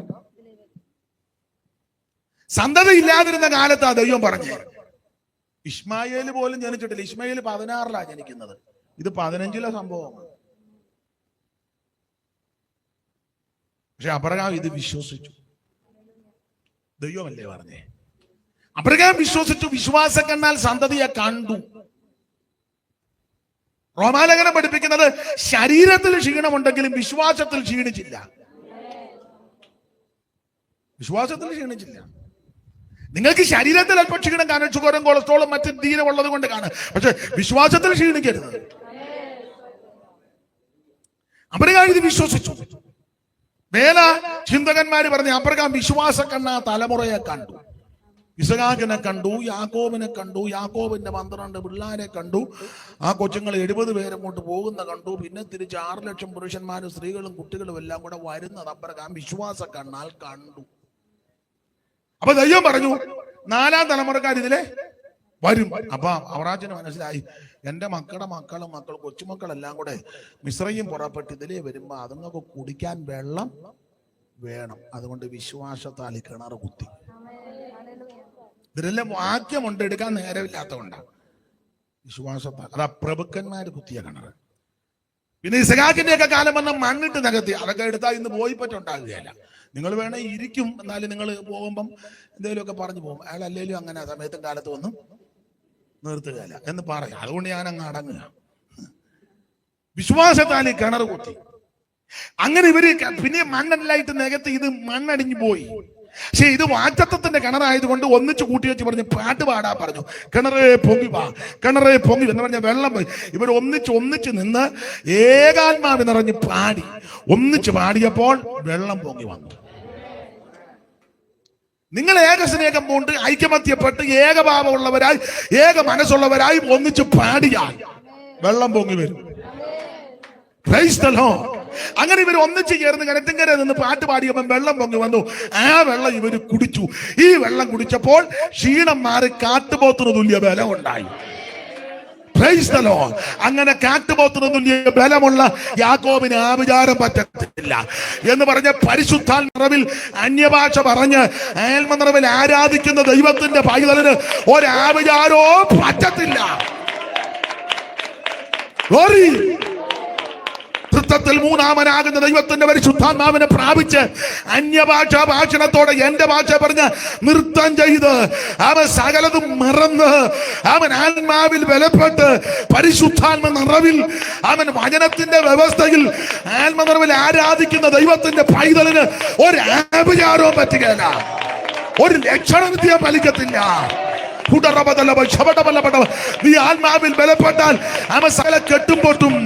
സന്തതി ഇല്ലാതിരുന്ന കാലത്താ ദൈവം പറഞ്ഞു. ഇസ്മായേൽ പോലും ജനിച്ചിട്ടില്ല. ഇസ്മായേൽ 16-ലാണ് ജനിക്കുന്നത്. ഇത് 15-ലെ സംഭവമാണ്. പക്ഷെ അബ്രഹാം ഇത് വിശ്വസിച്ചു. ദൈവമല്ലേ പറഞ്ഞേ? അബ്രഹാം വിശ്വസിച്ചു. വിശ്വാസം കണ്ടാൽ സന്തതിയെ കണ്ടു. റോമാലേഖനം പഠിപ്പിക്കുന്നത് ശരീരത്തിൽ ക്ഷീണമുണ്ടെങ്കിലും വിശ്വാസത്തിൽ ക്ഷീണിച്ചില്ല. വിശ്വാസത്തിൽ ക്ഷീണിച്ചില്ല. നിങ്ങൾക്ക് ശരീരത്തിൽ അല്പം ക്ഷീണം കാണും, ഷുഗറും കൊളസ്ട്രോളും മറ്റ് ധീരമുള്ളത് കൊണ്ട് കാണും. പക്ഷെ വിശ്വാസത്തിൽ ക്ഷീണിക്കരുത്. അബ്രഹാം ഇത് വിശ്വസിച്ചു. വേല ചിന്തകന്മാര് പറഞ്ഞ അബ്രഹാം വിശ്വാസ കണ്ണ തലമുറയെ കണ്ടു. ഇസഹാക്കിനെ കണ്ടു, യാക്കോബിനെ കണ്ടു, യാക്കോബിന്റെ 12 പിള്ളാരെ കണ്ടു, ആ കൊച്ചുങ്ങൾ 70 പേരങ്ങോട്ട് പോകുന്ന കണ്ടു. പിന്നെ തിരിച്ച് 6 ലക്ഷം പുരുഷന്മാരും സ്ത്രീകളും കുട്ടികളും എല്ലാം കൂടെ വരുന്നത് അബ്രഹാം വിശ്വാസ കണ്ണാൽ കണ്ടു. അപ്പൊ ദൈവം പറഞ്ഞു 4ാം തലമുറക്കാർ ഇതിലെ വരും. അപ്പൊ അവറാച്ചന് മനസ്സിലായി, എന്റെ മക്കളും കൊച്ചുമക്കളെല്ലാം കൂടെ മിസ്രയും പുറപ്പെട്ട് ഇതിലേ വരുമ്പോ അതുങ്ങൾക്ക് കുടിക്കാൻ വെള്ളം വേണം. അതുകൊണ്ട് വിശ്വാസത്താൽ കിണർ കുത്തി. ഇതിലെല്ലാം വാക്യമുണ്ട്, എടുക്കാൻ നേരമില്ലാത്തതുകൊണ്ടാണ് വിശ്വാസത്താൽ. അതാ പ്രഭുക്കന്മാര് കുത്തിയ കിണർ. പിന്നെ ഇസഹാക്കിന്റെ ഒക്കെ കാലം വന്ന മണ്ണിട്ട് നികത്തി. അതൊക്കെ എടുത്താൽ ഇന്ന് പോയി പറ്റുണ്ടാകുകയല്ല. നിങ്ങൾ വേണേ ഇരിക്കും, എന്നാലും നിങ്ങൾ പോകുമ്പം എന്തെങ്കിലുമൊക്കെ പറഞ്ഞു പോകും. അയാൾ അല്ലെങ്കിലും അങ്ങനെ സമയത്തും കാലത്ത് ഒന്നും നിർത്തുകയല്ല എന്ന് പറയാം. അതുകൊണ്ട് ഞാൻ അങ്ങ് അടങ്ങുക. വിശ്വാസത്താൽ കിണർ കുത്തി. അങ്ങനെ ഇവര് പിന്നെ മണ്ണെല്ലായിട്ട് നികത്തി. ഇത് മണ്ണടിഞ്ഞു പോയി. പക്ഷെ ഇത് വാഗ്ദത്തത്തിന്റെ കിണറായതുകൊണ്ട് ഒന്നിച്ച് കൂട്ടി വെച്ച് പറഞ്ഞു, പാട്ട് പാടാ പറഞ്ഞു. കിണറേ പൊങ്ങി വാ, കിണറേ പൊങ്ങി എന്ന് പറഞ്ഞ വെള്ളം പോയി. ഇവർ ഒന്നിച്ച് നിന്ന് ഏകാത്മാവ് നിറഞ്ഞ് പാടി. ഒന്നിച്ച് പാടിയപ്പോൾ വെള്ളം പൊങ്ങി വന്നു. നിങ്ങൾ ഏകസ്നേഹം കൊണ്ട് ഐക്യമത്യപ്പെട്ട് ഏകഭാവമുള്ളവരായി ഏക മനസ്സുള്ളവരായി ഒന്നിച്ച് പാടിയാൽ വെള്ളം പൊങ്ങി വരും. Price the Lord. അങ്ങനെ ഇവർ ഒന്നിച്ച് ചേർന്ന് കിണറ്റിൻകര നിന്ന് പാട്ട് പാടിയപ്പോൾ വെള്ളം പൊങ്ങി വന്നു. ആ വെള്ളം ഇവര് കുടിച്ചു. ഈ വെള്ളം കുടിച്ചപ്പോൾ ക്ഷീണം മാറി കാട്ടുപോത്തിന് തുല്യ ബലം ഉണ്ടായി. Price the Lord. അങ്ങനെ കാട്ടുപോത്തിന് തുല്യ ബലമുള്ള യാക്കോബിന് ആഭിചാരം പറ്റത്തില്ല എന്ന് പറഞ്ഞ പരിശുദ്ധാത്മ നിറവിൽ അന്യഭാഷ പറഞ്ഞ് ആത്മ നിറവിൽ ആരാധിക്കുന്ന ദൈവത്തിന്റെ പൈതലിന് ഒരാഭിചാരോ പറ്റത്തില്ല. ത്തിൽ 3-ാമനാകുന്ന ദൈവത്തിന്റെ പരിശുദ്ധാത്മാവിനെ പ്രാപിച്ച് അന്യഭാഷ ഭാഷണത്തോടെ എന്റെ ഭാഷ പറഞ്ഞ് നൃത്തം ചെയ്ത് അവൻ സകലതും മറന്ന് അവൻ ആത്മാവിൽ ബലപ്പെട്ട് പരിശുദ്ധാത്മ നിറവിൽ അവൻ വചനത്തിന്റെ വ്യവസ്ഥയിൽ ആത്മ നിറവിൽ ആരാധിക്കുന്ന ദൈവത്തിന്റെ പൈതലിന് ഒരു ആഭിചാരവും പറ്റുകയില്ല, ഒരു ലക്ഷണവിദ്യ ഫലിക്കത്തില്ല. നീ ആത്മാവിൽ ബലപ്പെട്ടാൽ അവൻ സകല കെട്ടും പൊട്ടും.